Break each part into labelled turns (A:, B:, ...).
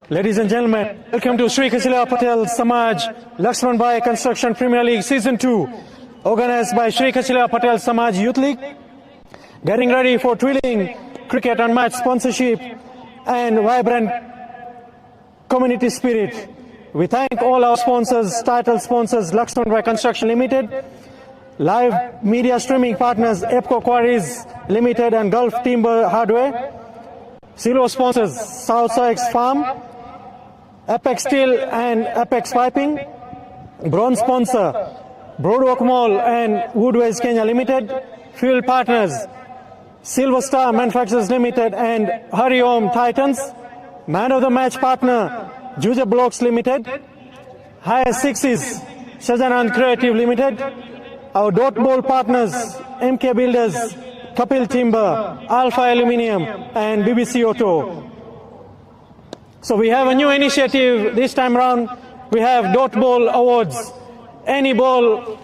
A: Ladies and gentlemen, welcome to Sri Patel Samaj LAXMANBHAI Construction Premier League Season 2, organized by Sri Patel Samaj Youth League, getting ready for thrilling cricket and match sponsorship and vibrant community spirit. We thank all our sponsors, title sponsors, LAXMANBHAI Construction Limited, live media streaming partners, EPCO Quarries Limited and Gulf Timber Hardware, silver sponsors, Southside Farm, Apex Steel and Apex Piping, bronze sponsor, Broadwalk Mall and Woodways Kenya Limited, fuel partners, Silver Star Manufacturers Limited and Hari Om Titans, man of the match partner, Juja Blocks Limited, Highest Sixes, Shajanan Creative Limited, our dot ball partners, MK Builders, Kapil Timber, Alpha Aluminium and BBC Auto. So we have a new initiative this time around. We have dot ball awards. Any ball,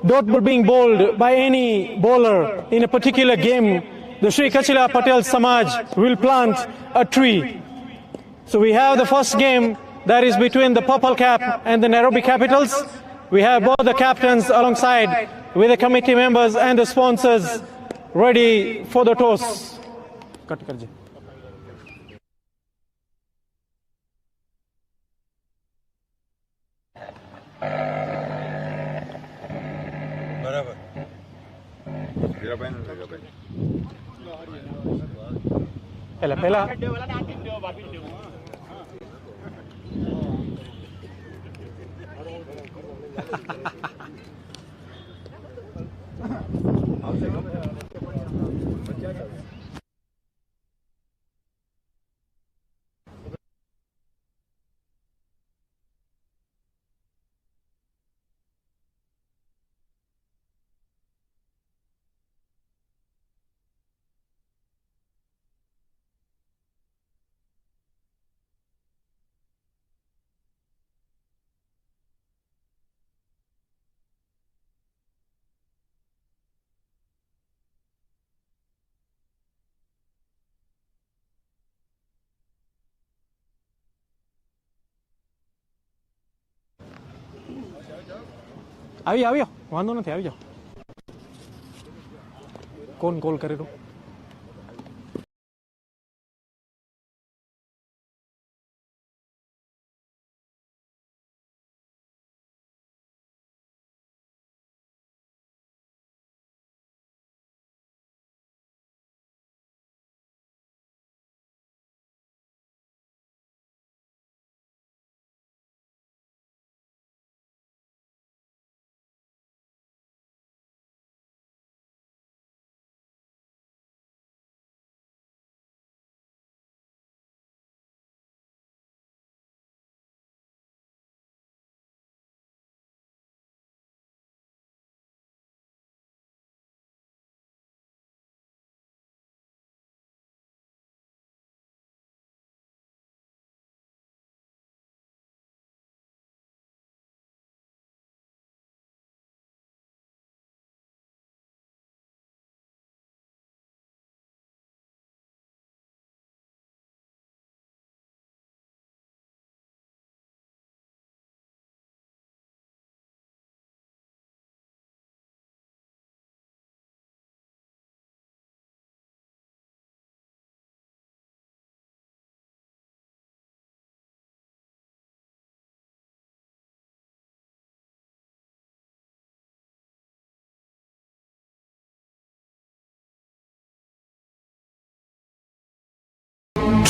A: dot ball being bowled by any bowler in a particular game, the Sri Patel Samaj will plant a tree. So we have the first game that is between the Purple Cap and the Nairobi Capitals. We have both the captains alongside with the committee members and the sponsors ready for the toss. Pela. આવ્યો વાંધો નથી આવી જાઓ કોણ call કરેલું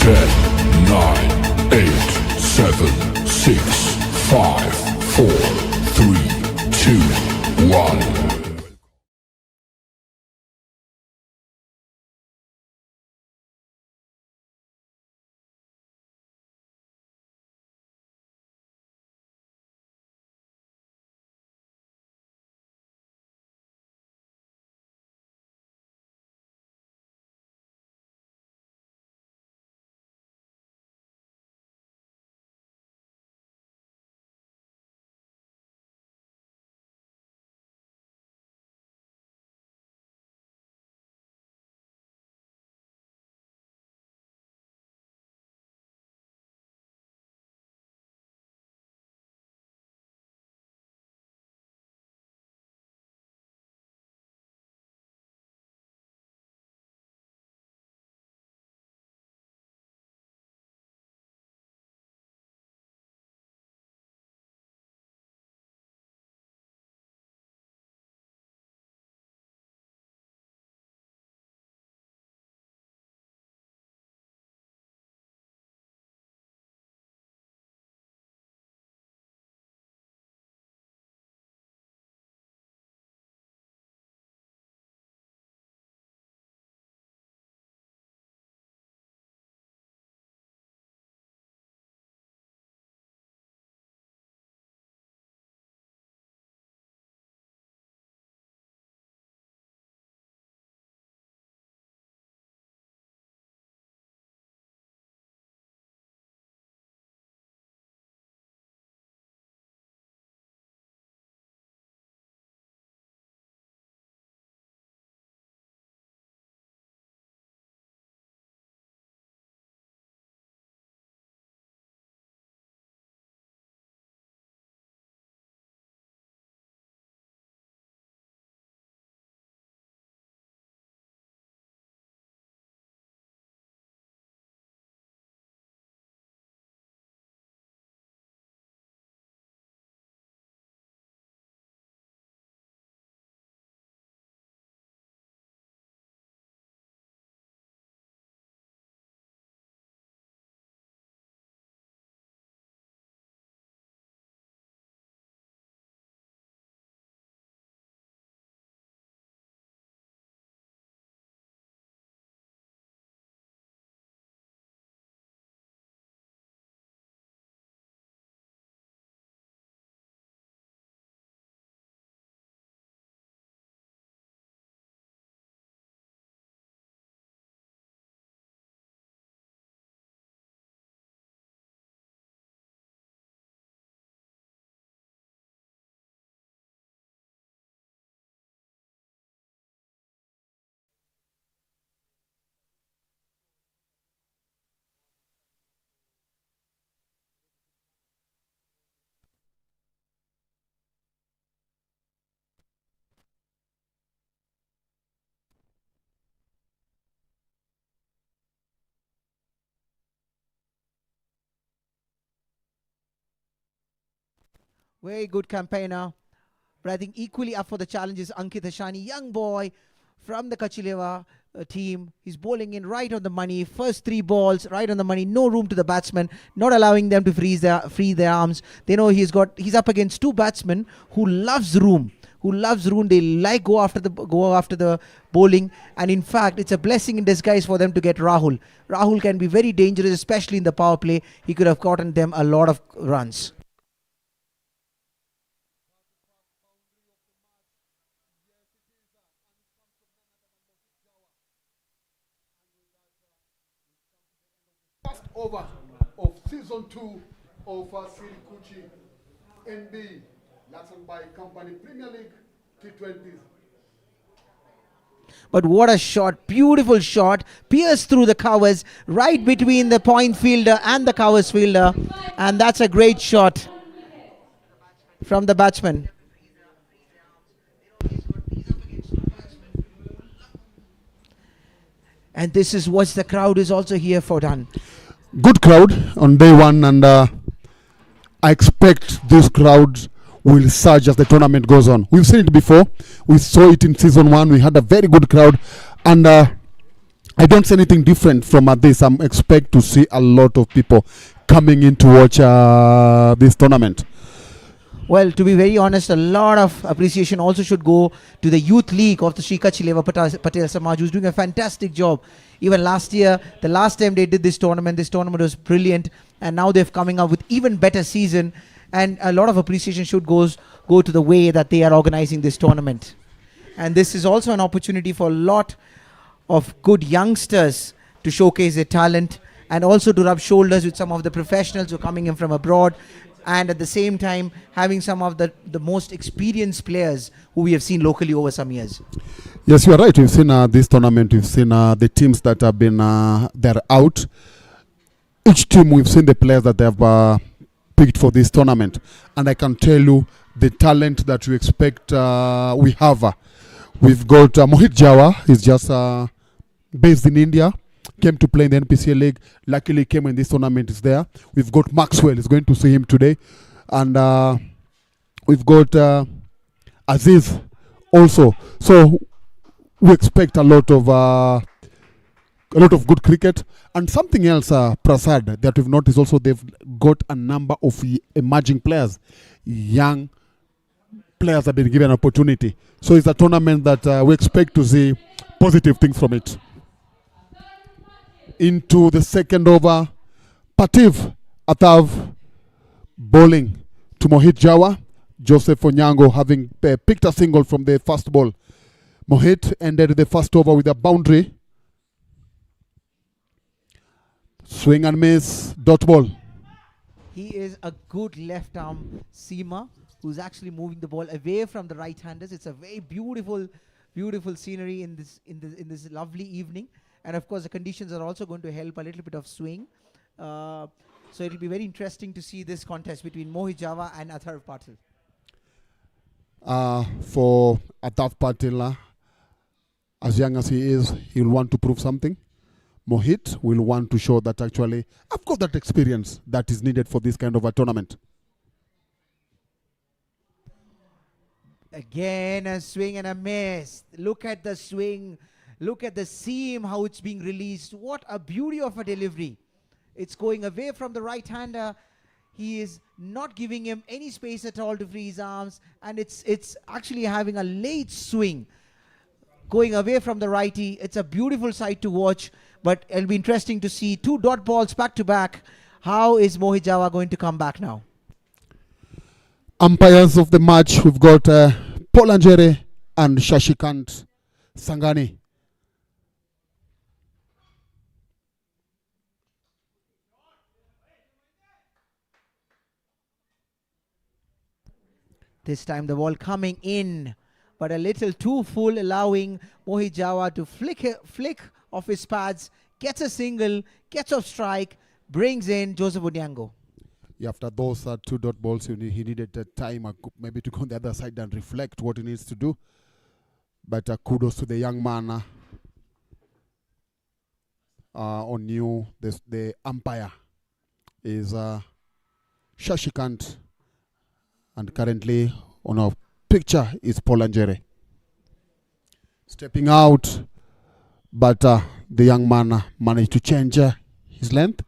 B: Ten, 9, 8, 7, 6, 5, 4, 3, 2, 1.
C: Very good campaigner. But I think equally up for the challenge is Ankit Hashani, young boy from the Kachileva team. He's bowling in right on the money. First 3 balls, right on the money. No room to the batsmen, not allowing them to free their arms. They know he's up against 2 batsmen who loves room. They like go after the bowling, and in fact it's a blessing in disguise for them to get Rahul. Rahul can be very dangerous, especially in the power play. He could have gotten them a lot of runs.
D: First over of season 2 of Sirikuchi NB LAXMANBHAI Company Premier League T20s.
C: But what a shot, beautiful shot, pierced through the covers, right between the point fielder and the covers fielder, and that's a great shot from the batsman. And this is what the crowd is also here for done.
D: Good crowd on day 1, and I expect this crowd will surge as the tournament goes on. We've seen it before. We saw it in season 1. We had a very good crowd, and I don't see anything different from this. I expect to see a lot of people coming in to watch this tournament.
C: Well, to be very honest, a lot of appreciation also should go to the youth league of the Sri Kachileva Patel Samaj, who's doing a fantastic job. Even last year, the last time they did this tournament was brilliant, and now they're coming up with even better season, and a lot of appreciation should go to the way that they are organizing this tournament. And this is also an opportunity for a lot of good youngsters to showcase their talent, and also to rub shoulders with some of the professionals who are coming in from abroad, and at the same time having some of the most experienced players who we have seen locally over some years.
D: Yes, you are right. We've seen this tournament. We've seen the teams that have been they're out. Each team, we've seen the players that they have picked for this tournament, and I can tell you the talent that we expect we have. We've got Mohit Jawa. He's just based in India. Came to play in the NPCL League. Luckily came when this tournament is there. We've got Maxwell. Is going to see him today. And we've got Aziz also. So we expect a lot of good cricket. And something else, Prasad, that we've noticed also, they've got a number of emerging players. Young players have been given an opportunity. So it's a tournament that we expect to see positive things from it. Into the second over, Pativ Atav bowling to Mohit Jawa. Joseph Onyango having picked a single from the first ball. Mohit ended the first over with a boundary. Swing and miss, dot ball.
C: He is a good left arm seamer who's actually moving the ball away from the right-handers. It's a very beautiful scenery in this lovely evening. And of course, the conditions are also going to help a little bit of swing. So it'll be very interesting to see this contest between Mohit Jawa and Atharv Patel.
D: For Atharv Patel, as young as he is, he'll want to prove something. Mohit will want to show that actually I've got that experience that is needed for this kind of a tournament.
C: Again, a swing and a miss. Look at the swing. Look at the seam, how it's being released. What a beauty of a delivery. It's going away from the right-hander. He is not giving him any space at all to free his arms. And it's actually having a late swing. Going away from the righty. It's a beautiful sight to watch. But it'll be interesting to see 2 dot balls back-to-back. How is Mohit Jawa going to come back now?
D: Umpires of the match, we've got Paul Anjere and Shashikant Sangani.
C: This time the ball coming in, but a little too full, allowing Mohit Jawa to flick off his pads, gets a single, gets off strike, brings in Joseph Onyango.
D: Yeah, after those 2 dot balls, he needed time maybe to go on the other side and reflect what he needs to do. But kudos to the young man on you. The umpire is Shashikant And currently on our picture is Paul Angere. Stepping out, but the young man managed to change his length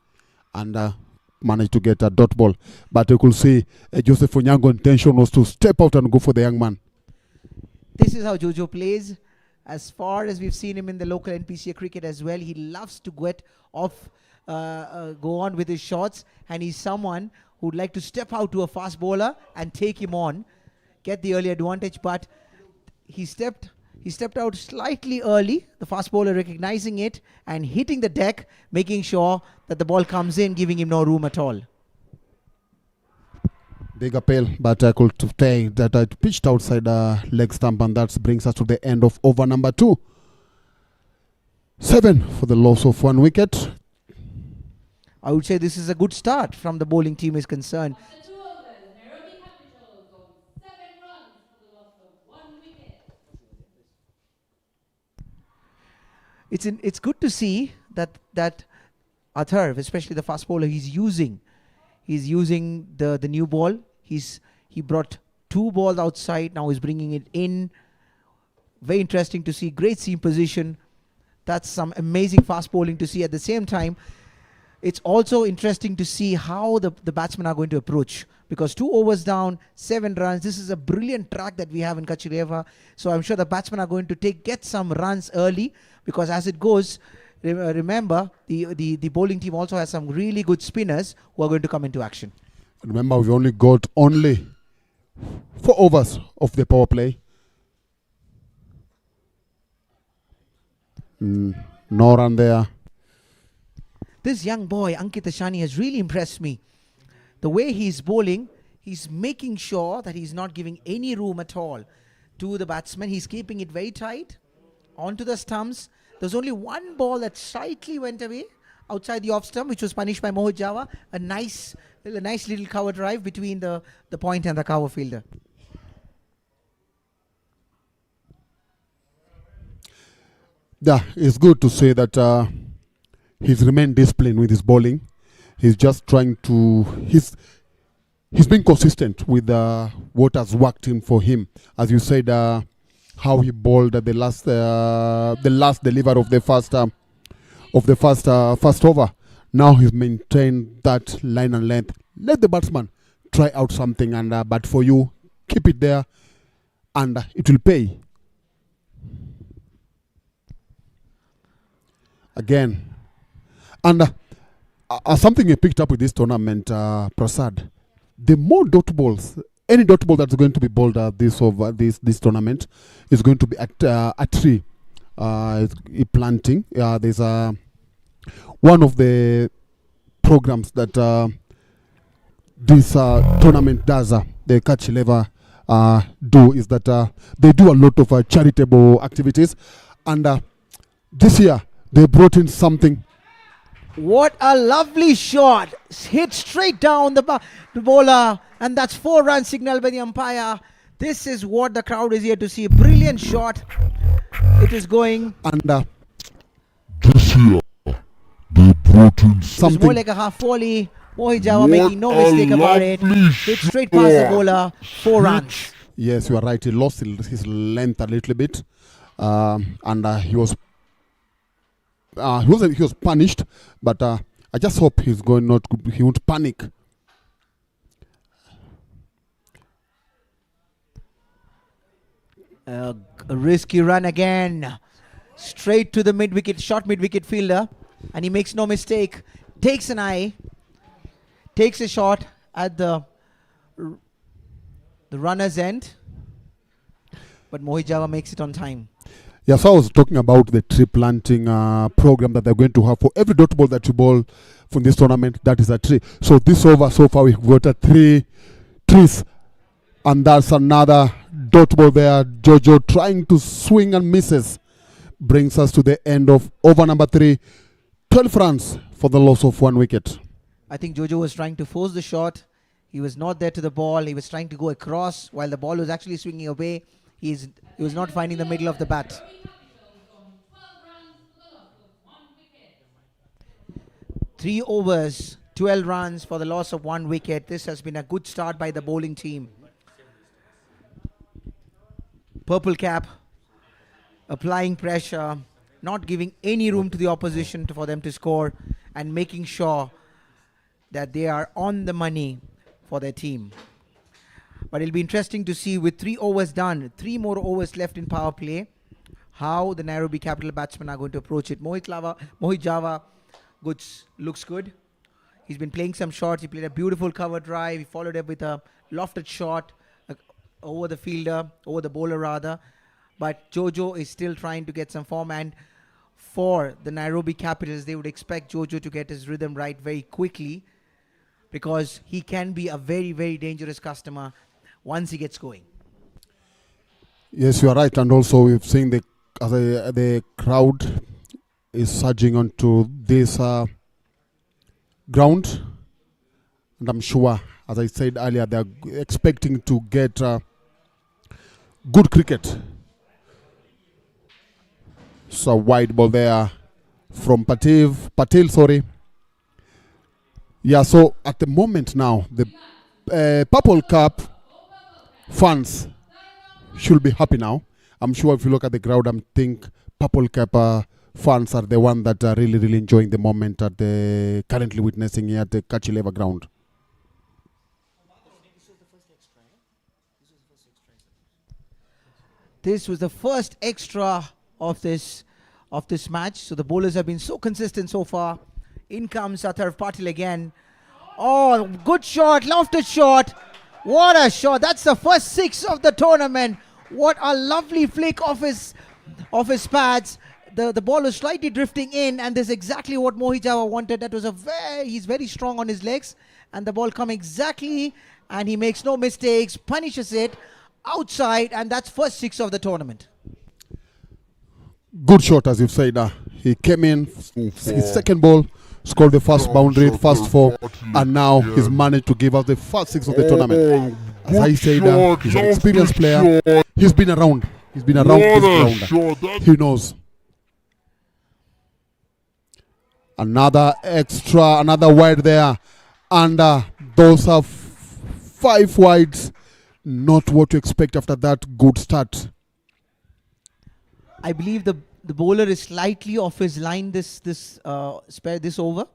D: and managed to get a dot ball. But you could see Joseph Onyango's intention was to step out and go for the young man.
C: This is how Jojo plays. As far as we've seen him in the local NPCA cricket as well, he loves to get off, go on with his shots, and he's someone who'd like to step out to a fast bowler and take him on, get the early advantage. But he stepped out slightly early, the fast bowler recognizing it and hitting the deck, making sure that the ball comes in, giving him no room at all.
D: Big appeal, but I could say that I pitched outside leg stump, and that brings us to the end of over number 2. 7 for the loss of 1 wicket.
C: I would say this is a good start from the bowling team is concerned.
E: After 2 overs, Nairobi Capitals on 7 runs for the loss of 1 wicket.
C: It's good to see that Atharv, especially the fast bowler, he's using the new ball. He brought 2 balls outside. Now he's bringing it in. Very interesting to see. Great seam position. That's some amazing fast bowling to see. At the same time, it's also interesting to see how the batsmen are going to approach, because 2 overs down, 7 runs. This is a brilliant track that we have in Kachileva. So I'm sure the batsmen are going to get some runs early, because as it goes, remember the bowling team also has some really good spinners who are going to come into action.
D: Remember, we only got 4 overs of the power play. No run there.
C: This young boy, Ankit Ashani, has really impressed me. The way he's bowling, he's making sure that he's not giving any room at all to the batsman. He's keeping it very tight onto the stumps. There's only 1 ball that slightly went away outside the off stump, which was punished by Mohit Java. A nice little cover drive between the point and the cover fielder.
D: Yeah, it's good to say that he's remained disciplined with his bowling. He's just trying to... He's been consistent with what has worked for him. As you said, how he bowled at the last deliver of the first over. Now he's maintained that line and length. Let the batsman try out something, and but for you, keep it there, and it will pay. Again, and something you picked up with this tournament, Prasad, the more dot balls, any dot ball that's going to be bowled this tournament is going to be at a tree planting. There's one of the programs that this tournament does, the Kachileva do, is that they do a lot of charitable activities, and this year they brought in something.
C: What a lovely shot. Hit straight down the bowler, and that's 4 runs signaled by the umpire. This is what the crowd is here to see. Brilliant shot. It is going.
D: And
B: this year, they brought in
C: It's
D: something.
C: more like a half volley. Mohit Java making no mistake about it. Hit straight past the bowler. 4 runs.
D: Yes, you are right. He lost his length a little bit, and he was punished. But I just hope he won't panic.
C: A risky run again. Straight to the short mid-wicket fielder. And he makes no mistake. Takes an eye. Takes a shot at the runner's end. But Mohit Java makes it on time.
D: Yeah, so I was talking about the tree planting program that they're going to have for every dot ball that you bowl from this tournament. That is a tree. So this over, so far we've got 3 trees, and that's another dot ball there. Jojo trying to swing and misses. Brings us to the end of over number 3. 12 runs for the loss of 1 wicket.
C: I think Jojo was trying to force the shot. He was not there to the ball. He was trying to go across while the ball was actually swinging away. He was not finding the middle of the bat.
E: Nairobi Capitals on 12 runs for the loss of 1 wicket.
C: 3 overs, 12 runs for the loss of 1 wicket. This has been a good start by the bowling team. purple cap, applying pressure, not giving any room to the opposition for them to score, and making sure that they are on the money for their team. But it'll be interesting to see, with 3 overs done, 3 more overs left in power play, how the Nairobi Capital batsmen are going to approach it. Mohit Java looks good. He's been playing some shots. He played a beautiful cover drive. He followed up with a lofted shot over the bowler rather. But Jojo is still trying to get some form, and for the Nairobi Capitals, they would expect Jojo to get his rhythm right very quickly, because he can be a very, very dangerous customer once he gets going.
D: Yes, you are right. And also we've seen the crowd is surging onto this ground. And I'm sure, as I said earlier, they are expecting to get good cricket. So wide ball there from Patel, sorry. Yeah, so at the moment now, the Purple Cup fans should be happy now. I'm sure if you look at the crowd, I think Purple Cap fans are the one that are really, really enjoying the moment at the currently witnessing here at the Kachileva ground.
C: This was the first extra of this match. So the bowlers have been so consistent so far. In comes Athar Patel again. Oh, good shot, lofted shot. What a shot. That's the first 6 of the tournament. What a lovely flick of his pads. The ball was slightly drifting in, and this is exactly what Mohit Java wanted. That was he's very strong on his legs, and the ball come exactly, and he makes no mistakes, punishes it outside, and that's first 6 of the tournament.
D: Good shot, as you've said. He came in, his second ball, scored the first boundary, first 4, and now he's managed to give us the first 6 of the tournament. As I said, he's an experienced player. He's been around. He's been around this ground. He knows. Another extra, another wide there. And those are 5 wides. Not what to expect after that good start.
C: I believe the bowler is slightly off his line this over.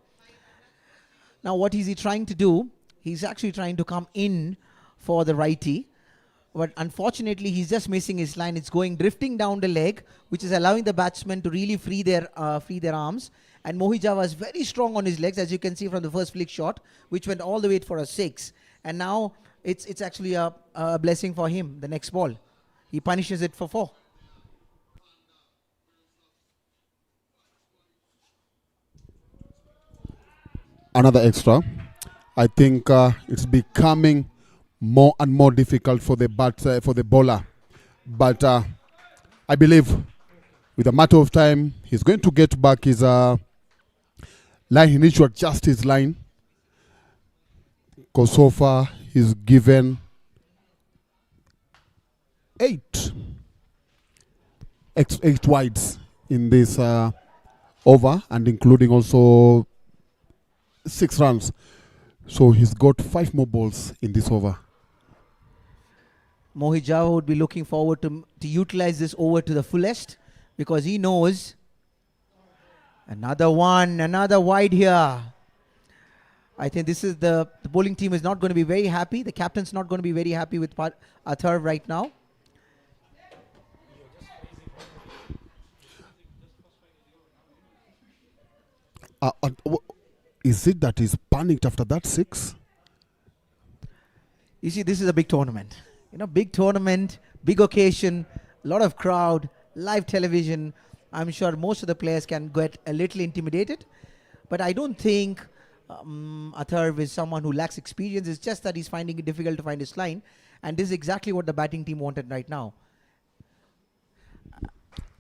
C: Now what is he trying to do? He's actually trying to come in for the righty, but unfortunately he's just missing his line. It's going drifting down the leg, which is allowing the batsmen to really free their arms. And Mohit Java is very strong on his legs, as you can see from the first flick shot, which went all the way for a 6. And now it's actually a blessing for him. The next ball, he punishes it for 4.
D: Another extra. I think it's becoming more and more difficult for the bowler. But I believe with a matter of time, he's going to get back his line. He needs to adjust his line, because so far he's given 8 wides in this over, and including also 6 runs. So he's got 5 more balls in this over.
C: Mohit Java would be looking forward to utilize this over to the fullest, because he knows another wide here. I think this is the bowling team is not going to be very happy. The captain's not going to be very happy with Athar right now.
D: Is it that he's panicked after that 6?
C: You see, this is a big tournament. Big tournament, big occasion, a lot of crowd, live television. I'm sure most of the players can get a little intimidated. But I don't think Athar is someone who lacks experience. It's just that he's finding it difficult to find his line. And this is exactly what the batting team wanted right now.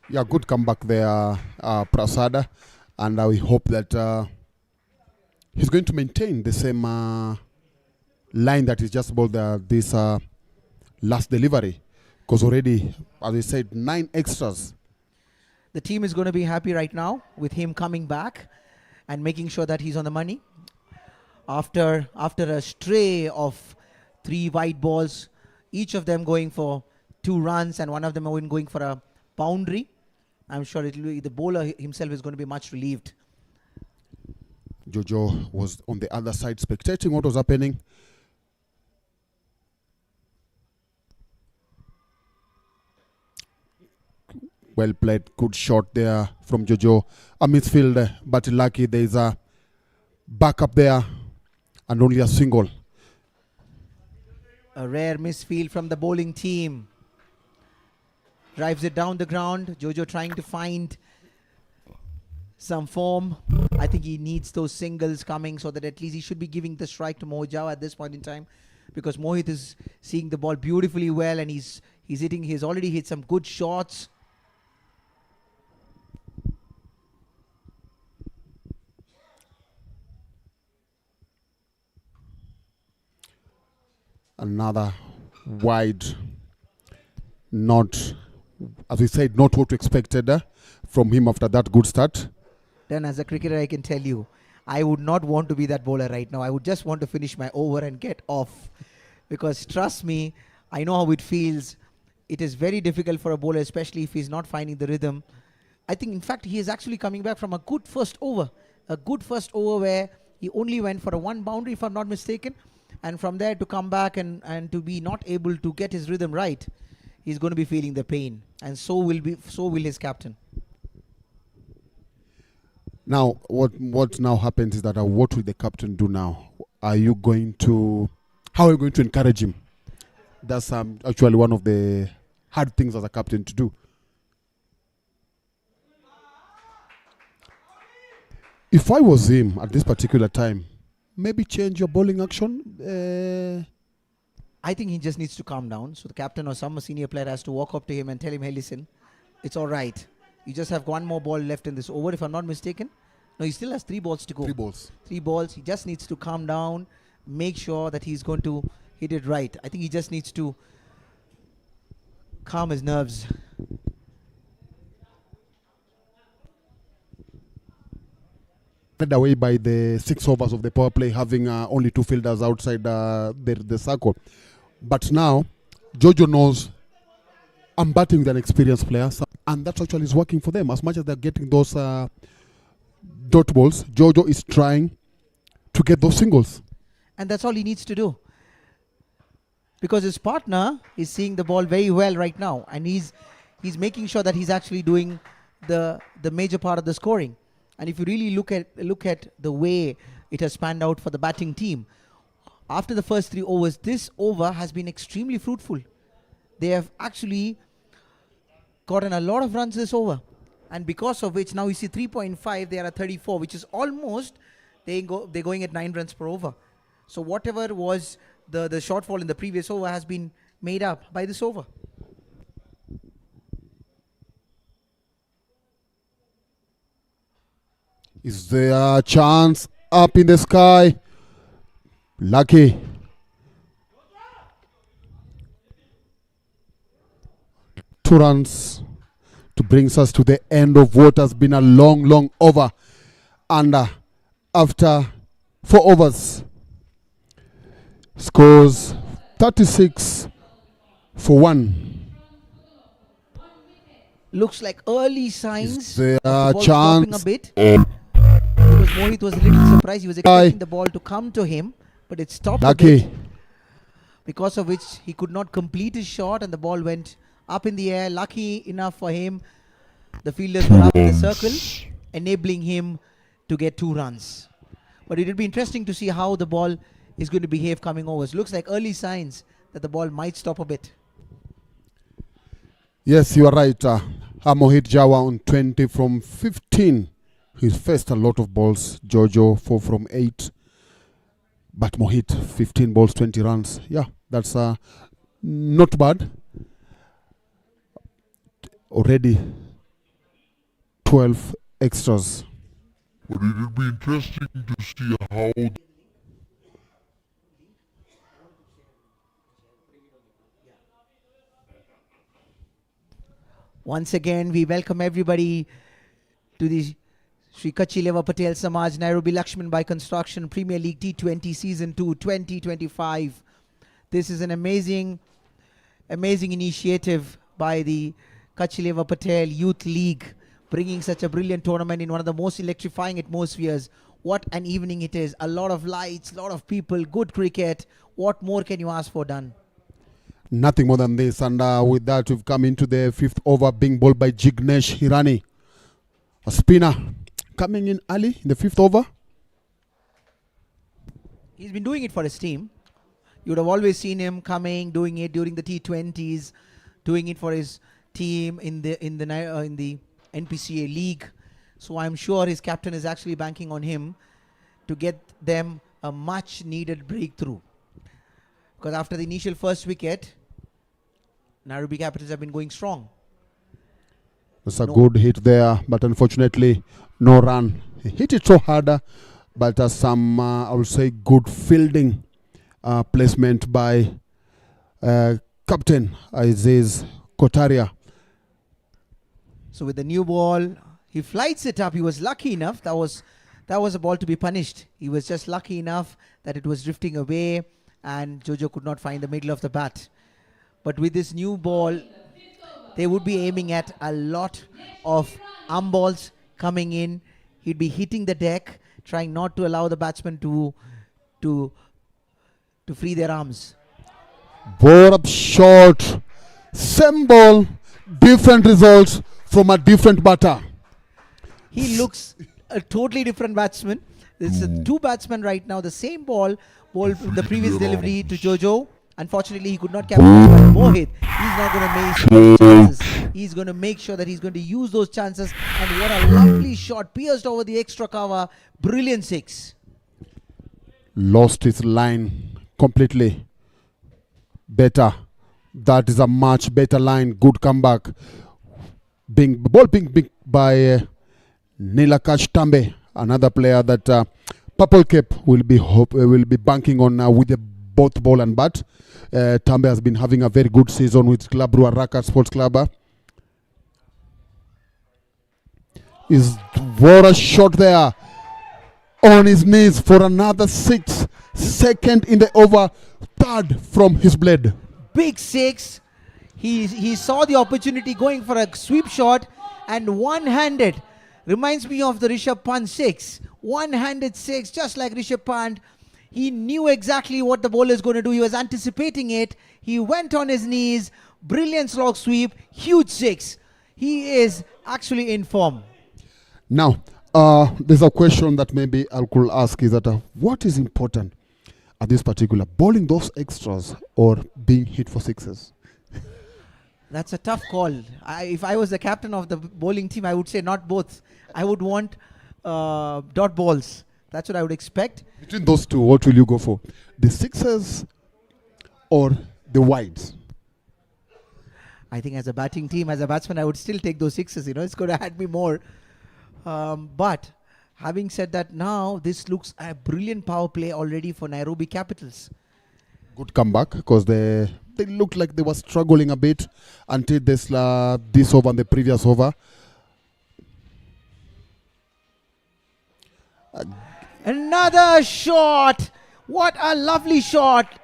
D: Yeah, good comeback there, Prasada. And we hope that he's going to maintain the same line that he's just bowled this last delivery. Because already, as I said, 9 extras.
C: The team is going to be happy right now with him coming back and making sure that he's on the money. After a stray of 3 wide balls, each of them going for 2 runs, and one of them are going for a boundary. I'm sure it will be the bowler himself is going to be much relieved.
D: Jojo was on the other side spectating what was happening. Well played, good shot there from Jojo. A midfield, but lucky there is a backup there and only a single.
C: A rare misfield from the bowling team. Drives it down the ground. Jojo trying to find some form. I think he needs those singles coming so that at least he should be giving the strike to Mohit Jawa at this point in time, because Mohit is seeing the ball beautifully well, and he's already hit some good shots.
D: Another wide, not, as we said, not what we expected from him after that good start.
C: Then as a cricketer, I can tell you, I would not want to be that bowler right now. I would just want to finish my over and get off, because trust me, I know how it feels. It is very difficult for a bowler, especially if he's not finding the rhythm. I think, in fact, he is actually coming back from a good first over. A good first over where he only went for a 1 boundary, if I'm not mistaken. And from there to come back and to be not able to get his rhythm right, he's going to be feeling the pain. And so will his captain.
D: Now, what now happens is that what will the captain do now? How are you going to encourage him? That's actually one of the hard things as a captain to do. If I was him at this particular time, maybe change your bowling action.
C: I think he just needs to calm down. So the captain or some senior player has to walk up to him and tell him, hey, listen, it's all right. You just have 1 more ball left in this over, if I'm not mistaken. No, he still has 3 balls to go.
D: 3 balls.
C: 3 balls. He just needs to calm down, make sure that he's going to hit it right. I think he just needs to calm his nerves.
D: Away by the 6 overs of the power play, having only 2 fielders outside the circle. But now, Jojo knows I'm batting with an experienced player, and that actually is working for them. As much as they're getting those dot balls, Jojo is trying to get those singles.
C: And that's all he needs to do. Because his partner is seeing the ball very well right now, and he's making sure that he's actually doing the major part of the scoring. And if you really look at the way it has panned out for the batting team, after the first 3 overs, this over has been extremely fruitful. They have actually gotten a lot of runs this over, and because of which now you see 3.5, they are at 34, which is almost they're going at 9 runs per over. So whatever was the shortfall in the previous over has been made up by this over.
D: Is there a chance up in the sky? Lucky. Two runs to brings us to the end of what has been a long over. And after 4 overs, scores 36 for 1.
C: Looks like early signs.
D: Is there
C: of the
D: a
C: ball
D: chance?
C: stopping a bit. Because Mohit was a little surprised. He was expecting the ball to come to him, but it stopped a bit. Because of which he could not complete his shot, and the ball went up in the air. Lucky enough for him, the fielders were up in the circle, enabling him to get 2 runs. But it will be interesting to see how the ball is going to behave coming overs. Looks like early signs that the ball might stop a bit.
D: Yes, you are right. Mohit Jawa on 20 from 15. He's faced a lot of balls. Jojo 4 from 8. But Mohit 15 balls, 20 runs. Yeah, that's not bad. Already 12 extras.
B: But it will be interesting to see how
C: Once again, we welcome everybody to the Sri Kachileva Patel Samaj Nairobi LAXMANBHAI Construction Premier League T20 Season 2 2025. This is an amazing Amazing initiative by the Kachileva Patel Youth League, bringing such a brilliant tournament in one of the most electrifying atmospheres. What an evening it is. A lot of lights, a lot of people, good cricket. What more can you ask for, done?
D: Nothing more than this. And with that, we've come into the fifth over, being bowled by Jignesh Hirani. A spinner coming in early in the fifth over.
C: He's been doing it for his team. You would have always seen him coming, doing it during the T20s, doing it for his team in the NPCA league. So I'm sure his captain is actually banking on him to get them a much needed breakthrough. Because after the initial first wicket, Nairobi Capitals have been going strong.
D: It's a good hit there, but unfortunately, no run. He hit it so harder, but some, I would say, good fielding placement by Captain Aziz Kotaria.
C: So with the new ball, he flights it up. He was lucky enough. That was a ball to be punished. He was just lucky enough that it was drifting away and Jojo could not find the middle of the bat. But with this new ball, they would be aiming at a lot of arm balls coming in. He'd be hitting the deck, trying not to allow the batsman to free their arms.
D: Bore up short. Same ball, different results from a different batter.
C: He looks a totally different batsman. It's two batsmen right now. The same ball the previous delivery to Jojo. Unfortunately, he could not capitalize, but Mohit, he's not going to miss those chances. He's going to make sure that he's going to use those chances. And what a lovely shot, pierced over the extra cover. Brilliant six.
D: Lost his line completely. Better. That is a much better line. Good comeback. Ball being big by Nilakash Tambe, another player that Purple Cape will be banking on with the both ball and bat. Tambe has been having a very good season with Club Ruaraka Sports Club. Is what a shot there on his knees for another 6. Second in the over, third from his blade.
C: Big six. He saw the opportunity going for a sweep shot and one-handed. Reminds me of the Rishabh Pant 6. One-handed 6, just like Rishabh Pant. He knew exactly what the bowler is going to do. He was anticipating it. He went on his knees. Brilliant slog sweep. Huge 6. He is actually in form.
D: Now, there's a question that maybe I could ask is that what is important at this particular, bowling those extras or being hit for sixes?
C: That's a tough call. If I was the captain of the bowling team, I would say not both. I would want dot balls. That's what I would expect.
D: Between those two, what will you go for? The sixes or the wides?
C: I think as a batting team, as a batsman, I would still take those sixes. It's going to add me more. But having said that, now this looks a brilliant power play already for Nairobi Capitals.
D: Good comeback, because they looked like they were struggling a bit until this over and the previous over.
C: Another shot. What a lovely shot.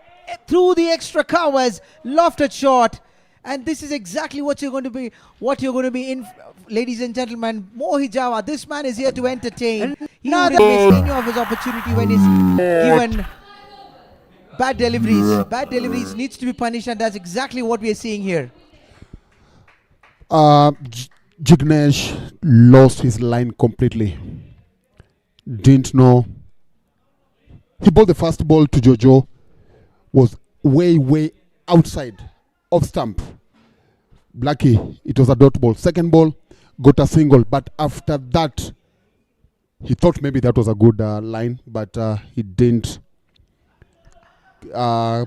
C: Through the extra covers. Lofted shot. And this is exactly what you're going to be in, ladies and gentlemen. Mohit Java, this man is here to entertain. He wouldn't miss any of his opportunity when he's given bad deliveries. Bad deliveries needs to be punished, and that's exactly what we are seeing here.
D: Jignesh lost his line completely. Didn't know. He bowled the first ball to Jojo. Was way outside of stump. Blackie, it was a dot ball. Second ball, got a single. But after that, he thought maybe that was a good line, but he didn't.
C: I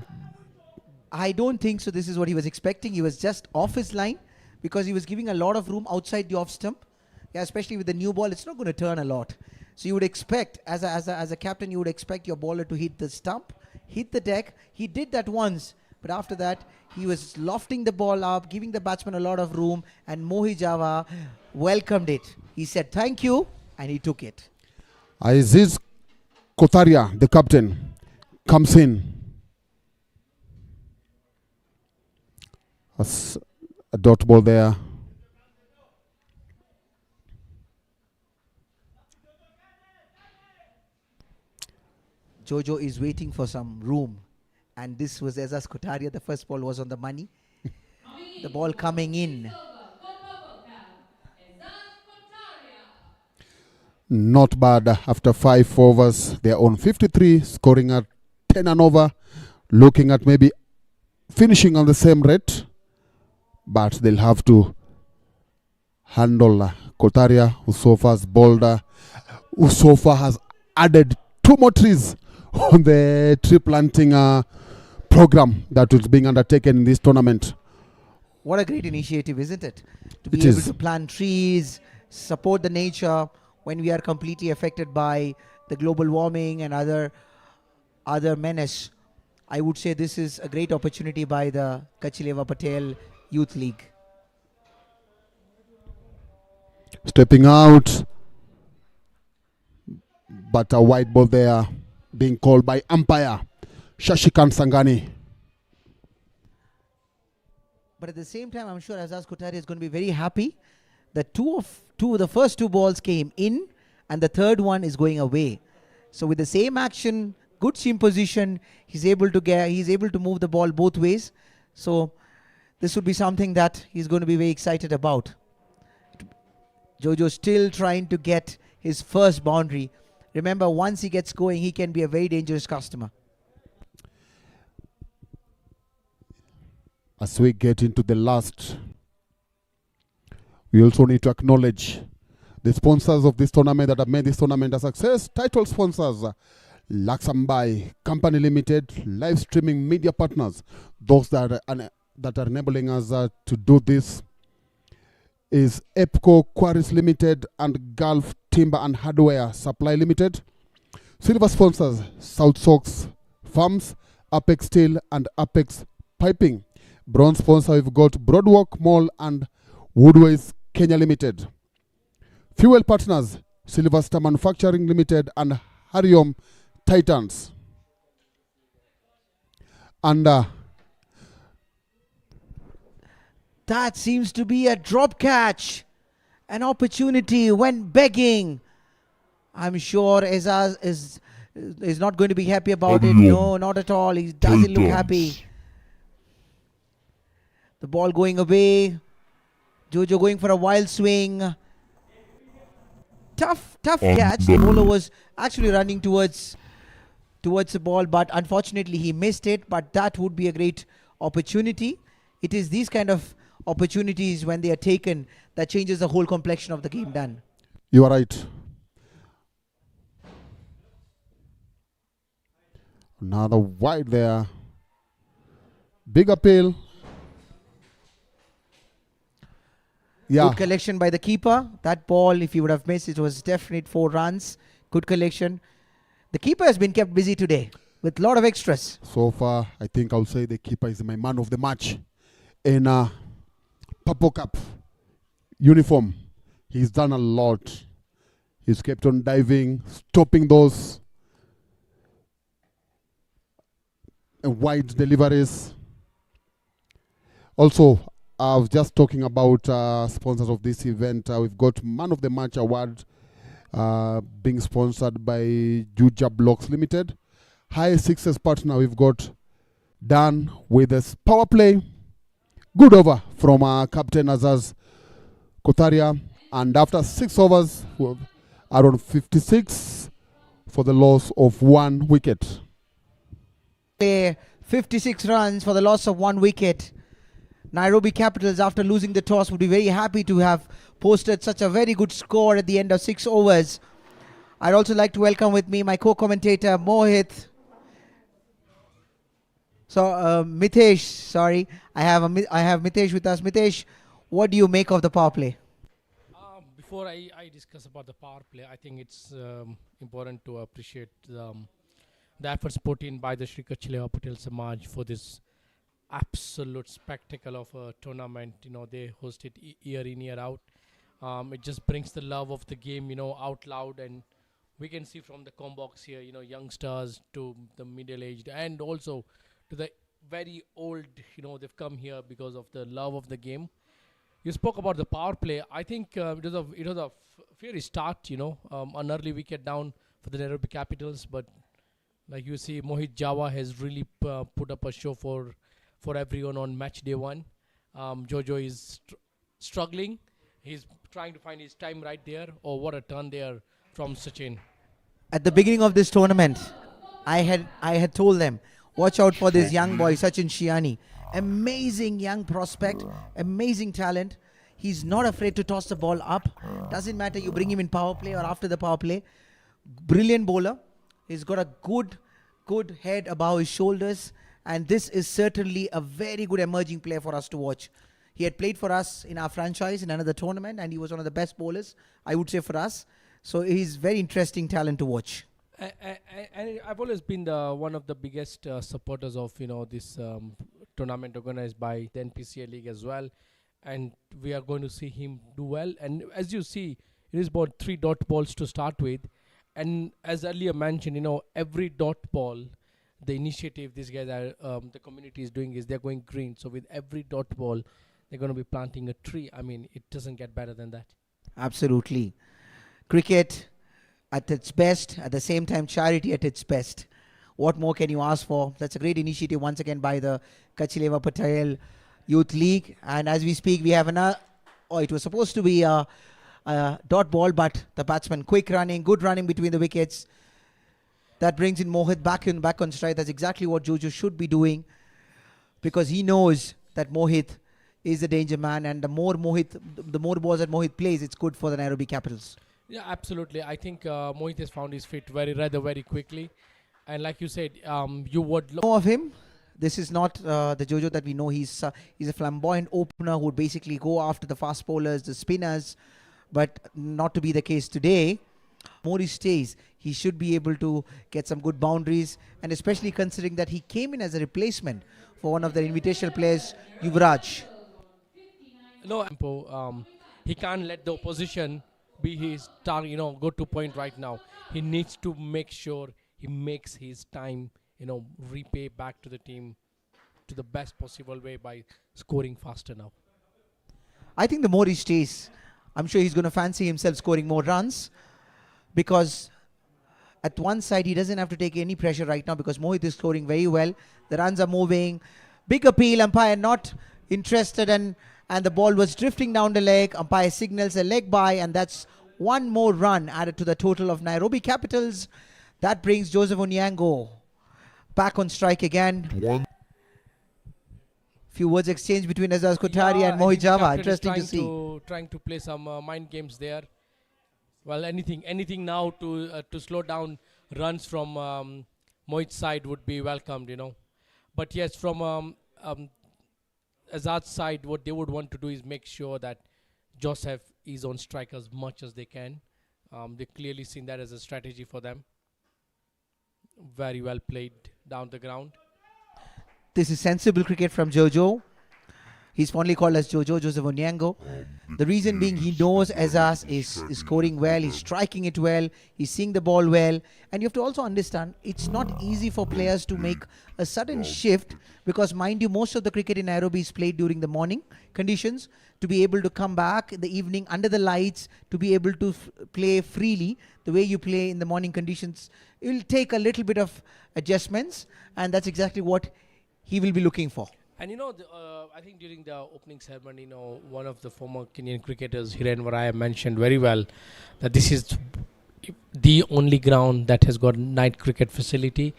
C: don't think so. This is what he was expecting. He was just off his line because he was giving a lot of room outside the off stump. Yeah, especially with the new ball, it's not going to turn a lot. So you would expect, as a captain, you would expect your bowler to hit the stump, hit the deck. He did that once, but after that, he was lofting the ball up, giving the batsman a lot of room, and Mohit Java welcomed it. He said thank you, and he took it.
D: Aziz Kotaria, the captain, comes in. A dot ball there.
C: Jojo is waiting for some room. And this was Ezaz Kotaria. The first ball was on the money. The ball coming in.
D: Not bad after 5 overs. They are on 53, scoring at 10 and over. Looking at maybe finishing on the same rate. But they'll have to handle Kotaria, who so far has bowled, who so far has added 2 more trees on the tree planting program that is being undertaken in this tournament.
C: What a great initiative, isn't it? To
D: It
C: be able
D: is.
C: to plant trees, support the nature when we are completely affected by the global warming and other menace. I would say this is a great opportunity by the Kachileva Patel Youth League.
D: Stepping out, but a white ball there being called by umpire Shashikant Sangani.
C: But at the same time, I'm sure Azaz Kotaria is going to be very happy that the first 2 balls came in and the third one is going away. So with the same action, good seam position, he's able to move the ball both ways. So this would be something that he's going to be very excited about. Jojo still trying to get his first boundary. Remember, once he gets going, he can be a very dangerous customer.
D: As we get into the last, we also need to acknowledge the sponsors of this tournament that have made this tournament a success. Title sponsors, LAXMANBHAI Company Limited, live streaming media partners. Those that are enabling us to do this is EPCO Quarries Limited and Gulf Timber and Hardware Supply Limited. Silver sponsors, South Sox Farms, Apex Steel and Apex Piping. Bronze sponsor, we've got Broadwalk Mall and Woodways Kenya Limited. Fuel partners, Silver Star Manufacturing Limited and Hariom Titans. And
C: that seems to be a drop catch. An opportunity when begging. I'm sure Ezaz is not going to be happy about it. No, not at all. He doesn't look happy. The ball going away. Jojo going for a wild swing. Tough catch. The bowler was actually running towards the ball, but unfortunately he missed it. But that would be a great opportunity. It is these kind of opportunities, when they are taken, that changes the whole complexion of the game done.
D: you are right. Another wide there. Big appeal. Yeah.
C: Good collection by the keeper. That ball, if he would have missed, it was definite 4 runs. Good collection. The keeper has been kept busy today with a lot of extras.
D: So far, I think I'll say the keeper is my man of the match in Purple Cup uniform. He's done a lot. He's kept on diving, stopping those wide deliveries. Also, I was just talking about sponsors of this event. We've got Man of the Match award being sponsored by Juja Blocks Limited. High Sixes partner, we've got Dan with this power play. Good over from Captain Azaz Kotaria. And after 6 overs, we are on 56 for the loss of 1 wicket.
C: 56 runs for the loss of 1 wicket. Nairobi Capitals, after losing the toss, would be very happy to have posted such a very good score at the end of 6 overs. I'd also like to welcome with me my co-commentator Mohit. So Mitesh, sorry, I have Mitesh with us. Mitesh, what do you make of the power play?
F: Before I discuss about the power play, I think it's important to appreciate the efforts put in by the Sri Kachileva Patel Samaj for this absolute spectacle of a tournament. You know, they host it year in, year out. It just brings the love of the game, you know, out loud, and we can see from the combox here, you know, youngsters to the middle-aged, and also to the very old. They've come here because of the love of the game. You spoke about the power play. I think it was a fiery start. An early wicket down for the Nairobi Capitals, but like you see, Mohit Java has really put up a show for everyone on match day one. Jojo is struggling. He's trying to find his time right there. Oh, what a turn there from Sachin.
C: At the beginning of this tournament, I had told them, watch out for this young boy, Sachin Shiani. Amazing young prospect, amazing talent. He's not afraid to toss the ball up. Doesn't matter you bring him in power play or after the power play. Brilliant bowler. He's got a good head above his shoulders. And this is certainly a very good emerging player for us to watch. He had played for us in our franchise in another tournament, and he was one of the best bowlers, I would say, for us. So he's very interesting talent to watch.
F: And I've always been one of the biggest supporters of this tournament organized by the NPCL League as well, and we are going to see him do well. And as you see, it is about 3 dot balls to start with, and as earlier mentioned, every dot ball, the initiative these guys are the community is doing is they're going green. So with every dot ball, they're going to be planting a tree. I mean, it doesn't get better than that.
C: Absolutely. Cricket at its best, at the same time charity at its best. What more can you ask for? That's a great initiative once again by the Kachileva Patel Youth League. And as we speak, we have another, it was supposed to be a dot ball, but the batsman quick running, good running between the wickets. That brings in Mohit back on strike. That's exactly what Jojo should be doing, because he knows that Mohit is the danger man, and the more balls that Mohit plays, it's good for the Nairobi Capitals.
F: Yeah, absolutely. I think Mohit has found his feet very quickly. And like you said, you would
C: know of him. This is not the Jojo that we know. He's a flamboyant opener who would basically go after the fast bowlers, the spinners, but not to be the case today. More he stays, he should be able to get some good boundaries, and especially considering that he came in as a replacement for one of their invitational players, Yuvraj.
F: No, he can't let the opposition be his target, go to point right now. He needs to make sure he makes his time, repay back to the team to the best possible way by scoring faster now.
C: I think the more he stays, I'm sure he's going to fancy himself scoring more runs, because at one side he doesn't have to take any pressure right now because Mohit is scoring very well. The runs are moving. Big appeal, umpire not interested, and the ball was drifting down the leg. Umpire signals a leg by, and that's one more run added to the total of Nairobi Capitals. That brings Joseph Onyango back on strike again. Few words exchanged between Azaz Kothari and Mohit Java. Interesting to see.
F: Trying to play some mind games there. Well, anything now to slow down runs from Mohit's side would be welcomed, But yes, from Azad's side, what they would want to do is make sure that Joseph is on strike as much as they can. They've clearly seen that as a strategy for them. Very well played down the ground.
C: This is sensible cricket from Jojo. He's fondly called as Jojo, Joseph Onyango. The reason being, he knows Azaz is scoring well, he's striking it well, he's seeing the ball well. And you have to also understand, it's not easy for players to make a sudden shift, because mind you, most of the cricket in Nairobi is played during the morning conditions. To be able to come back in the evening under the lights, to be able to play freely the way you play in the morning conditions, it will take a little bit of adjustments, and that's exactly what he will be looking for.
F: And I think during the opening ceremony, one of the former Kenyan cricketers, Hiren Varaya, mentioned very well that this is the only ground that has got night cricket facility.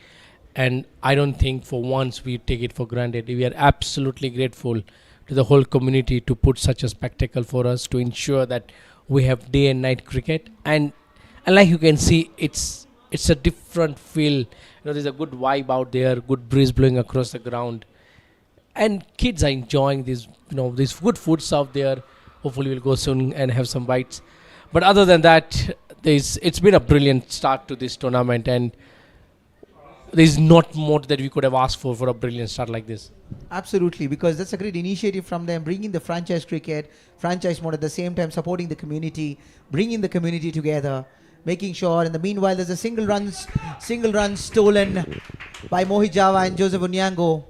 F: And I don't think for once we take it for granted. We are absolutely grateful to the whole community to put such a spectacle for us, to ensure that we have day and night cricket. And like you can see, it's a different feel. There's a good vibe out there, good breeze blowing across the ground. And kids are enjoying these good foods out there. Hopefully we'll go soon and have some bites. But other than that, it's been a brilliant start to this tournament, and there's not more that we could have asked for a brilliant start like this.
C: Absolutely, because that's a great initiative from them, bringing the franchise cricket, franchise mode, at the same time supporting the community, bringing the community together, making sure. In the meanwhile, there's a single run stolen by Mohit Java and Joseph Onyango.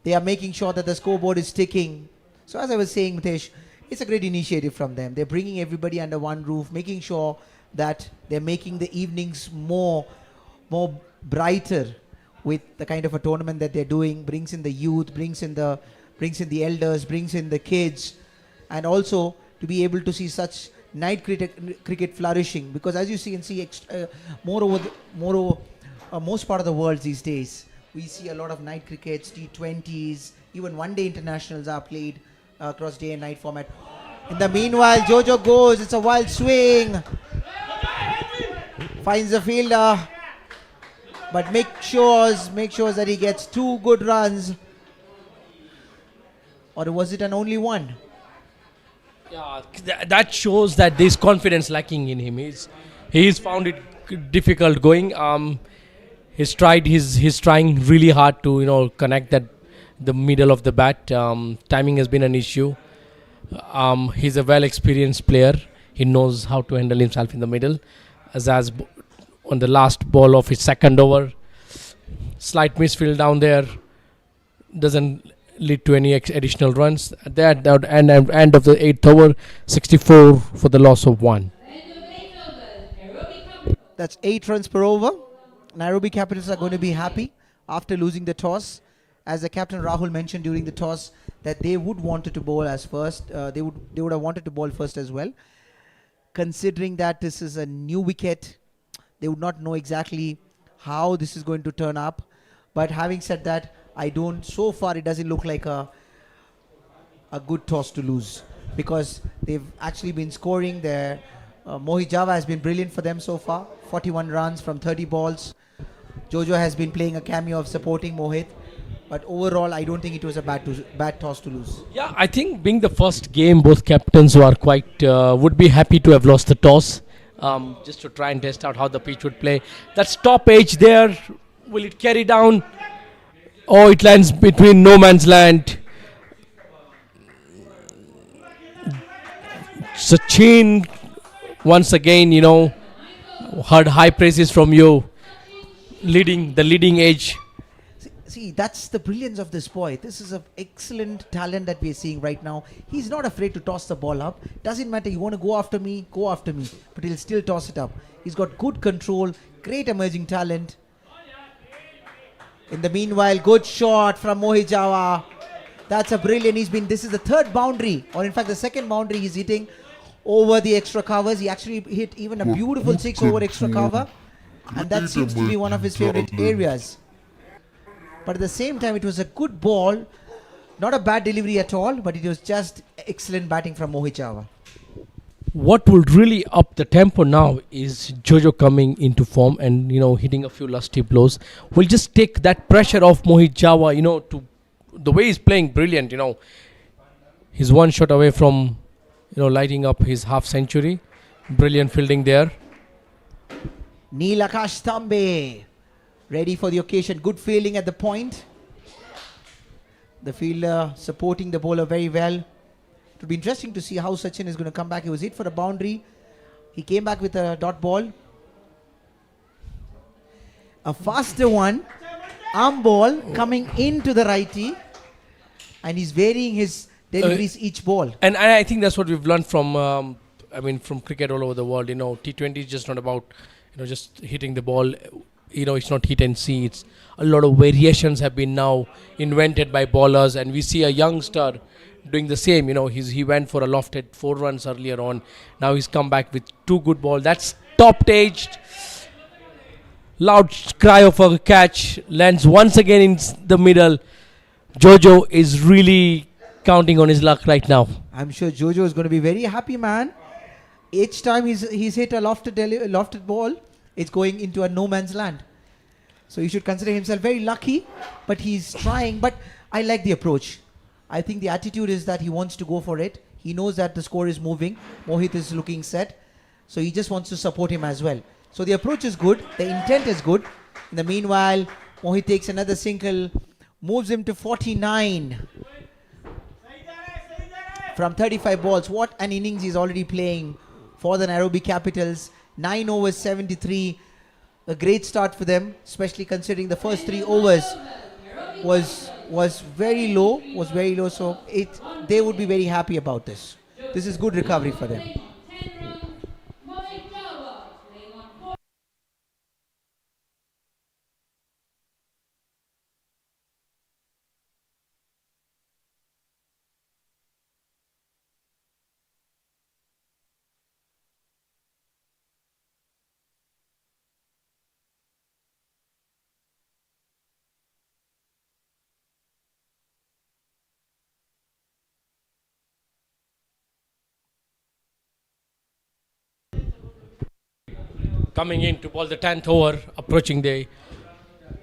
C: They are making sure that the scoreboard is ticking. So as I was saying, Mitesh, it's a great initiative from them. They're bringing everybody under one roof, making sure that they're making the evenings more brighter with the kind of a tournament that they're doing. Brings in the youth, brings in the elders, brings in the kids, and also to be able to see such night cricket flourishing, because as you can see, most part of the world these days, we see a lot of night crickets, T20s, even one-day internationals are played across day and night format. In the meanwhile, Jojo goes, it's a wild swing, finds the fielder, but make sure that he gets 2 good runs. Or was it an only one?
F: Yeah, that shows that there's confidence lacking in him. He's found it difficult going. He's trying really hard to connect the middle of the bat. Timing has been an issue. He's a well experienced player. He knows how to handle himself in the middle. As on the last ball of his second over, slight misfield down there doesn't lead to any additional runs. At the end of the 8th over, 64 for the loss of 1.
C: That's 8 runs per over. Nairobi Capitals are going to be happy after losing the toss. As the captain Rahul mentioned during the toss, that they would wanted to bowl as first. They would have wanted to bowl first as well. Considering that this is a new wicket, they would not know exactly how this is going to turn up. But having said that, so far it doesn't look like a good toss to lose, because they've actually been scoring there. Mohit Java has been brilliant for them so far, 41 runs from 30 balls. Jojo has been playing a cameo of supporting Mohit, but overall I don't think it was a bad toss to lose.
F: Yeah, I think being the first game, both captains who are quite would be happy to have lost the toss, just to try and test out how the pitch would play. That stop edge there, will it carry down? Oh, it lands between no man's land. Sachin, once again, heard high praises from you, leading edge.
C: See, that's the brilliance of this boy. This is an excellent talent that we're seeing right now. He's not afraid to toss the ball up. Doesn't matter, you want to go after me, but he'll still toss it up. He's got good control, great emerging talent. In the meanwhile, good shot from Mohit Java. That's a brilliant. This is the 3rd boundary, or in fact the 2nd boundary he's hitting over the extra covers. He actually hit even a beautiful 6 over extra cover, and that seems to be one of his favorite areas. But at the same time, it was a good ball, not a bad delivery at all, but it was just excellent batting from Mohit Java.
F: What will really up the tempo now is Jojo coming into form and hitting a few lusty blows. Will just take that pressure off Mohit Java. To the way he's playing, brilliant. He's one shot away from lighting up his half century. Brilliant fielding there.
C: Neelakash Tambe ready for the occasion. Good fielding at the point. The fielder supporting the bowler very well. It will be interesting to see how Sachin is going to come back. He was hit for a boundary. He came back with a dot ball. A faster one. Arm ball coming into the righty. And he's varying his deliveries each ball.
F: And I think that's what we've learned from cricket all over the world. T20 is just not about just hitting the ball. It's not hit and see. It's a lot of variations have been now invented by bowlers, and we see a youngster doing the same. He went for a lofted 4 runs earlier on. Now he's come back with 2 good balls. That's top-edged. Loud cry of a catch. Lands once again in the middle. Jojo is really counting on his luck right now.
C: I'm sure Jojo is going to be very happy, man. Each time he's hit a lofted ball, it's going into a no man's land. So he should consider himself very lucky, but he's trying. But I like the approach. I think the attitude is that he wants to go for it. He knows that the score is moving. Mohit is looking set. So he just wants to support him as well. So the approach is good. The intent is good. In the meanwhile, Mohit takes another single, moves him to 49 from 35 balls. What an innings he's already playing for the Nairobi Capitals. 9 overs, 73. A great start for them, especially considering the first 3 overs was very low, so they would be very happy about this. This is good recovery for them.
E: 10 runs, Mohit Java playing on 4.
F: Coming in to ball the 10th over, approaching the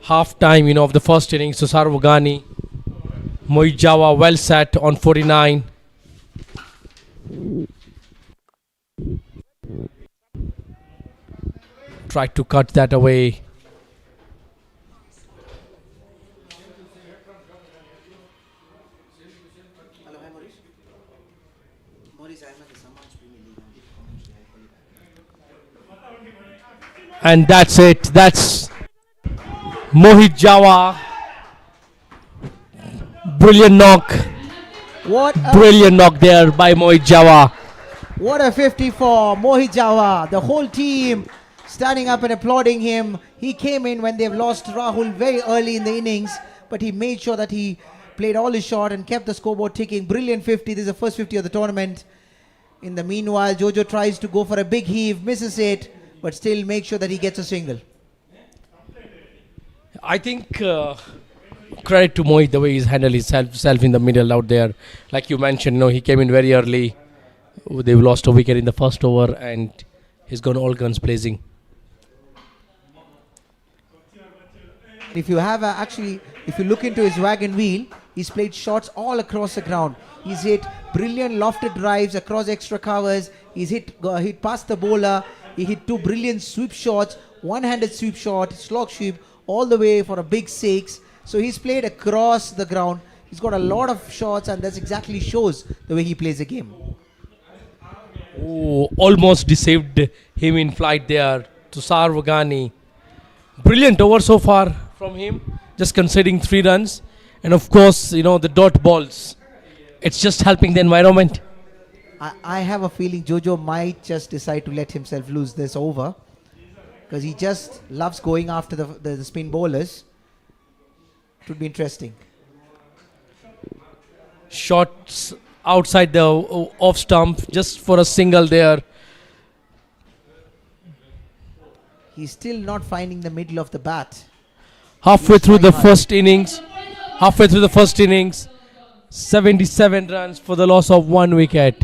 F: half time, of the first innings. So Sarvagani, Mohit Java well set on 49. Tried to cut that away. And that's it. That's Mohit Java. Brilliant knock. Brilliant knock there by Mohit Java.
C: What a 50 for Mohit Java. The whole team standing up and applauding him. He came in when they've lost Rahul very early in the innings, but he made sure that he played all his shot and kept the scoreboard ticking. Brilliant 50. This is the first 50 of the tournament. In the meanwhile, Jojo tries to go for a big heave, misses it, but still make sure that he gets a single.
F: I think credit to Mohit the way he's handled himself in the middle out there. Like you mentioned, he came in very early. They've lost a wicket in the first over and he's gone all guns blazing.
C: If you have if you look into his wagon wheel, he's played shots all across the ground. He's hit brilliant lofted drives across extra covers. He's hit past the bowler. He hit 2 brilliant sweep shots, one-handed sweep shot, slog sweep, all the way for a big 6. So he's played across the ground. He's got a lot of shots, and that exactly shows the way he plays the game.
F: Oh, almost deceived him in flight there to Sarvagani. Brilliant over so far from him, just conceding 3 runs. And of course, the dot balls. It's just helping the environment.
C: I have a feeling Jojo might just decide to let himself lose this over, because he just loves going after the spin bowlers. It would be interesting.
F: Shots outside the off stump just for a single there.
C: He's still not finding the middle of the bat.
F: Halfway through the first innings, 77 runs for the loss of 1 wicket.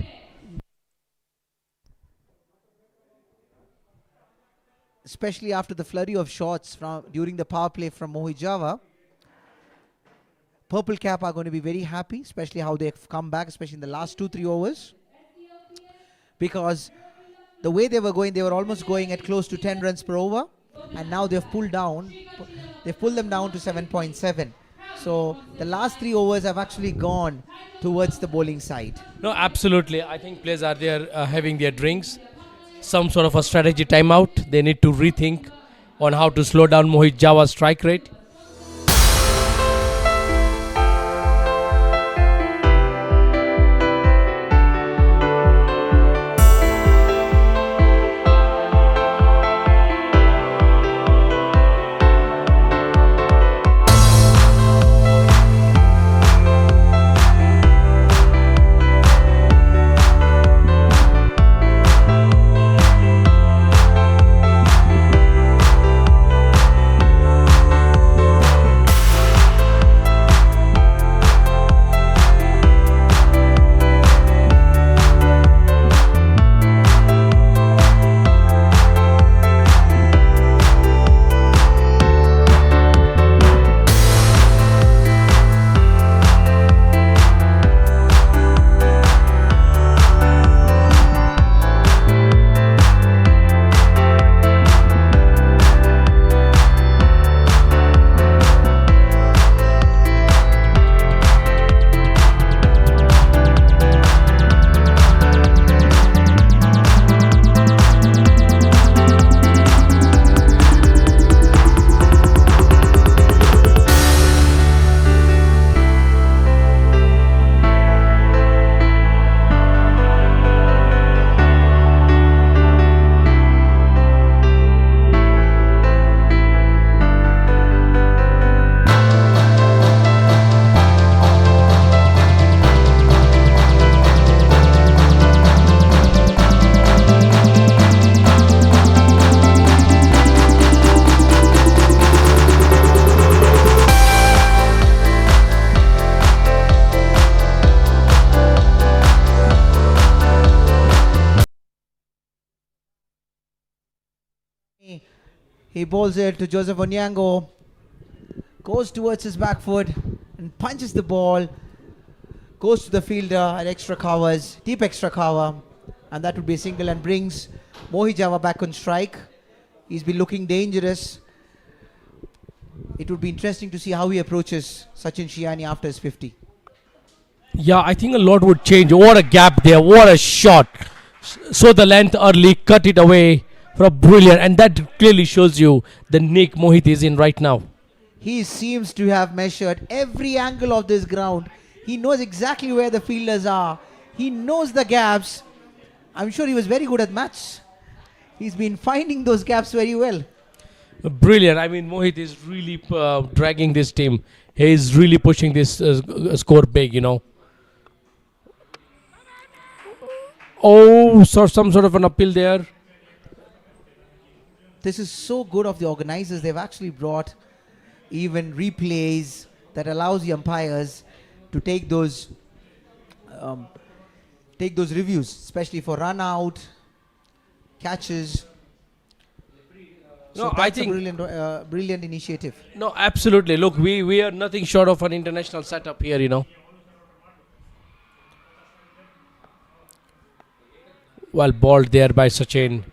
C: Especially after the flurry of shots during the power play from Mohit Java. Purple Cap are going to be very happy, especially how they've come back, especially in the last 2-3 overs. Because the way they were going, they were almost going at close to 10 runs per over. And now they've pulled them down to 7.7. So the last 3 overs have actually gone towards the bowling side.
F: No, absolutely. I think players are there having their drinks. Some sort of a strategy timeout. They need to rethink on how to slow down Mohit Java's strike rate.
C: He bowls it to Joseph Onyango. Goes towards his back foot and punches the ball. Goes to the fielder at extra covers, deep extra cover. And that would be a single and brings Mohit Java back on strike. He's been looking dangerous. It would be interesting to see how he approaches Sachin Shiani after his 50.
F: Yeah, I think a lot would change. What a gap there. What a shot. So the length early, cut it away for a brilliant. And that clearly shows you the nick Mohit is in right now.
C: He seems to have measured every angle of this ground. He knows exactly where the fielders are. He knows the gaps. I'm sure he was very good at maths. He's been finding those gaps very well.
F: Brilliant. I mean, Mohit is really dragging this team. He is really pushing this score big, you know. Oh, so some sort of an appeal there.
C: This is so good of the organizers. They've actually brought even replays that allows the umpires to take those reviews, especially for run out, catches.
F: No,
C: So
F: I
C: that's a
F: think
C: brilliant initiative.
F: no, absolutely. Look, we are nothing short of an international setup here, you know. Well, balled there by Sachin,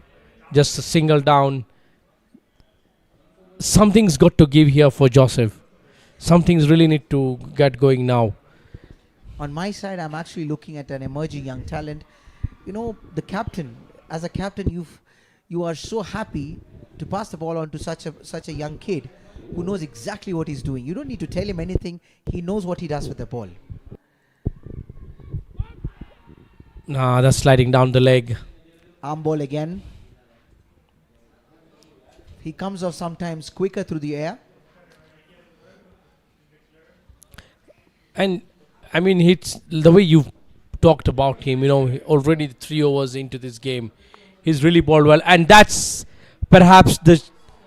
F: just a single down. Something's got to give here for Joseph. Something's really need to get going now.
C: On my side, I'm actually looking at an emerging young talent. You know, the captain. As a captain, you are so happy to pass the ball on to such a young kid who knows exactly what he's doing. You don't need to tell him anything. He knows what he does with the ball.
F: Nah, that's sliding down the leg.
C: Arm ball again. He comes off sometimes quicker through the air.
F: And I mean, it's the way you've talked about him, you know, already 3 overs into this game, he's really bowled well. And that's perhaps the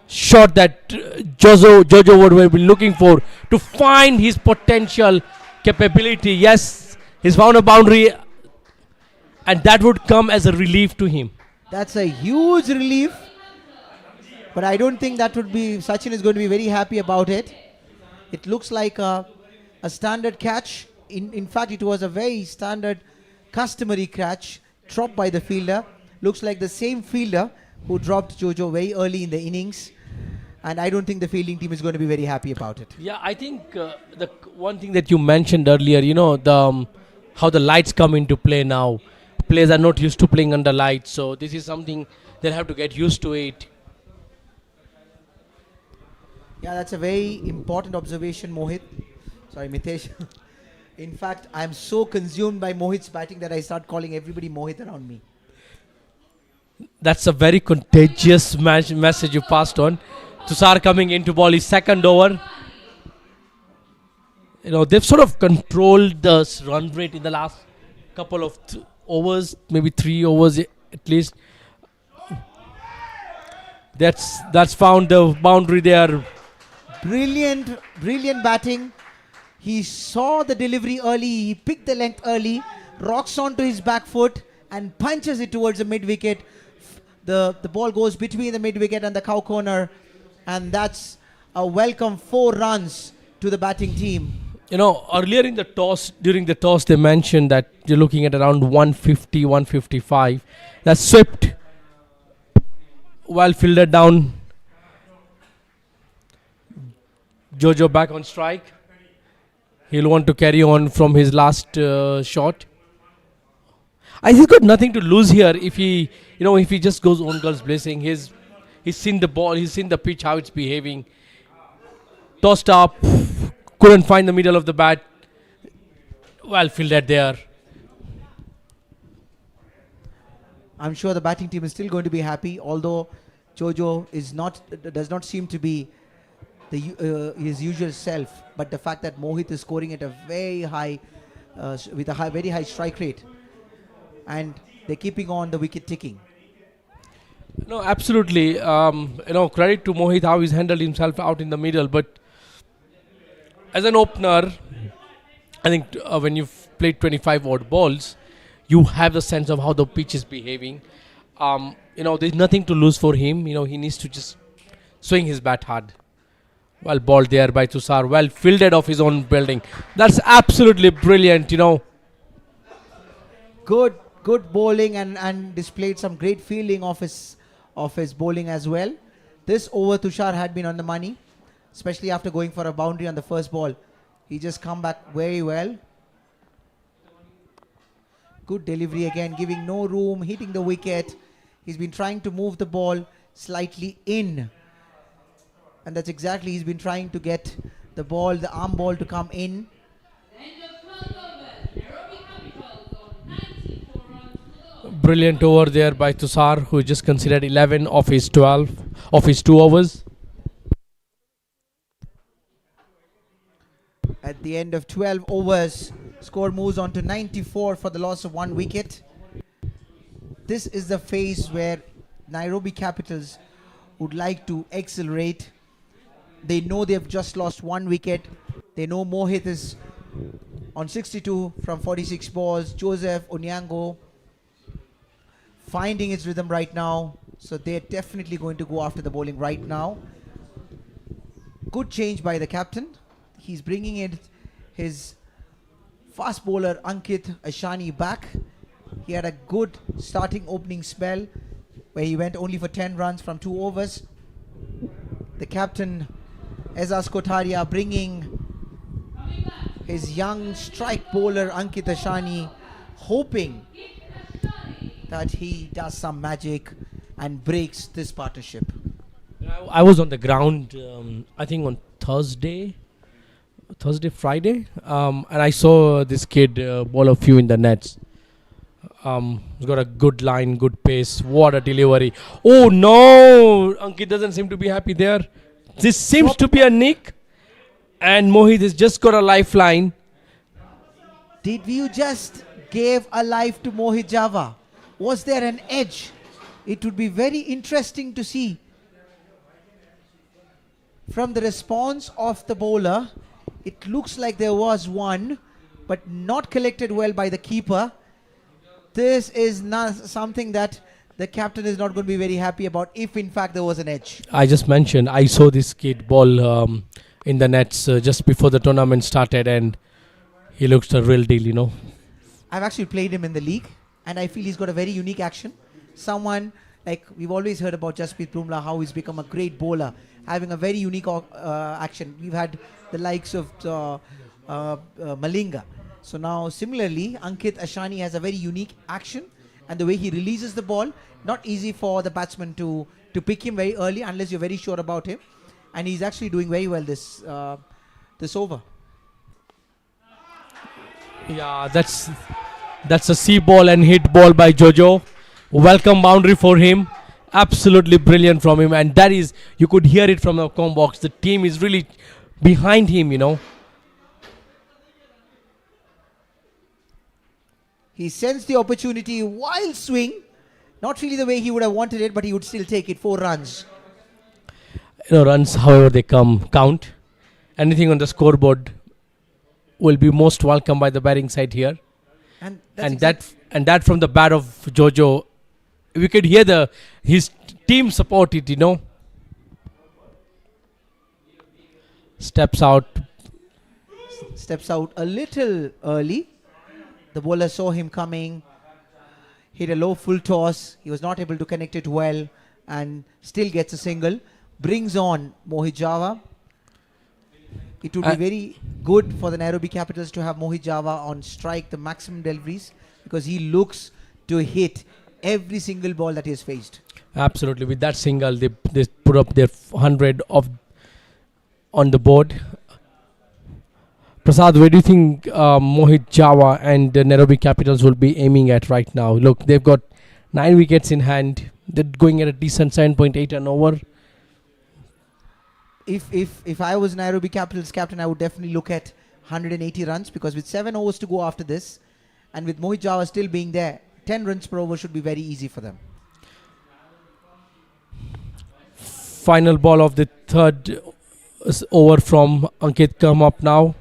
F: shot that Jojo would have been looking for to find his potential capability. Yes, he's found a boundary, and that would come as a relief to him.
C: That's a huge relief. But I don't think that would be, Sachin is going to be very happy about it. It looks like a standard catch. In fact, it was a very standard, customary catch dropped by the fielder. Looks like the same fielder who dropped Jojo very early in the innings. And I don't think the fielding team is going to be very happy about it.
F: Yeah, I think the one thing that you mentioned earlier, you know, how the lights come into play now. Players are not used to playing under lights, so this is something they'll have to get used to it.
C: Yeah, that's a very important observation, Mohit. Sorry, Mitesh. In fact, I'm so consumed by Mohit's batting that I start calling everybody Mohit around me.
F: That's a very contagious message you passed on. Tushar coming in to bowl his second over. You know, they've sort of controlled the run rate in the last couple of overs, maybe 3 overs at least. That's found the boundary there.
C: Brilliant batting. He saw the delivery early. He picked the length early, rocks onto his back foot and punches it towards the mid wicket. The ball goes between the mid wicket and the cow corner, and that's a welcome 4 runs to the batting team.
F: You know, earlier in the toss, during the toss, they mentioned that you're looking at around 150, 155. That's swept. Well fielded down. Jojo back on strike. He'll want to carry on from his last shot. I think he's got nothing to lose here if he just goes on girls blazing. He's seen the ball, he's seen the pitch, how it's behaving. Tossed up, couldn't find the middle of the bat. Well fielded there.
C: I'm sure the batting team is still going to be happy, although Jojo does not seem to be his usual self. But the fact that Mohit is scoring at a very high, with a very high strike rate, and they're keeping on the wicket ticking.
F: No, absolutely. Credit to Mohit how he's handled himself out in the middle. But as an opener, I think when you've played 25 odd balls, you have the sense of how the pitch is behaving. there's nothing to lose for him. He needs to just swing his bat hard. Well balled there by Tushar. Well fielded off his own building. That's absolutely brilliant.
C: Good bowling and displayed some great fielding of his bowling as well. This over Tushar had been on the money, especially after going for a boundary on the first ball. He just come back very well. Good delivery again, giving no room, hitting the wicket. He's been trying to move the ball slightly in. And that's exactly, he's been trying to get the ball, the arm ball to come in.
E: End of 12 overs. Nairobi Capitals on 94 runs to the
F: Brilliant over there by Tushar, who just considered 11 of his 2 overs.
C: At the end of 12 overs, score moves on to 94 for the loss of 1 wicket. This is the phase where Nairobi Capitals would like to accelerate. They know they've just lost 1 wicket. They know Mohit is on 62 from 46 balls. Joseph Onyango finding his rhythm right now. So they're definitely going to go after the bowling right now. Good change by the captain. He's bringing in his fast bowler Ankit Ashani back. He had a good starting opening spell where he went only for 10 runs from 2 overs. The captain Ezaz Kotaria bringing his young strike bowler Ankit Ashani, hoping that he does some magic and breaks this partnership.
F: I was on the ground, I think on Friday, and I saw this kid bowl a few in the nets. He's got a good line, good pace. What a delivery! Oh no, Ankit doesn't seem to be happy there. This seems to be a nick, and Mohit has just got a lifeline.
C: Did you just give a life to Mohit Java? Was there an edge? It would be very interesting to see from the response of the bowler. It looks like there was one, but not collected well by the keeper. This is not something that the captain is not going to be very happy about if in fact there was an edge.
F: I just mentioned I saw this kid ball in the nets just before the tournament started, and he looks the real deal.
C: I've actually played him in the league, and I feel he's got a very unique action. Someone like we've always heard about Jasprit Bumrah, how he's become a great bowler, having a very unique action. We've had the likes of Malinga. So now similarly, Ankit Ashani has a very unique action, and the way he releases the ball, not easy for the batsman to pick him very early unless you're very sure about him. And he's actually doing very well this over.
F: Yeah, that's a C ball and hit ball by Jojo. Welcome boundary for him. Absolutely brilliant from him, and that is, you could hear it from the com box. The team is really behind him.
C: He sensed the opportunity, wild swing, not really the way he would have wanted it, but he would still take it. 4 runs.
F: Runs, however they count. Anything on the scoreboard will be most welcome by the batting side here.
C: And
F: that from the bat of Jojo, we could hear his team support it. Steps out
C: a little early. The bowler saw him coming, hit a low full toss. He was not able to connect it well and still gets a single. Brings on Mohit Java. It would be very good for the Nairobi Capitals to have Mohit Java on strike, the maximum deliveries, because he looks to hit every single ball that he has faced.
F: Absolutely. With that single, they put up their 100 on the board. Prasad, where do you think Mohit Java and the Nairobi Capitals will be aiming at right now? Look, they've got 9 wickets in hand. They're going at a decent 7.8 an over.
C: If I was Nairobi Capitals captain, I would definitely look at 180 runs, because with 7 overs to go after this, and with Mohit Java still being there, 10 runs per over should be very easy for them.
F: Final ball of the third over from Ankit come up now.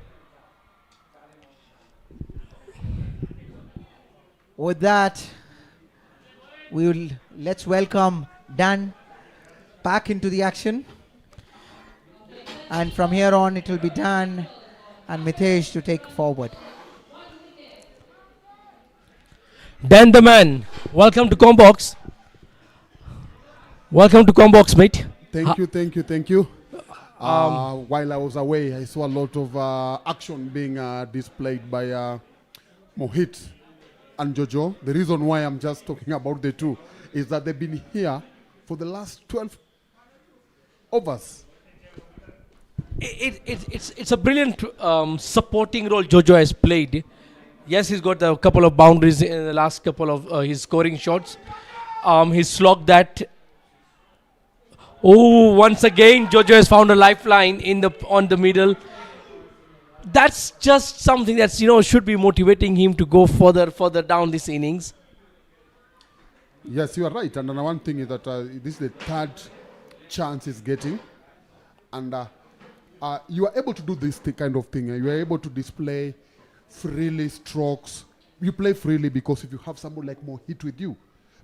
C: With that, Let's welcome Dan back into the action. And from here on, it will be Dan and Mitesh to take forward.
F: Dan the man, welcome to Combox. Welcome to Combox, mate.
D: Thank you. While I was away, I saw a lot of action being displayed by Mohit and Jojo. The reason why I'm just talking about the two is that they've been here for the last 12 overs.
F: It's a brilliant supporting role Jojo has played. Yes, he's got a couple of boundaries in the last couple of his scoring shots. He's slogged that. Oh, once again, Jojo has found a lifeline on the middle. That's just something that's should be motivating him to go further down this innings.
D: Yes, you are right. And another one thing is that this is the third chance he's getting, and you are able to do this kind of thing. You are able to display freely strokes. You play freely because if you have someone like Mohit with you,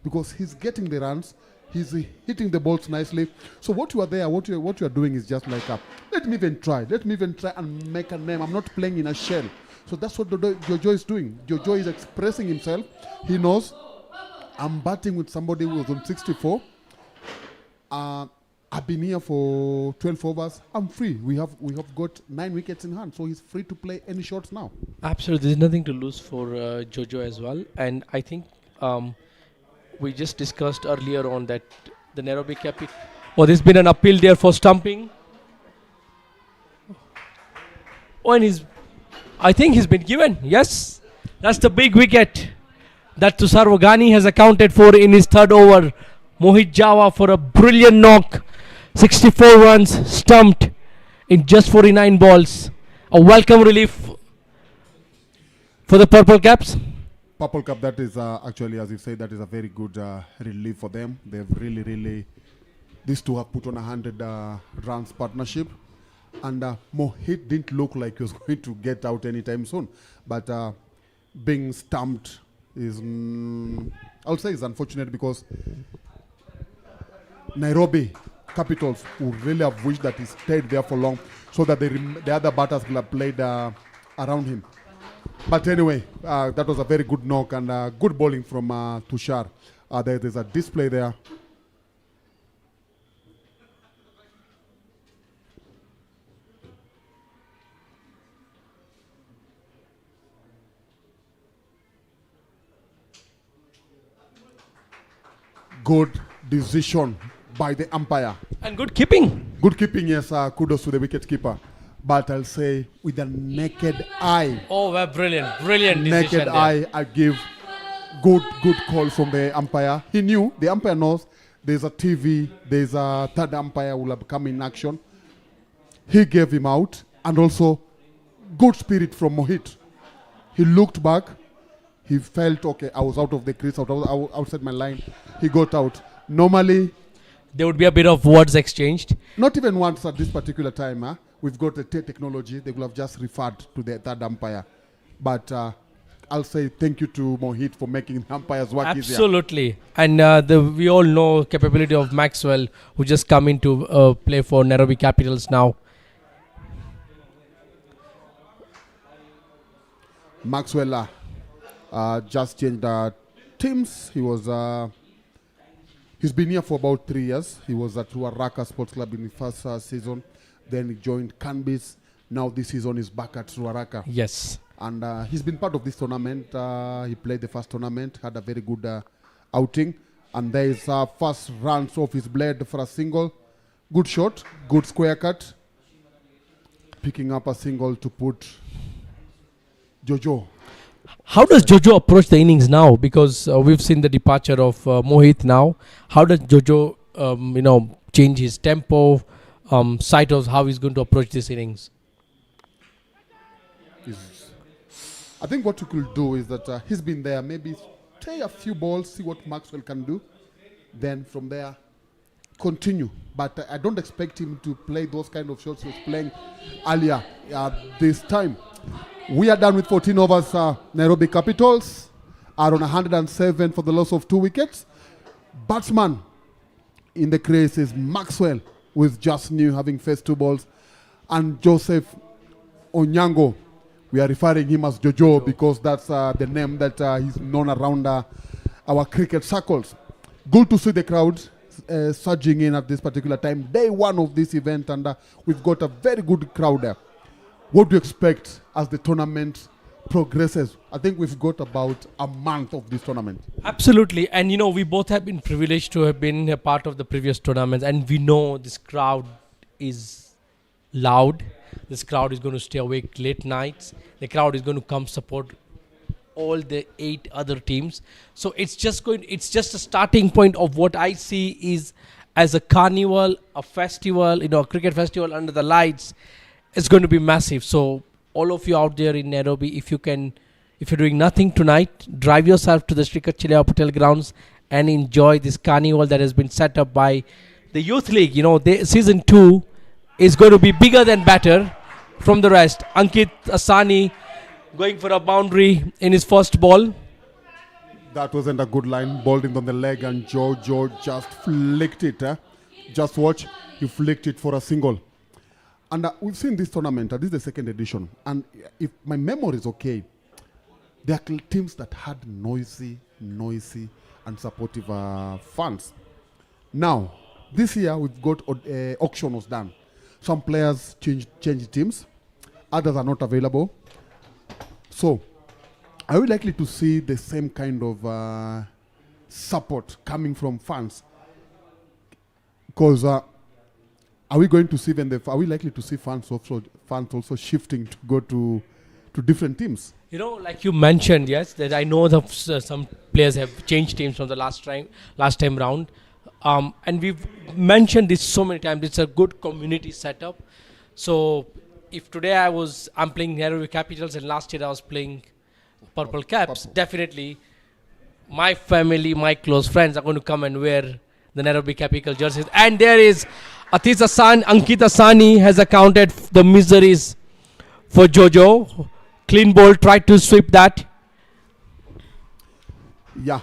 D: because he's getting the runs. He's hitting the balls nicely. So what you are doing is just like, let me even try and make a name. I'm not playing in a shell. So that's what Jojo is doing. Jojo is expressing himself. He knows I'm batting with somebody who was on 64. I've been here for 12 overs. I'm free. We have got 9 wickets in hand. So he's free to play any shots now.
F: Absolutely. There's nothing to lose for Jojo as well. And I think we just discussed earlier on that the Nairobi Capitals. Oh, there's been an appeal there for stumping. Oh, and I think he's been given. Yes, that's the big wicket that Tushar Wagani has accounted for in his third over. Mohit Java for a brilliant knock. 64 runs, stumped in just 49 balls. A welcome relief for the Purple Caps.
D: Purple Cup, that is actually, as you say, that is a very good relief for them. They've really, these two have put on 100 runs partnership. And Mohit didn't look like he was going to get out anytime soon. But being stumped is, I would say, is unfortunate because Nairobi Capitals would really have wished that he stayed there for long so that the other batters could have played around him. But anyway, that was a very good knock and good bowling from Tushar. There's a display there. Good decision by the umpire.
F: And good keeping.
D: Good keeping, yes. Kudos to the wicket keeper. But I'll say with a naked eye.
F: Oh, well, brilliant decision.
D: Naked eye, I give good call from the umpire. He knew, the umpire knows there's a TV, there's a third umpire who will have come in action. He gave him out, and also good spirit from Mohit. He looked back, he felt, okay, I was out of the crease, outside my line. He got out. Normally,
F: there would be a bit of words exchanged.
D: Not even once at this particular time, we've got the technology. They will have just referred to the third umpire. But I'll say thank you to Mohit for making the umpires work easier.
F: Absolutely. And we all know capability of Maxwell, who just come into play for Nairobi Capitals now.
D: Maxwell just changed teams. He's been here for about 3 years. He was at Ruaraka Sports Club in the first season. Then he joined Canbis. Now this season is back at Ruaraka.
F: Yes.
D: And he's been part of this tournament. He played the first tournament, had a very good outing. And there is first runs off his blade for a single. Good shot, good square cut. Picking up a single to put Jojo.
F: How does Jojo approach the innings now? Because we've seen the departure of Mohit now. How does Jojo, change his tempo, sight of how he's going to approach this innings?
D: I think what you could do is that he's been there. Maybe play a few balls, see what Maxwell can do. Then from there, continue. But I don't expect him to play those kind of shots he was playing earlier this time. We are done with 14 overs. Nairobi Capitals are on 107 for the loss of 2 wickets. Batsman in the crease is Maxwell, who is just new, having faced 2 balls, and Joseph Onyango. We are referring him as Jojo because that's the name that he's known around our cricket circles. Good to see the crowd surging in at this particular time. Day 1 of this event, and we've got a very good crowd there. What do you expect as the tournament progresses? I think we've got about a month of this tournament.
F: Absolutely. And we both have been privileged to have been a part of the previous tournaments, and we know this crowd is loud. This crowd is going to stay awake late nights. The crowd is going to come support all the 8 other teams. So it's just a starting point of what I see is as a carnival, a festival, a cricket festival under the lights. It's going to be massive. So all of you out there in Nairobi, if you're doing nothing tonight, drive yourself to the Sri Kachileva Patel grounds and enjoy this carnival that has been set up by the Youth League. Season 2 is going to be bigger than better from the rest. Ankit Asani going for a boundary in his first ball.
D: That wasn't a good line. Balled him on the leg, and Joe just flicked it. Just watch, he flicked it for a single. And we've seen this tournament, this is the 2nd edition. And if my memory is okay, there are teams that had noisy and supportive fans. Now, this year we've got auction was done. Some players changed teams, others are not available. So, are we likely to see the same kind of support coming from fans? Because are we going to see are we likely to see fans also shifting to go to different teams?
F: Like you mentioned, yes, that I know that some players have changed teams from the last time round. And we've mentioned this so many times. It's a good community setup. So if today I'm playing Nairobi Capitals and last year I was playing Purple Caps, definitely my family, my close friends are going to come and wear the Nairobi Capital jerseys. And there is Ankit Asani has accounted the miseries for Jojo. Clean ball, tried to sweep that.
D: Yeah,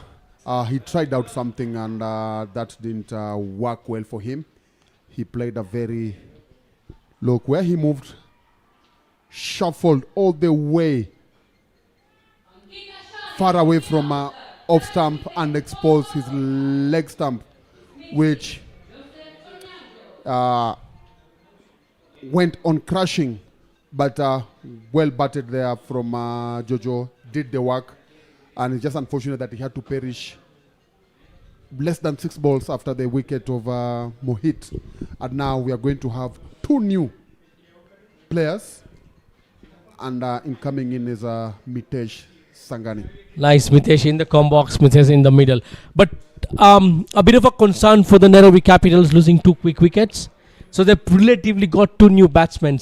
D: he tried out something, and that didn't work well for him. He played a very look where he moved, shuffled all the way far away from off stump and exposed his leg stump, which went on crashing, but well batted there from Jojo, did the work, and it's just unfortunate that he had to perish less than 6 balls after the wicket of Mohit. And now we are going to have 2 new players, and incoming in is Mitesh Sangani.
F: Nice, Mitesh in the combo box, Mitesh in the middle. But a bit of a concern for the Nairobi Capitals losing 2 quick wickets. So they've relatively got 2 new batsmen.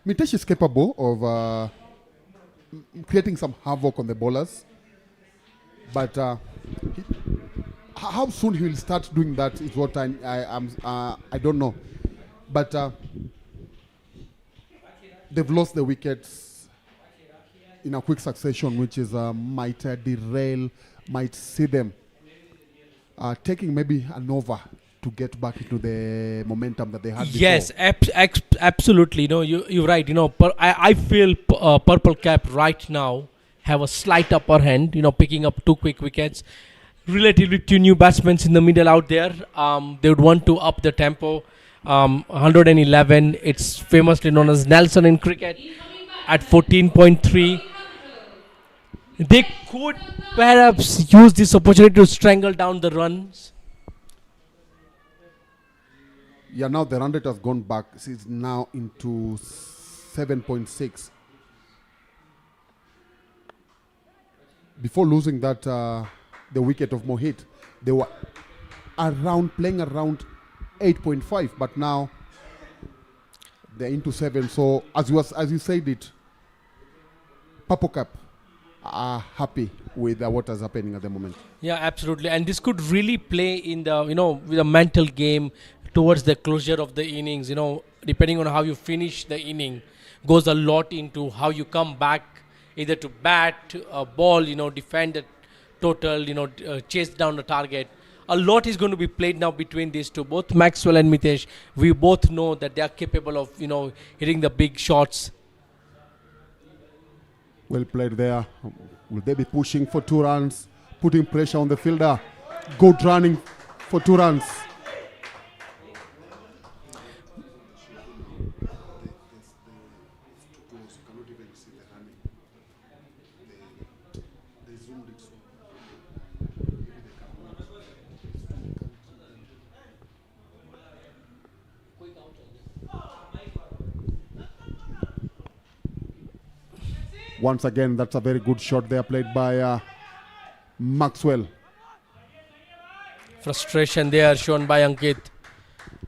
D: Mitesh is capable of creating some havoc on the bowlers, but how soon he will start doing that is what I don't know. But they've lost the wickets in a quick succession, which is might derail, might see them taking maybe an over to get back into the momentum that they had before.
F: Yes, absolutely. You're right. I feel Purple Cap right now have a slight upper hand, picking up 2 quick wickets. Relatively 2 new batsmen in the middle out there. They would want to up the tempo. 111, it's famously known as Nelson in cricket at 14.3. They could perhaps use this opportunity to strangle down the runs.
D: Yeah, now the run rate has gone back. It's now into 7.6. Before losing that, the wicket of Mohit, they were playing around 8.5, but now they're into 7. So as you said it, Purple Cap are happy with what is happening at the moment.
F: Yeah, absolutely. And this could really play in the, with a mental game towards the closure of the innings. Depending on how you finish the inning, goes a lot into how you come back, either to bat, ball, defend the total, chase down the target. A lot is going to be played now between these two, both Maxwell and Mitesh. We both know that they are capable of, hitting the big shots.
D: Well played there. Will they be pushing for 2 runs, putting pressure on the fielder? Good running for 2 runs. Once again, that's a very good shot there played by Maxwell.
F: Frustration there shown by Ankit.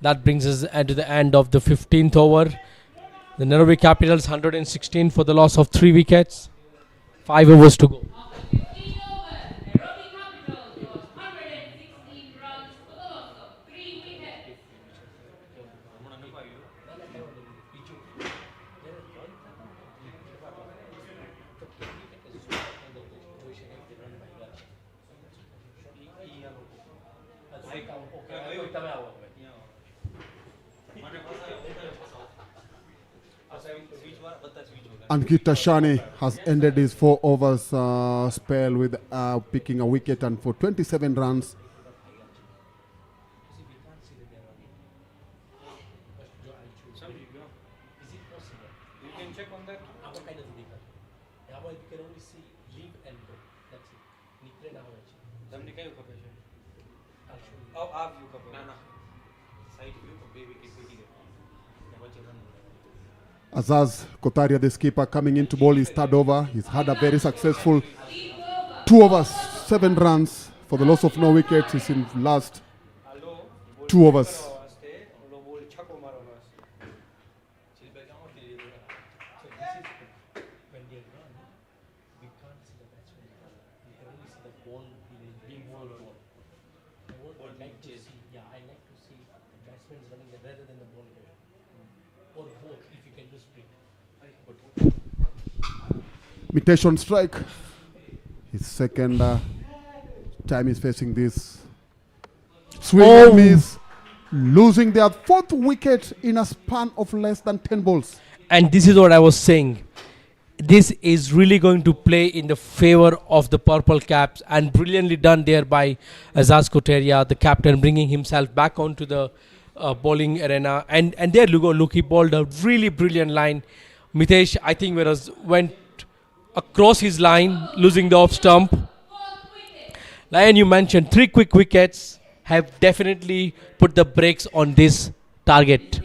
F: That brings us to the end of the 15th over. The Nairobi Capitals 116 for the loss of 3 wickets. 5 overs to go.
E: After 15 overs, Nairobi Capitals lost 116 runs for the loss of 3 wickets.
D: Ankita Shani has ended his 4 overs spell with picking a wicket and for 27 runs. Azaz Kotaria, the skipper, coming into ball his 3rd over. He's had a very successful 2 overs, 7 runs for the loss of no wickets. He's in last 2 overs. Mitesh on strike. His second time he's facing this swing and miss, losing their 4th wicket in a span of less than 10 balls.
F: And this is what I was saying. This is really going to play in the favor of the Purple Caps, and brilliantly done there by Azaz Kotaria, the captain, bringing himself back onto the bowling arena. And there you go, look, he bowled a really brilliant line. Mitesh, I think, went across his line, losing the off stump. Lion, you mentioned 3 quick wickets have definitely put the brakes on this target.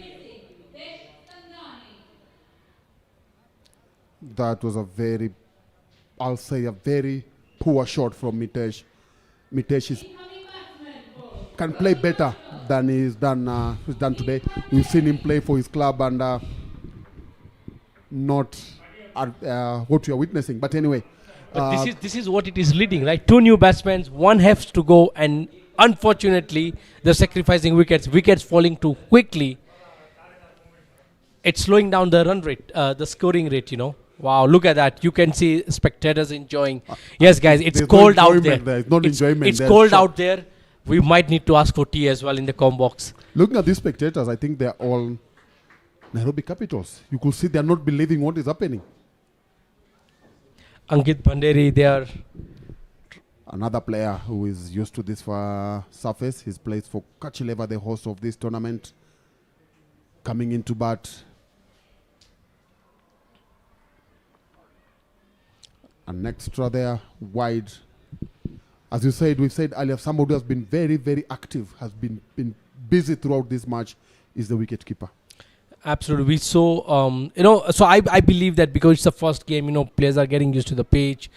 D: That was I'll say a very poor shot from Mitesh. Mitesh can play better than he's done today. We've seen him play for his club and not what we are witnessing. But anyway,
F: But this is what it is leading, right? 2 new batsmen, 1 has to go, and unfortunately they're sacrificing wickets falling too quickly. It's slowing down the run rate, the scoring rate, Wow, look at that. You can see spectators enjoying. Yes, guys, it's cold out there. It's cold out there. We might need to ask for tea as well in the com box.
D: Looking at these spectators, I think they're all Nairobi Capitals. You could see they're not believing what is happening.
F: Ankit Banderi, they are
D: Another player who is used to this surface. He's played for Kachileva, the host of this tournament. Coming into bat. An extra there, wide. As you said, we've said earlier, somebody who has been very, very active, has been busy throughout this match, is the wicketkeeper.
F: absolutely. We saw, so I believe that because it's the first game, players are getting used to the pitch,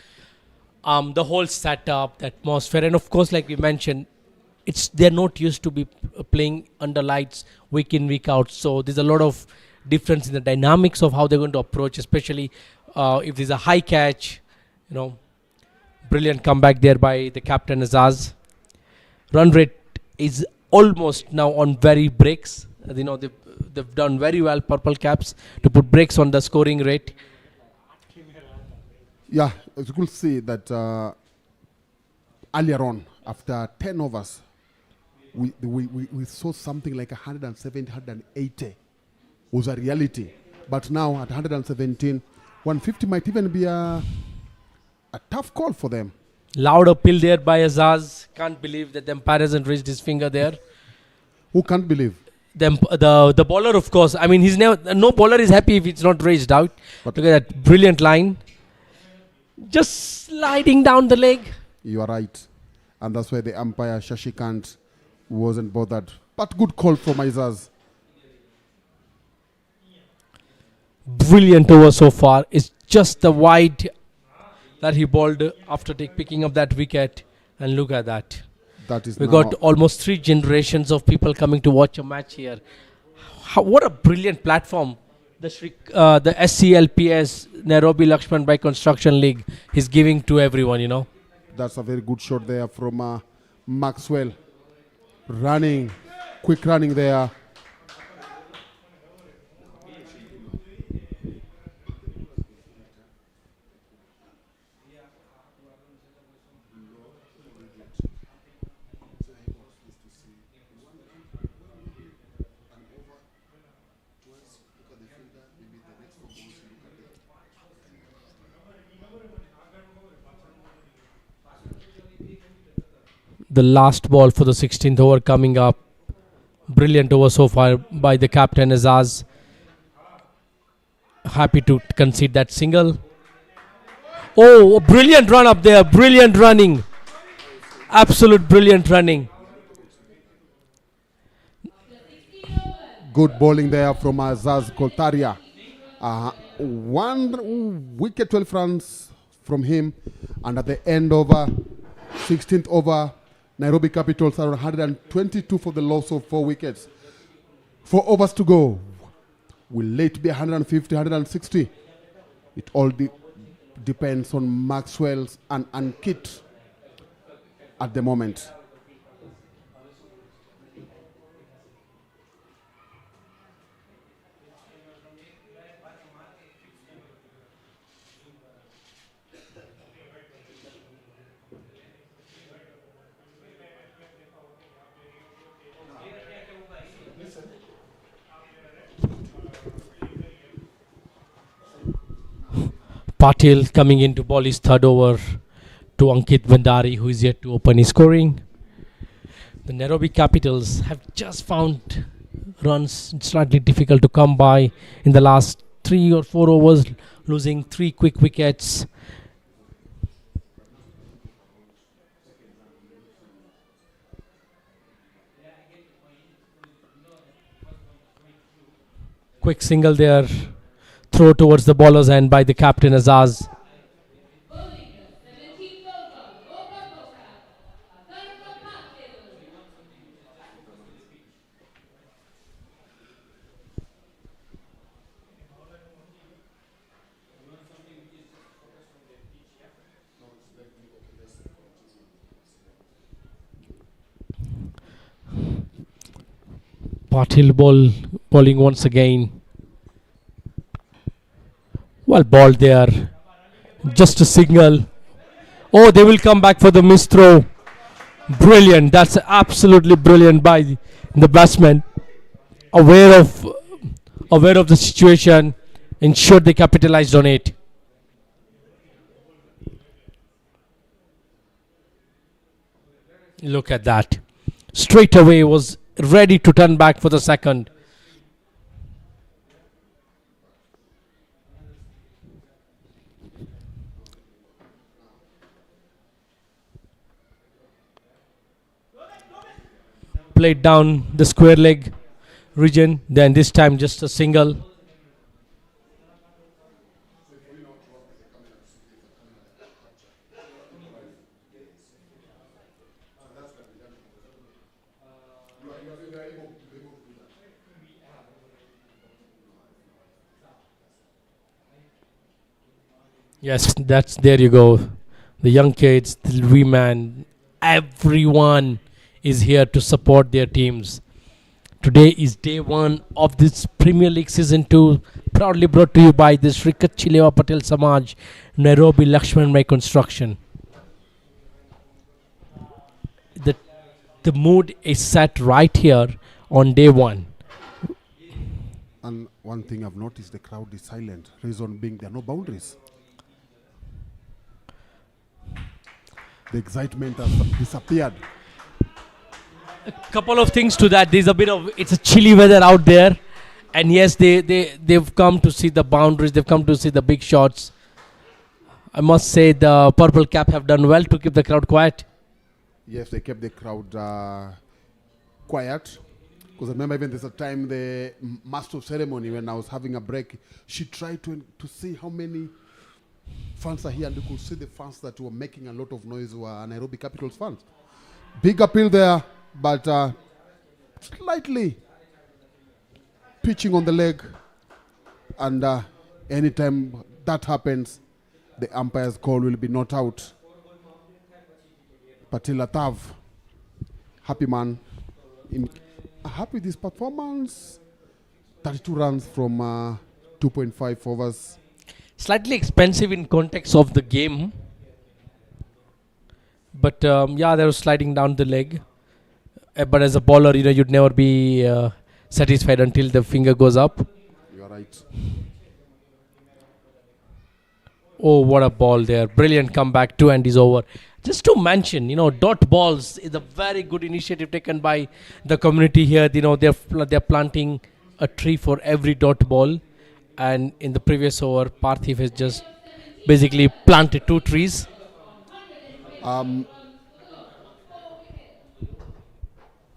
F: the whole setup, the atmosphere, and of course, like we mentioned, they're not used to be playing under lights week in, week out. So there's a lot of difference in the dynamics of how they're going to approach, especially if there's a high catch, brilliant comeback there by the captain Azaz. Run rate is almost now on very breaks. They've done very well, Purple Caps, to put breaks on the scoring rate.
D: Yeah, as you could see that earlier on, after 10 overs, we saw something like 170, 180 was a reality. But now at 117, 150 might even be a tough call for them.
F: Loud appeal there by Azaz. Can't believe that the umpire hasn't raised his finger there.
D: Who can't believe?
F: The bowler, of course. I mean, he's never, no bowler is happy if it's not raised out.
D: But
F: look at that brilliant line. Just sliding down the leg.
D: You are right. And that's why the umpire, Shashikant, wasn't bothered. But good call from Azaz.
F: Brilliant over so far. It's just the wide that he bowled after picking up that wicket. And look at that.
D: That is
F: We
D: now
F: got almost 3 generations of people coming to watch a match here. What a brilliant platform the SCLPS Nairobi LAXMANBHAI Construction League is giving to everyone, you know.
D: That's a very good shot there from Maxwell. Running, quick running there.
F: The last ball for the 16th over coming up. Brilliant over so far by the captain Azaz. Happy to concede that single. Oh, a brilliant run up there. Brilliant running. Absolute brilliant running.
D: Good bowling there from Azaz Koltaria. 1 wicket, 12 runs from him. And at the end of 16th over, Nairobi Capitals are 122 for the loss of 4 wickets. 4 overs to go. Will it be 150, 160? It all depends on Maxwell's and Ankit at the moment.
F: Patel coming in to bowl his 3rd over to Ankit Vandari, who is yet to open his scoring. The Nairobi Capitals have just found runs slightly difficult to come by in the last 3 or 4 overs, losing 3 quick wickets. Quick single there. Throw towards the bowler's end by the captain Azaz. Patel bowling once again. Well balled there. Just a signal. Oh, they will come back for the missed throw. Brilliant. That's absolutely brilliant by the batsman. Aware of the situation. Ensured they capitalized on it. Look at that. Straight away was ready to turn back for the second. Played down the square leg region, then this time just a single. Yes, there you go. The young kids, the women, everyone is here to support their teams. Today is day 1 of this Premier League Season 2, proudly brought to you by the Cricket Chileva Patel Samaj, Nairobi LAXMANBHAI Construction. the mood is set right here on day one.
D: And one thing I've noticed, the crowd is silent. Reason being there are no boundaries. The excitement has disappeared.
F: Couple of things to that. There's a bit of, it's a chilly weather out there, and yes, they've come to see the boundaries. They've come to see the big shots. I must say the purple cap have done well to keep the crowd quiet.
D: Yes, they kept the crowd quiet. Because I remember even there's a time the master of ceremony, when I was having a break, she tried to see how many fans are here, and you could see the fans that were making a lot of noise were Nairobi Capitals fans. Big appeal there, but slightly pitching on the leg. And anytime that happens, the umpire's call will be not out. Patel, happy man. Happy with his performance. 32 runs from 2.5 overs.
F: Slightly expensive in context of the game. But yeah, they were sliding down the leg. But as a bowler, you'd never be satisfied until the finger goes up.
D: You are right.
F: Oh, what a ball there. Brilliant comeback. 2 and is over. Just to mention, dot balls is a very good initiative taken by the community here. They're planting a tree for every dot ball. And in the previous over, Parthiv has just basically planted 2 trees.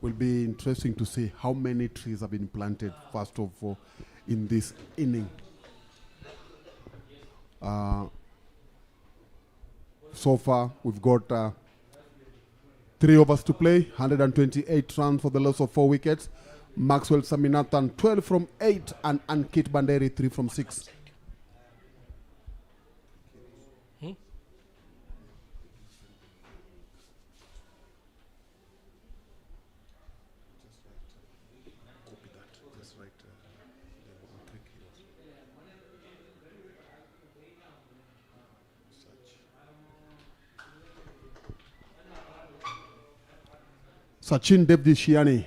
D: Will be interesting to see how many trees have been planted, first of all, in this inning. So far, we've got 3 overs to play, 128 runs for the loss of 4 wickets. Maxwell Saminathan, 12 from 8, and Ankit Banderi, 3 from 6. Sachin Devdishiani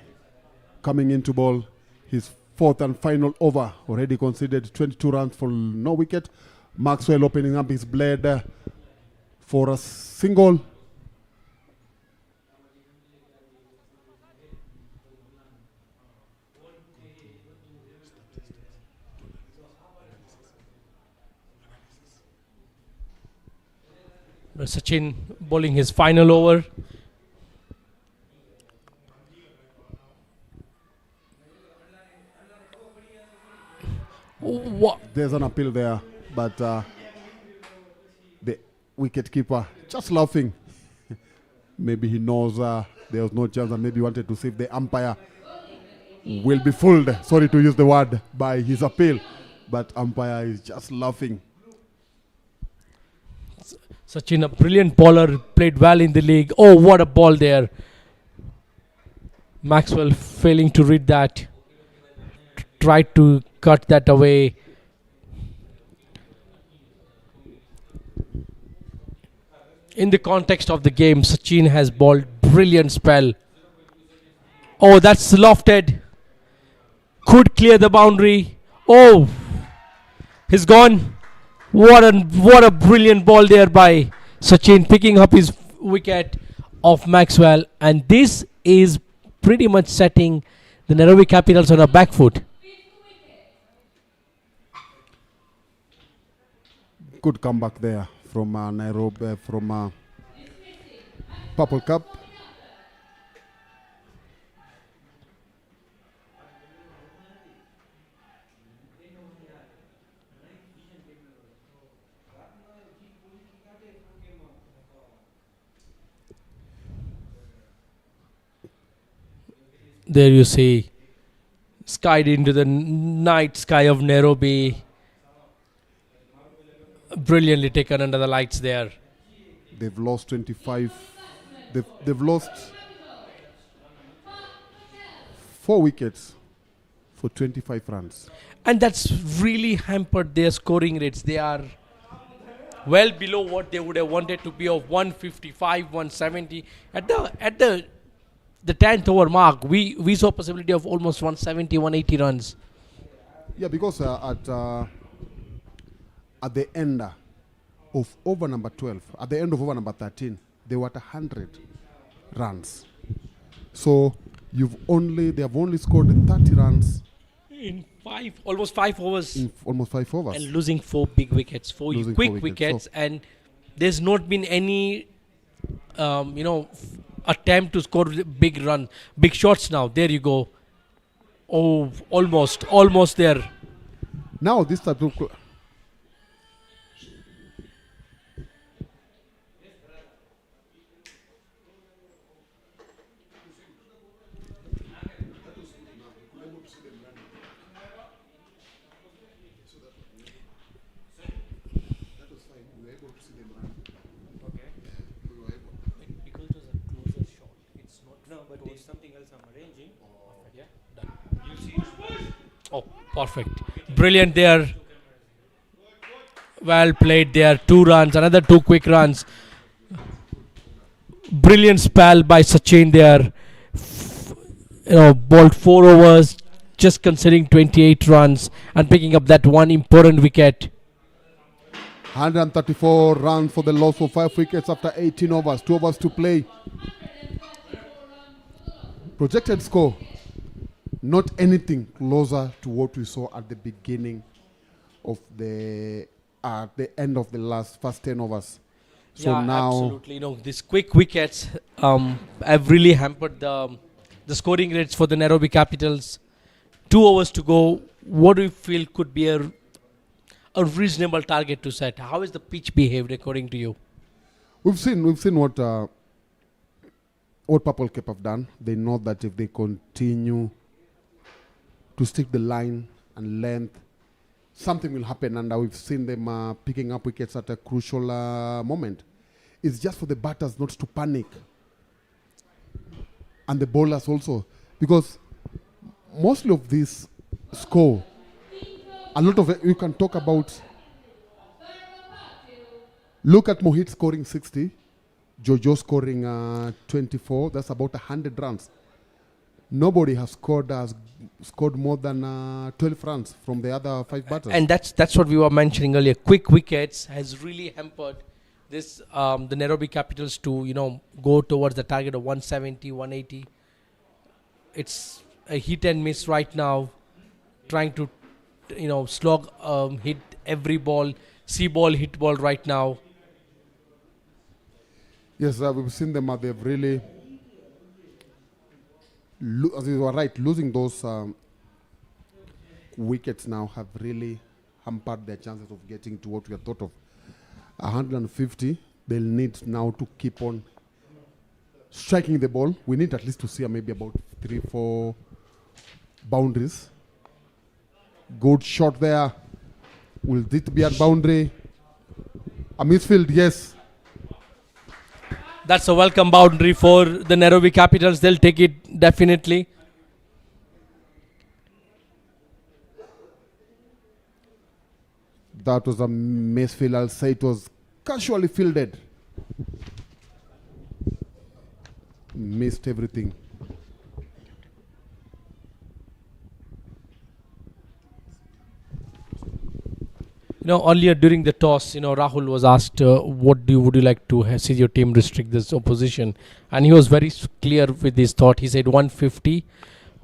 D: coming into ball, his 4th and final over, already conceded 22 runs for no wicket. Maxwell opening up his blade for a single.
F: Sachin bowling his final over.
D: There's an appeal there, but the wicket keeper just laughing. Maybe he knows there was no chance, and maybe wanted to see if the umpire will be fooled, sorry to use the word, by his appeal. But umpire is just laughing.
F: Sachin, a brilliant bowler, played well in the league. Oh, what a ball there. Maxwell failing to read that. Tried to cut that away. In the context of the game, Sachin has bowled brilliant spell. Oh, that's lofted. Could clear the boundary. Oh, he's gone. What a brilliant ball there by Sachin, picking up his wicket of Maxwell. And this is pretty much setting the Nairobi Capitals on a back foot.
D: Good comeback there from Nairobi, from Purple Cup.
F: There you see, skied into the night sky of Nairobi. Brilliantly taken under the lights there.
D: They've lost 25. They've lost 4 wickets for 25 runs.
F: And that's really hampered their scoring rates. They are well below what they would have wanted to be of 155, 170. At the the 10th over mark, we saw possibility of almost 170, 180 runs.
D: Yeah, because at the end of over number 12, at the end of over number 13, they were at 100 runs. So they have only scored 30 runs
F: In almost 5 overs.
D: in almost 5 overs.
F: And losing 4 big wickets, 4
D: Losing
F: quick
D: 4 wickets,
F: wickets,
D: so-
F: and there's not been any, attempt to score big run, big shots. Now there you go. Oh, almost there.
D: Now this type of
F: Oh, perfect. Brilliant there. Well played there. 2 runs, another 2 quick runs. Brilliant spell by Sachin there. Bowled 4 overs, just considering 28 runs and picking up that one important wicket.
D: 134 runs for the loss of 5 wickets after 18 overs, 2 overs to play. Projected score, not anything closer to what we saw at the beginning of at the end of the first 10 overs. So
F: Yeah,
D: now,
F: absolutely. These quick wickets have really hampered the scoring rates for the Nairobi Capitals. 2 overs to go. What do you feel could be a reasonable target to set? How is the pitch behaved according to you?
D: we've seen what Purple Cape have done. They know that if they continue to stick the line and length, something will happen, and we've seen them picking up wickets at a crucial moment. It's just for the batters not to panic, and the bowlers also, because mostly of this score, a lot of it, you can talk about. Look at Mohit scoring 60, Jojo scoring 24. That's about 100 runs. Nobody has scored more than 12 runs from the other 5 batters.
F: And that's what we were mentioning earlier. Quick wickets has really hampered this the Nairobi Capitals to go towards the target of 170, 180. It's a hit and miss right now, trying to slog, hit every ball, see ball, hit ball right now.
D: Yes, we've seen them. They've really, as you were right, losing those wickets now have really hampered their chances of getting to what we had thought of 150. They'll need now to keep on striking the ball. We need at least to see maybe about 3-4 boundaries. Good shot there. Will it be at boundary? A misfield, yes.
F: That's a welcome boundary for the Nairobi Capitals. They'll take it definitely.
D: That was a misfield. I'll say it was casually fielded. Missed everything.
F: Earlier during the toss, Rahul was asked, would you like to see your team restrict this opposition? And he was very clear with his thought. He said 150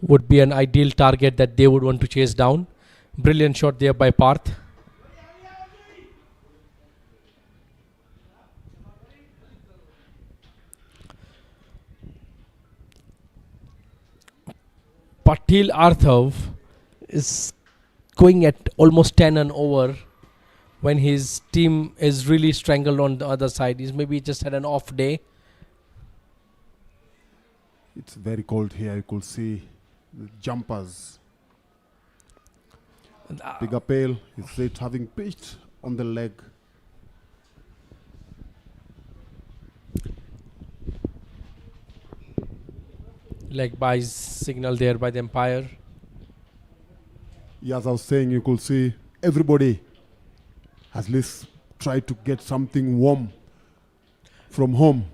F: would be an ideal target that they would want to chase down. Brilliant shot there by Parth. Patel Arthav is going at almost 10 and over when his team is really strangled on the other side. He's maybe just had an off day.
D: It's very cold here. You could see the jumpers. Big Patel is it having pitched on the leg.
F: Leg by signal there by the umpire.
D: Yes, I was saying you could see everybody has at least tried to get something warm from home.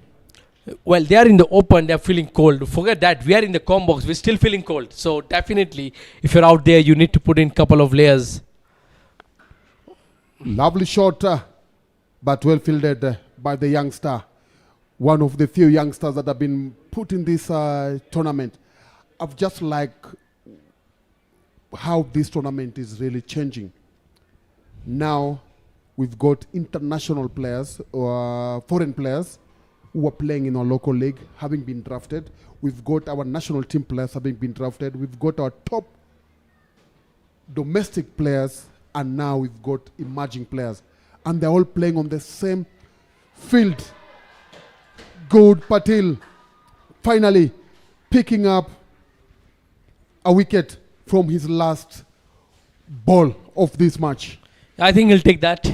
F: Well, they are in the open, they're feeling cold. Forget that. We are in the com box, we're still feeling cold. So definitely, if you're out there, you need to put in a couple of layers.
D: Lovely shot, but well fielded by the youngster. One of the few youngsters that have been put in this tournament. I've just like how this tournament is really changing. Now we've got international players or foreign players who are playing in our local league having been drafted. We've got our national team players having been drafted. We've got our top domestic players, and now we've got emerging players. And they're all playing on the same field. Good Patel finally picking up a wicket from his last ball of this match.
F: I think he'll take that.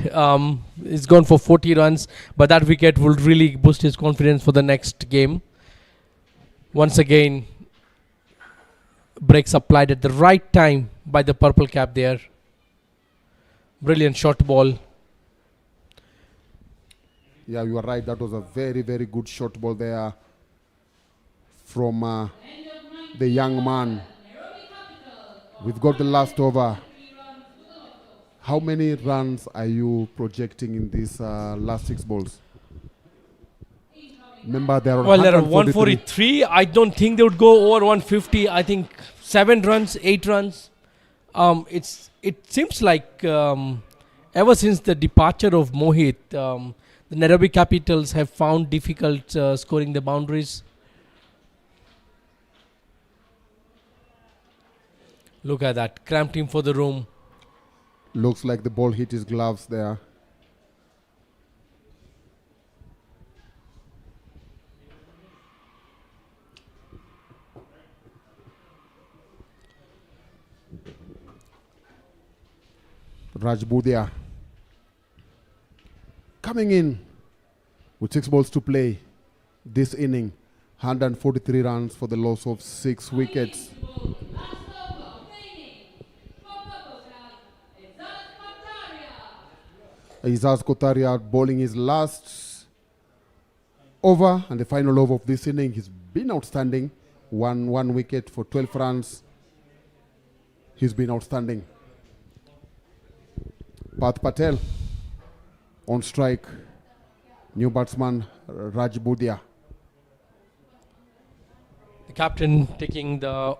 F: He's gone for 40 runs, but that wicket will really boost his confidence for the next game. Once again, breaks applied at the right time by the purple cap there. Brilliant short ball.
D: Yeah, you are right. That was a very, very good short ball there from the young man. We've got the last over. How many runs are you projecting in these last 6 balls? Remember, there are
F: Well, there are
D: 143.
F: 143. I don't think they would go over 150. I think 7 runs, 8 runs. It seems like ever since the departure of Mohit, the Nairobi Capitals have found difficult scoring the boundaries. Look at that, cramped him for the room.
D: Looks like the ball hit his gloves there. Rajbudia coming in with 6 balls to play this inning. 143 runs for the loss of 6 wickets. Izaz Kotaria bowling his last over and the final over of this inning. He's been outstanding. One wicket for 12 runs. He's been outstanding. Patel on strike. New batsman Rajbudia.
F: The captain taking the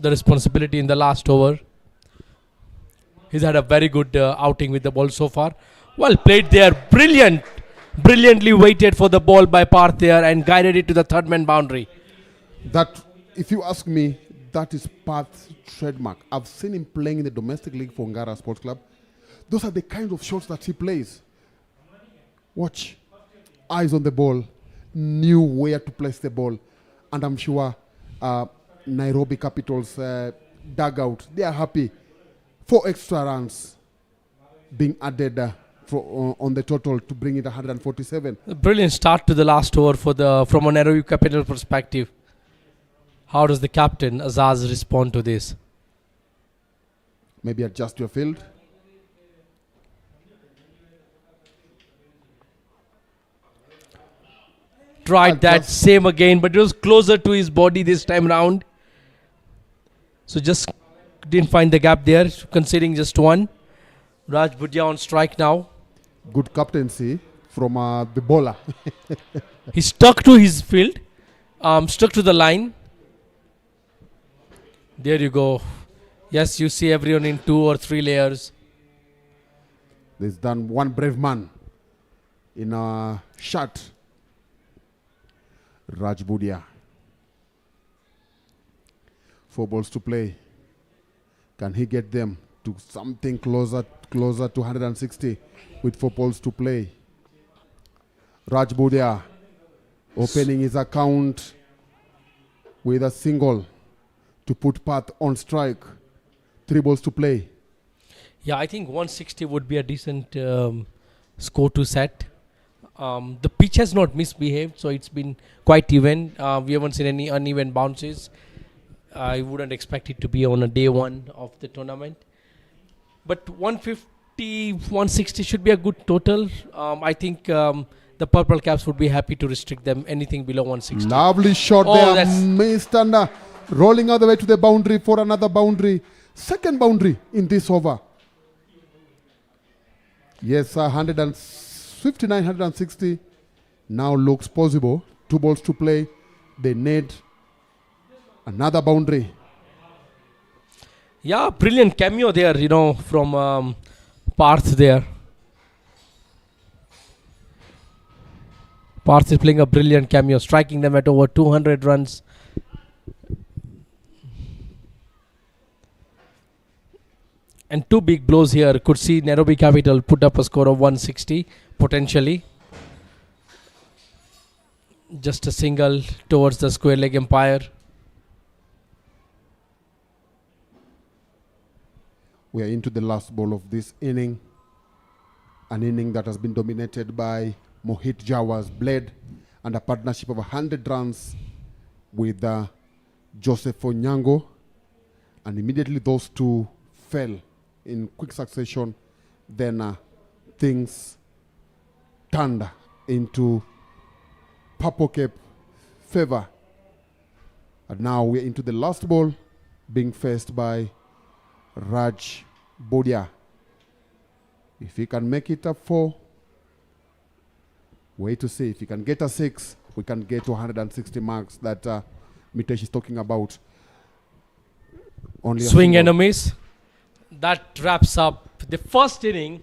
F: responsibility in the last over. He's had a very good outing with the ball so far. Well played there. Brilliantly waited for the ball by Parth there and guided it to the third man boundary.
D: That, if you ask me, that is Parth's trademark. I've seen him playing in the domestic league for Ngara Sports Club. Those are the kind of shots that he plays. Watch. Eyes on the ball. Knew where to place the ball. And I'm sure Nairobi Capitals dugout, they are happy. 4 extra runs being added on the total to bring it 147.
F: A brilliant start to the last over from a Nairobi Capital perspective. How does the captain Azaz respond to this?
D: Maybe adjust your field.
F: Tried that same again, but it was closer to his body this time round. So just didn't find the gap there, conceding just 1. Raj Budhia on strike now.
D: Good captaincy from the bowler.
F: He stuck to his field, stuck to the line. There you go. Yes, you see everyone in 2 or 3 layers.
D: There's done one brave man in a shot. Rajbudia. 4 balls to play. Can he get them to something closer to 160 with 4 balls to play? Rajbudia opening his account with a single to put Path on strike. 3 balls to play.
F: Yeah, I think 160 would be a decent score to set. The pitch has not misbehaved, so it's been quite even. We haven't seen any uneven bounces. I wouldn't expect it to be on a day 1 of the tournament. But 150, 160 should be a good total. I think the the purple caps would be happy to restrict them anything below 160.
D: Lovely shot
F: Oh,
D: there,
F: that's-
D: missed, and rolling all the way to the boundary for another boundary. Second boundary in this over. Yes, 159, 160 now looks possible. 2 balls to play. They need another boundary.
F: Yeah, brilliant cameo there, from Parth there. Parth is playing a brilliant cameo, striking them at over 200 runs. And 2 big blows here could see Nairobi Capital put up a score of 160 potentially. Just a single towards the square leg umpire.
D: We are into the last ball of this inning. An inning that has been dominated by Mohit Jawa's Blade and a partnership of 100 runs with Joseph Onyango. And immediately those two fell in quick succession. Then things turned into Purple Cap favor. And now we're into the last ball, being faced by Raj Bodia. If he can make it a 4, wait to see. If he can get a 6, we can get to 160 marks that Mitesh is talking about. Only a
F: Swing
D: single.
F: enemies. That wraps up the first inning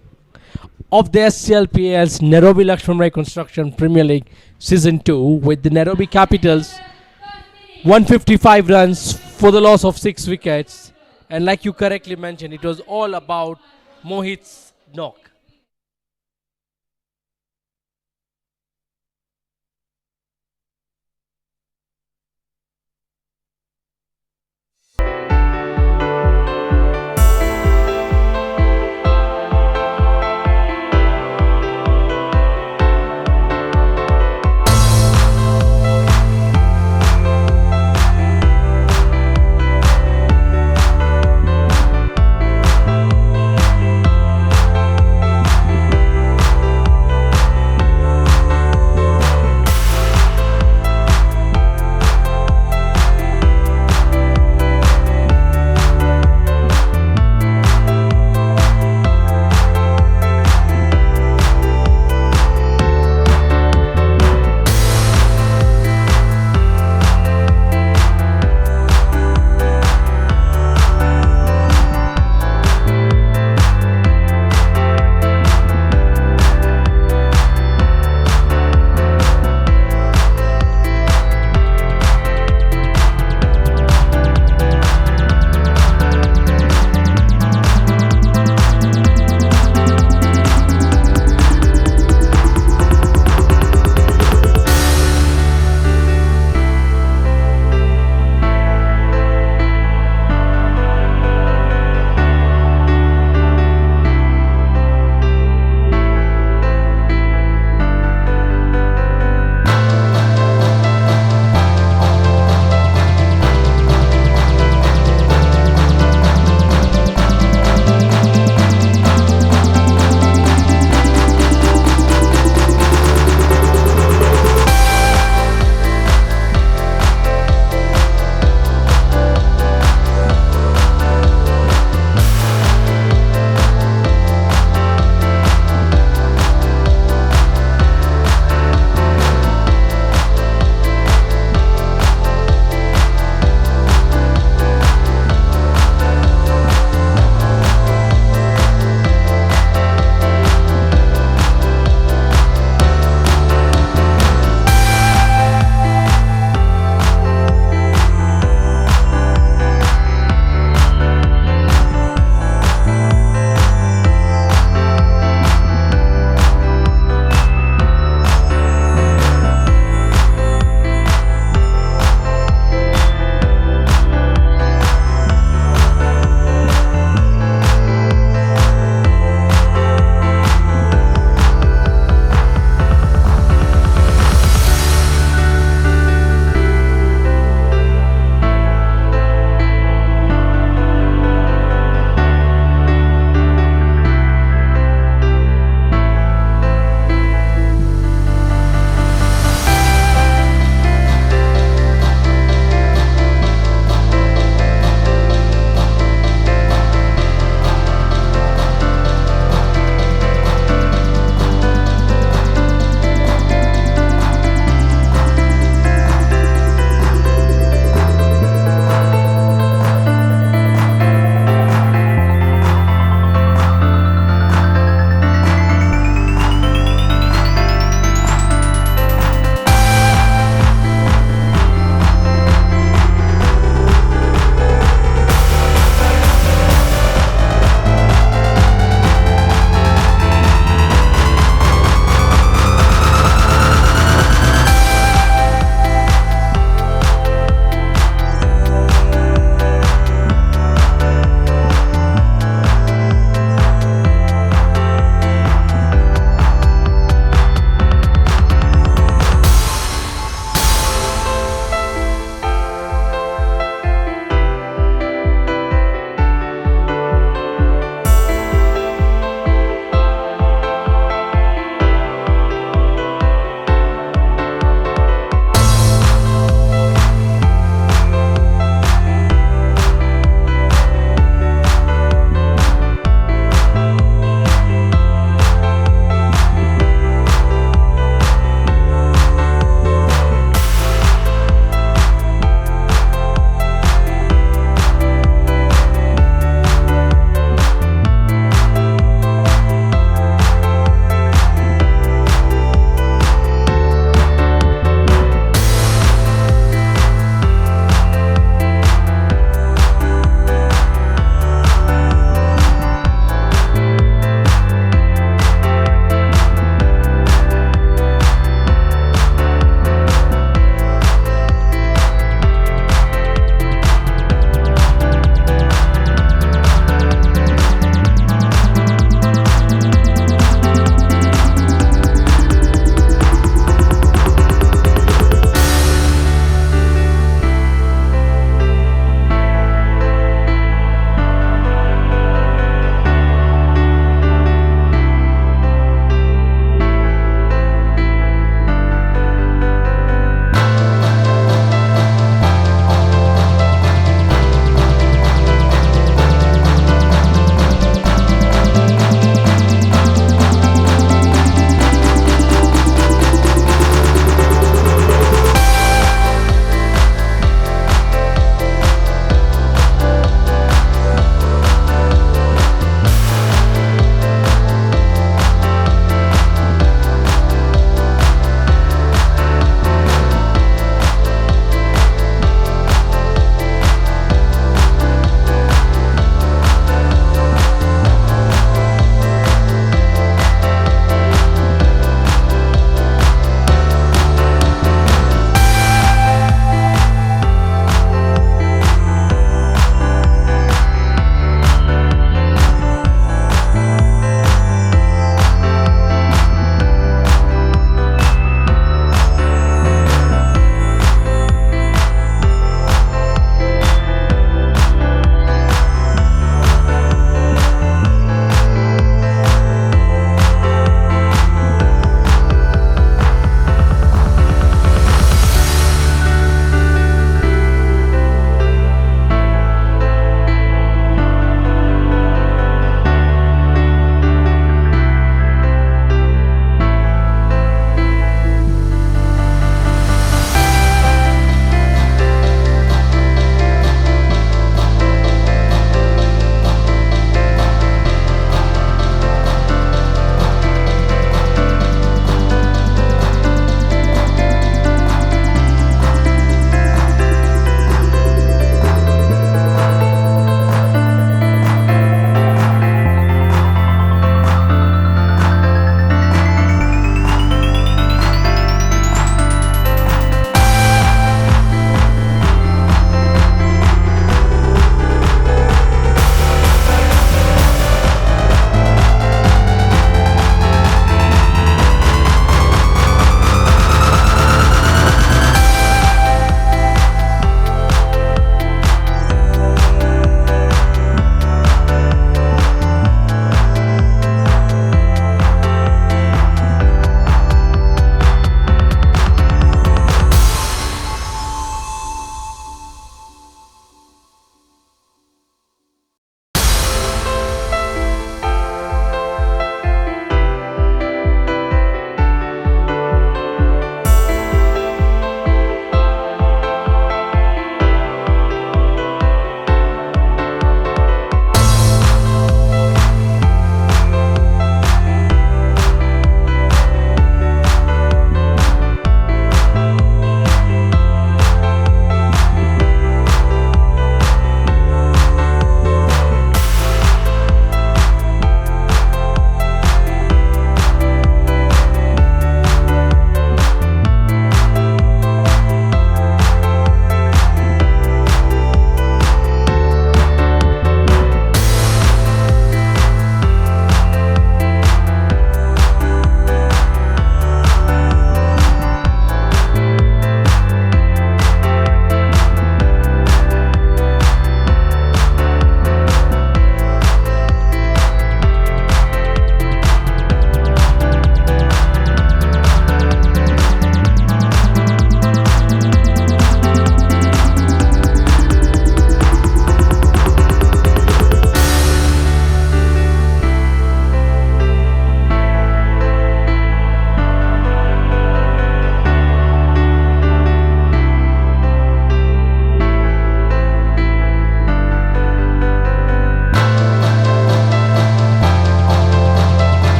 F: of the SCLPS Nairobi LAXMANBHAI Construction Premier League Season 2 with the Nairobi Capitals 155 runs for the loss of 6 wickets. And like you correctly mentioned, it was all about Mohit's knock.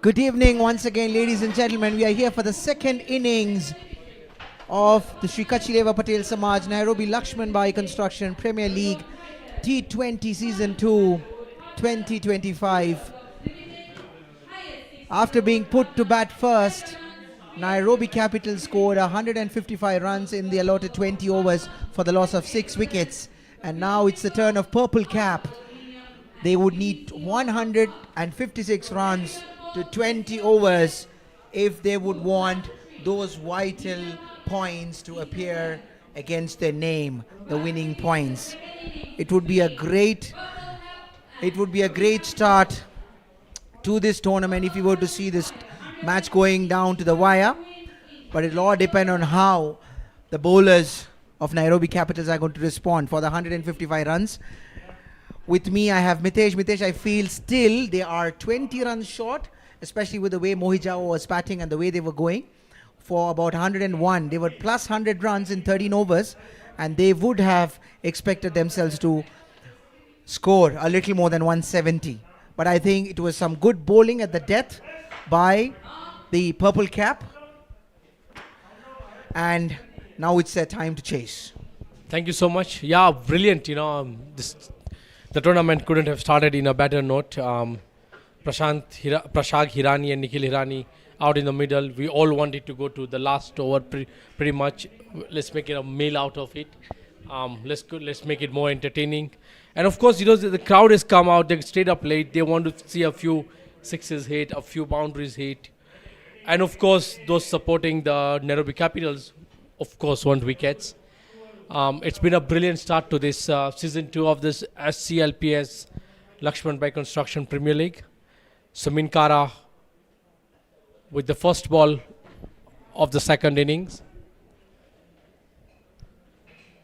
C: Good evening once again, ladies and gentlemen. We are here for the second innings of the Sri Kachileva Patel Samaj Nairobi LAXMANBHAI Construction Premier League T20 Season 2 2025. After being put to bat first, Nairobi Capitals scored 155 runs in the allotted 20 overs for the loss of 6 wickets. And now it's the turn of Purple Cap. They would need 156 runs to 20 overs if they would want those vital points to appear against their name, the winning points. It would be a great start to this tournament if you were to see this match going down to the wire, but it'll all depend on how the bowlers of Nairobi Capitals are going to respond for the 155 runs. With me, I have Mitesh. Mitesh, I feel still they are 20 runs short, especially with the way Mohijawa was batting and the way they were going. For about 101, they were plus 100 runs in 13 overs, and they would have expected themselves to score a little more than 170. But I think it was some good bowling at the death by the Purple Cap. And now it's their time to chase.
F: Thank you so much. Yeah, brilliant. The tournament couldn't have started in a better note. Prashag Hirani and Nikhil Hirani out in the middle. We all wanted to go to the last over pretty much. Let's make it a meal out of it. Let's make it more entertaining. And of course, the crowd has come out. They stayed up late. They want to see a few sixes hit, a few boundaries hit. And of course, those supporting the Nairobi Capitals, of course, want wickets. It's been a brilliant start to this season 2 of this SCLPS LAXMANBHAI Construction Premier League. Samin Kara with the first ball of the second innings.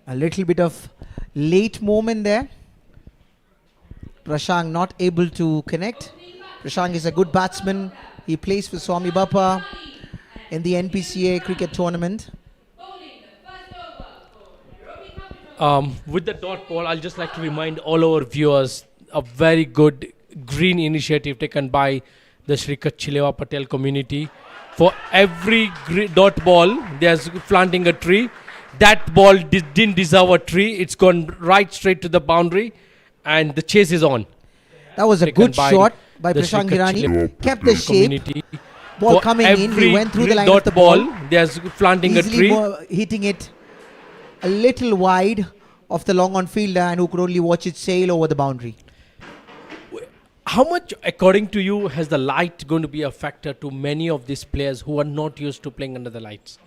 C: A little bit of late moment there. Prashang not able to connect. Prashang is a good batsman. He plays for Swami Bappa in the NPCA cricket tournament.
F: With the dot ball, I'll just like to remind all our viewers a very good green initiative taken by the Sri Kachileva Patel community. For every dot ball, there's planting a tree. That ball didn't deserve a tree. It's gone right straight to the boundary, and the chase is on.
C: That was a good shot by Prashant Hirani. Kept the shape. Ball
F: For
C: coming in. He went through the line of the
F: ball.
C: ball.
F: There's planting a tree.
C: Hitting it a little wide of the long on fielder, and who could only watch it sail over the boundary.
F: How much, according to you, has the light going to be a factor to many of these players who are not used to playing under the lights?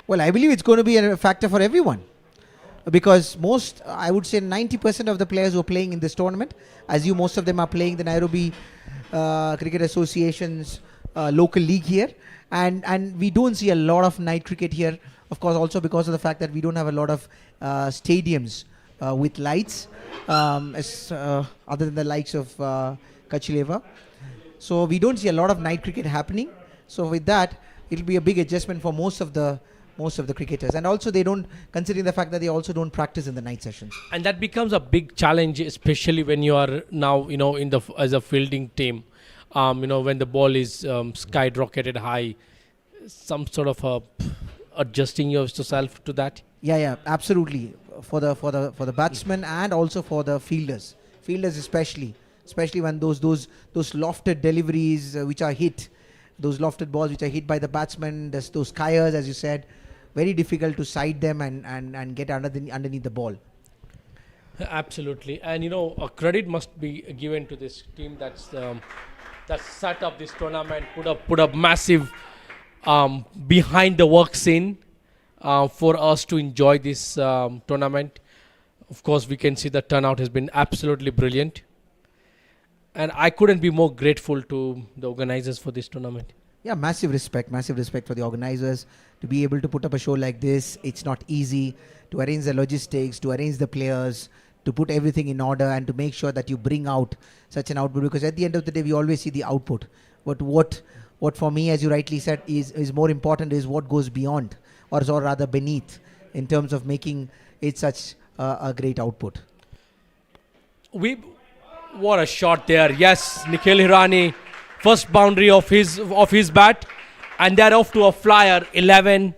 C: Well, I believe it's going to be a factor for everyone, because I would say 90% of the players who are playing in this tournament, most of them are playing the Nairobi Cricket Association's local league here, and we don't see a lot of night cricket here. Of course, also because of the fact that we don't have a lot of stadiums with lights, other than the likes of Kachileva. So we don't see a lot of night cricket happening. So with that, it'll be a big adjustment for most of the cricketers. And also they don't, considering the fact that they also don't practice in the night sessions.
F: And that becomes a big challenge, especially when you are now, as a fielding team, when the ball is skyrocketed high, some sort of adjusting yourself to that.
C: Yeah, absolutely. For the batsmen and also for the fielders especially when those lofted deliveries which are hit, those lofted balls which are hit by the batsmen, those skiers, as you said, very difficult to side them and get underneath the ball.
F: Absolutely. And a credit must be given to this team that's set up this tournament, put up massive behind the work scene for us to enjoy this tournament. Of course, we can see the turnout has been absolutely brilliant, and I couldn't be more grateful to the organizers for this tournament.
C: Yeah, massive respect for the organizers to be able to put up a show like this. It's not easy to arrange the logistics, to arrange the players, to put everything in order, and to make sure that you bring out such an output, because at the end of the day we always see the output, but what for me, as you rightly said, is more important is what goes beyond, or rather beneath, in terms of making it such a great output.
F: What a shot there. Yes, Nikhil Hirani first boundary of his bat, and they're off to a flyer 11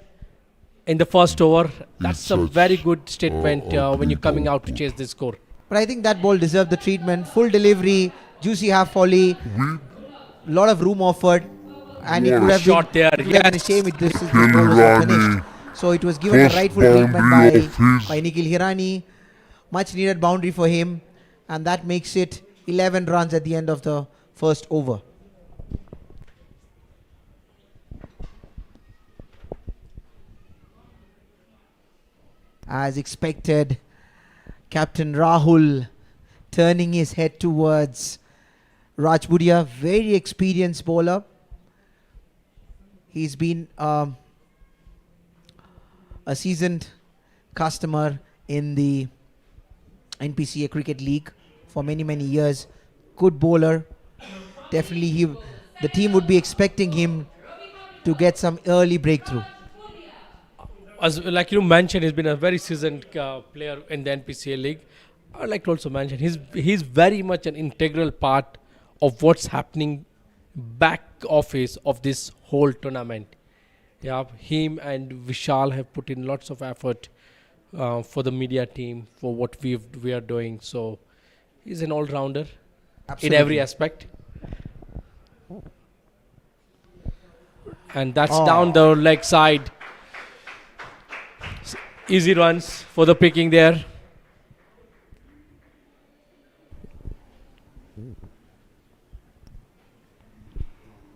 F: in the first over. That's a very good statement when you're coming out to chase this score.
C: But I think that ball deserved the treatment. Full delivery, juicy half volley, lot of room offered, and it would have
F: Shot there,
C: it would have been a
F: yes.
C: shame if this ball was not finished. So it was given the
B: First
C: rightful treatment
B: boundary of his-
C: by Nikhil Hirani. Much needed boundary for him, and that makes it 11 runs at the end of the first over. As expected, Captain Rahul turning his head towards Rajpuria, very experienced bowler. He's been a seasoned customer in the NPCA Cricket League for many years. Good bowler. Definitely the team would be expecting him to get some early breakthrough.
F: As like you mentioned, he's been a very seasoned player in the NPCA league. I'd like to also mention he's very much an integral part of what's happening back office of this whole tournament. Yeah, him and Vishal have put in lots of effort for the media team for what we are doing. So he's an all-rounder in every aspect. And that's down the leg side. Easy runs for the picking there.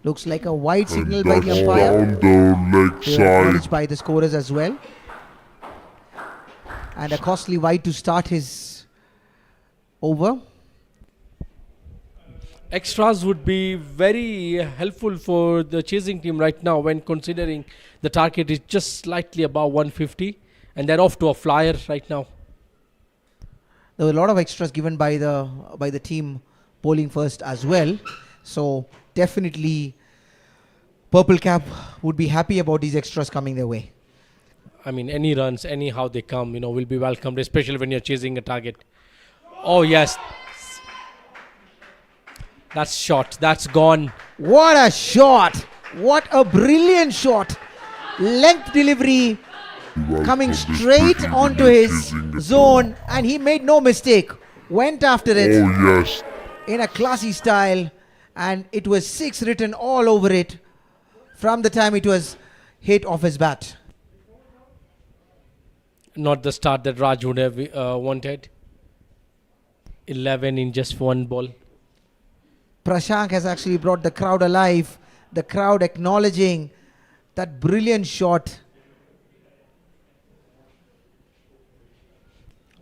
C: Looks like a wide signal
B: And
C: by the
B: that's
C: umpire.
B: down the leg
C: Acknowledged
B: side.
C: by the scorers as well. And a costly wide to start his over.
F: Extras would be very helpful for the chasing team right now when considering the target is just slightly above 150 and they're off to a flyer right now.
C: There were a lot of extras given by the team bowling first as well. So definitely Purple Cap would be happy about these extras coming their way.
F: I mean, any runs, anyhow they come, will be welcomed, especially when you're chasing a target. Oh, yes. That's shot. That's gone.
C: What a shot! What a brilliant shot! Length delivery coming straight onto his zone, and he made no mistake. Went after it
B: Oh yes.
C: in a classy style, and it was 6 written all over it from the time it was hit off his bat.
F: Not the start that Raj would have wanted. 11 in just one ball.
C: Prashank has actually brought the crowd alive. The crowd acknowledging that brilliant shot.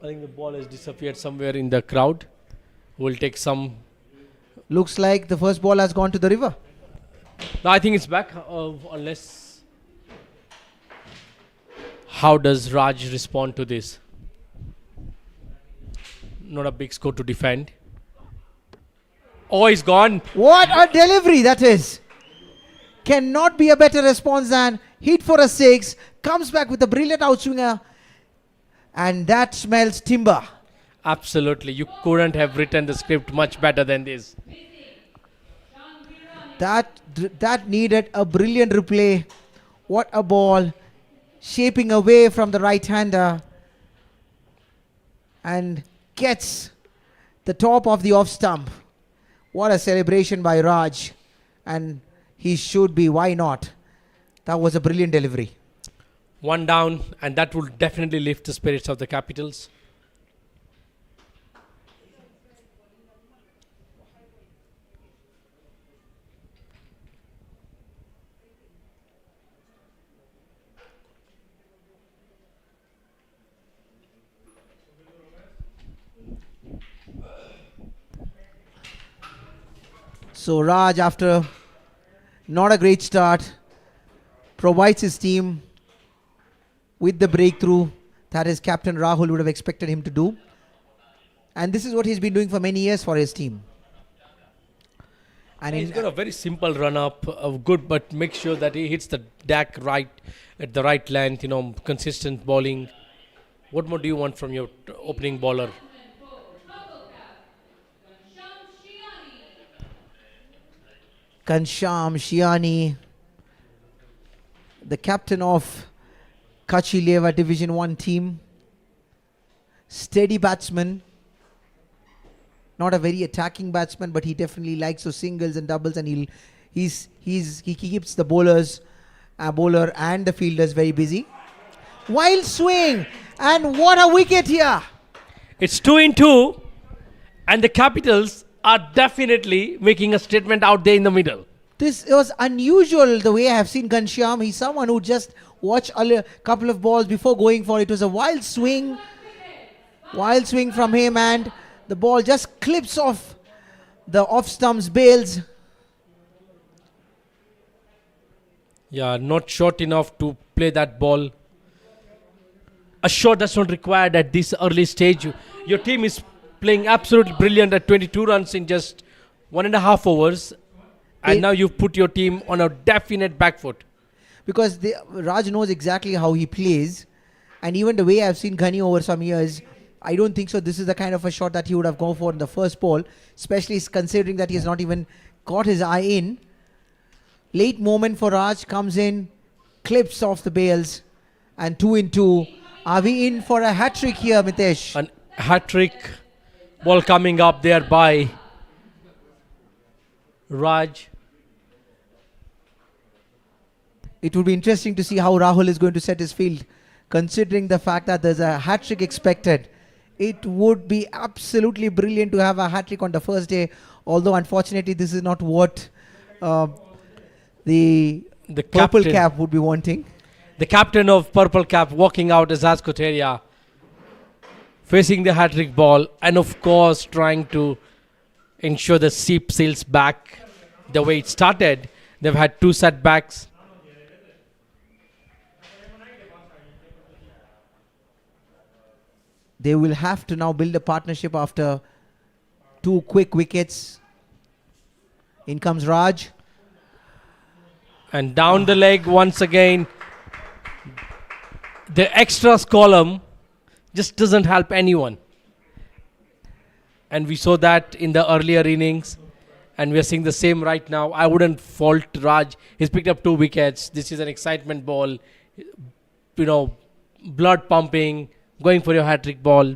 F: I think the ball has disappeared somewhere in the crowd. We'll take some.
C: Looks like the first ball has gone to the river.
F: No, I think it's back. Unless. How does Raj respond to this? Not a big score to defend. Oh, he's gone.
C: What a delivery that is. Cannot be a better response than hit for a 6. Comes back with a brilliant outswinger. And that smells timber.
F: Absolutely. You couldn't have written the script much better than this.
C: That needed a brilliant replay. What a ball. Shaping away from the right-hander. And gets the top of the off stump. What a celebration by Raj. And he should be. Why not? That was a brilliant delivery.
F: One down, and that will definitely lift the spirits of the Capitals.
C: So Raj, after not a great start, provides his team with the breakthrough that his captain Rahul would have expected him to do. And this is what he's been doing for many years for his team. And
F: He's got a very simple run up, good, but make sure that he hits the deck right at the right length, consistent bowling. What more do you want from your opening bowler?
C: Kansham Shiani, the captain of Kachileva Division 1 team. Steady batsman. Not a very attacking batsman, but he definitely likes those singles and doubles, and he keeps the bowler and the fielders very busy. Wild swing, and what a wicket here!
F: It's 2-2, and the Capitals are definitely making a statement out there in the middle.
C: This was unusual the way I have seen Ghanshyam. He's someone who just watched a couple of balls before going for it. It was a wild swing from him, and the ball just clips off the off stumps bails.
F: Yeah, not short enough to play that ball. A shot that's not required at this early stage. Your team is playing absolutely brilliant at 22 runs in just 1.5 overs. And now you've put your team on a definite back foot.
C: Because Raj knows exactly how he plays. And even the way I've seen Ghani over some years, I don't think so. This is the kind of a shot that he would have gone for in the first ball. Especially considering that he has not even got his eye in. Late moment for Raj, comes in, clips off the bails. And 2-2. Are we in for a hat-trick here, Mitesh?
F: An hat-trick ball coming up there by Raj.
C: It would be interesting to see how Rahul is going to set his field. Considering the fact that there's a hat-trick expected, it would be absolutely brilliant to have a hat-trick on the first day. Although, unfortunately, this is not what the purple
F: captain,
C: cap would be wanting.
F: The captain of purple cap walking out is Koteria, facing the hat-trick ball, and of course trying to ensure the ship sails back the way it started. They've had 2 setbacks.
C: They will have to now build a partnership after 2 quick wickets. In comes Raj.
F: And down the leg once again. The extras column just doesn't help anyone. And we saw that in the earlier innings. And we are seeing the same right now. I wouldn't fault Raj. He's picked up 2 wickets. This is an excitement ball. You know, blood pumping, going for your hat-trick ball.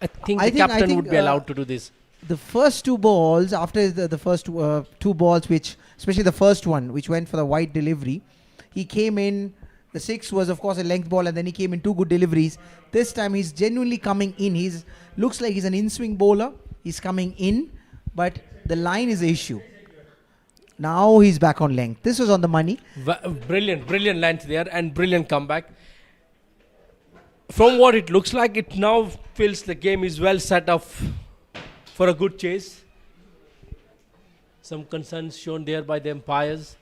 F: I think the captain would be allowed to do this.
C: The first 2 balls, after the first 2 balls, which, especially the first one, which went for the wide delivery, he came in. The 6 was, of course, a length ball, and then he came in 2 good deliveries. This time, he's genuinely coming in. Looks like he's an in-swing bowler. He's coming in, but the line is the issue. Now he's back on length. This was on the money.
F: Brilliant length there, and brilliant comeback. From what it looks like, it now feels the game is well set up for a good chase. Some concerns shown there by the umpires.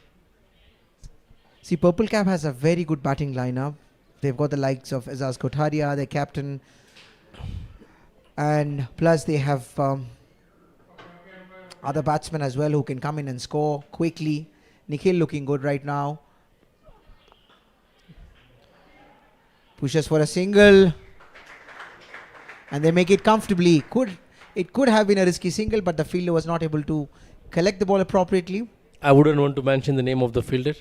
C: See, Purple Cap has a very good batting lineup. They've got the likes of Azaz Kotaria, their captain. And plus they have other batsmen as well who can come in and score quickly. Nikhil looking good right now. Pushes for a single. And they make it comfortably. It could have been a risky single, but the fielder was not able to collect the ball appropriately.
F: I wouldn't want to mention the name of the fielder.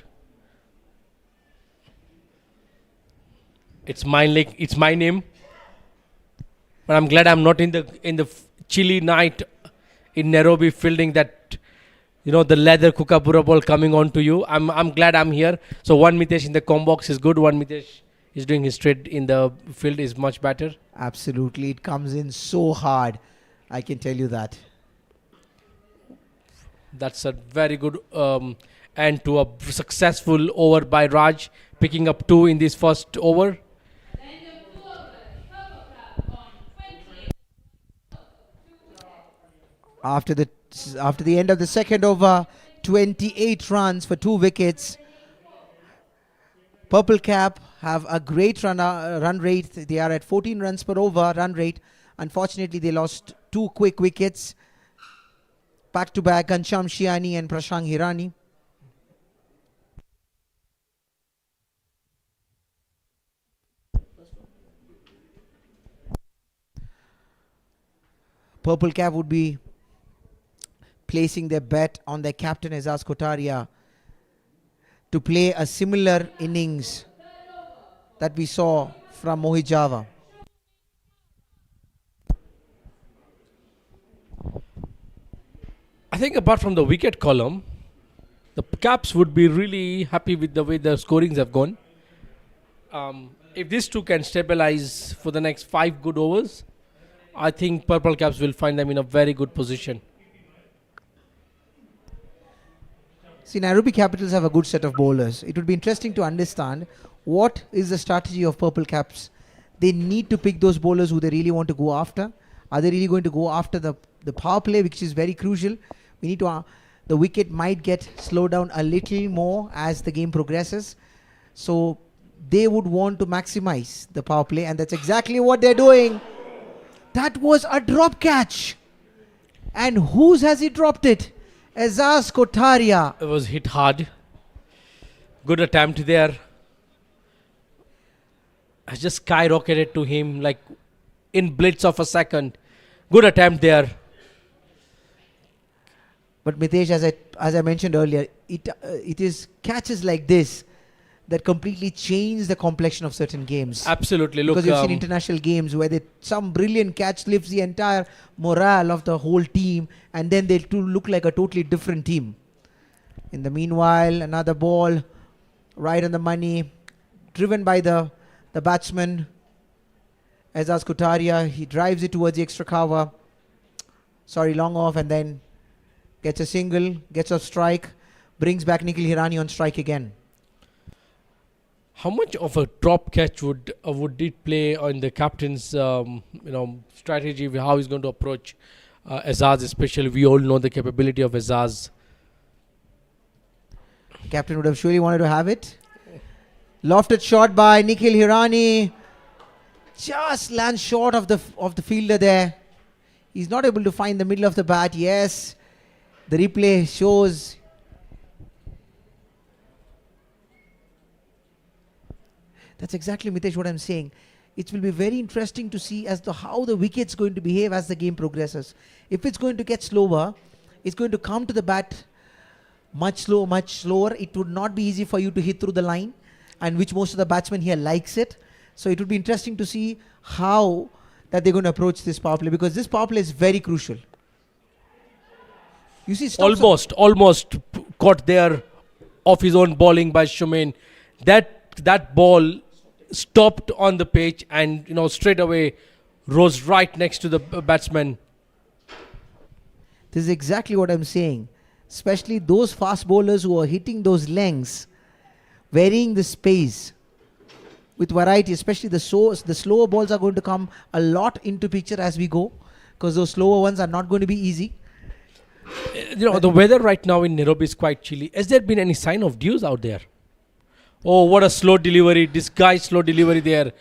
F: It's my name. But I'm glad I'm not in the chilly night in Nairobi fielding that, the leather kookaburra ball coming on to you. I'm glad I'm here. So one Mitesh in the com box is good. One Mitesh is doing his trade in the field is much better.
C: Absolutely. It comes in so hard. I can tell you that.
F: That's a very good end to a successful over by Raj, picking up 2 in this first over.
C: After the end of the second over, 28 runs for 2 wickets. Purple Cap have a great run rate. They are at 14 runs per over run rate. Unfortunately, they lost 2 quick wickets. Back to back, Ghanshyam Shiani and Prashant Hirani. Purple Cap would be placing their bet on their captain Azaz Kotaria to play a similar innings that we saw from Mohit Java.
F: I think apart from the wicket column, the Caps would be really happy with the way the scorings have gone. If these two can stabilize for the next 5 good overs, I think Purple Caps will find them in a very good position.
C: See, Nairobi Capitals have a good set of bowlers. It would be interesting to understand what is the strategy of Purple Caps. They need to pick those bowlers who they really want to go after. Are they really going to go after the power play, which is very crucial? We need to. The wicket might get slowed down a little more as the game progresses. So they would want to maximize the power play, and that's exactly what they're doing. That was a drop catch. And whose has he dropped it? Azaz Kotaria.
F: It was hit hard. Good attempt there. I just skyrocketed to him like in blitz of a second. Good attempt there.
C: But Mitesh, as I mentioned earlier, it is catches like this that completely change the complexion of certain games.
F: Absolutely. Look,
C: Because you've seen international games where some brilliant catch lifts the entire morale of the whole team, and then they look like a totally different team. In the meanwhile, another ball right on the money, driven by the batsman Azaz Kotaria. He drives it towards the extra cover. Sorry, long off, and then gets a single, gets a strike, brings back Nikhil Hirani on strike again.
F: how much of a drop catch would it play on the captain's strategy, how he's going to approach Azaz? Especially, we all know the capability of Azaz.
C: Captain would have surely wanted to have it. Lofted shot by Nikhil Hirani. Just lands short of the fielder there. He's not able to find the middle of the bat. Yes, the replay shows. That's exactly, Mitesh, what I'm saying. It will be very interesting to see as to how the wicket's going to behave as the game progresses. If it's going to get slower, it's going to come to the bat much slower. It would not be easy for you to hit through the line, and which most of the batsmen here likes it. So it would be interesting to see how that they're going to approach this power play, because this power play is very crucial. You see,
F: almost caught there off his own bowling by Shumain. That ball stopped on the pitch and straight away rose right next to the batsman.
C: This is exactly what I'm saying. Especially those fast bowlers who are hitting those lengths, varying the space with variety. Especially the slower balls are going to come a lot into picture as we go, because those slower ones are not going to be easy.
F: The weather right now in Nairobi is quite chilly. Has there been any sign of dews out there? Oh, what a slow delivery. This guy's slow delivery there.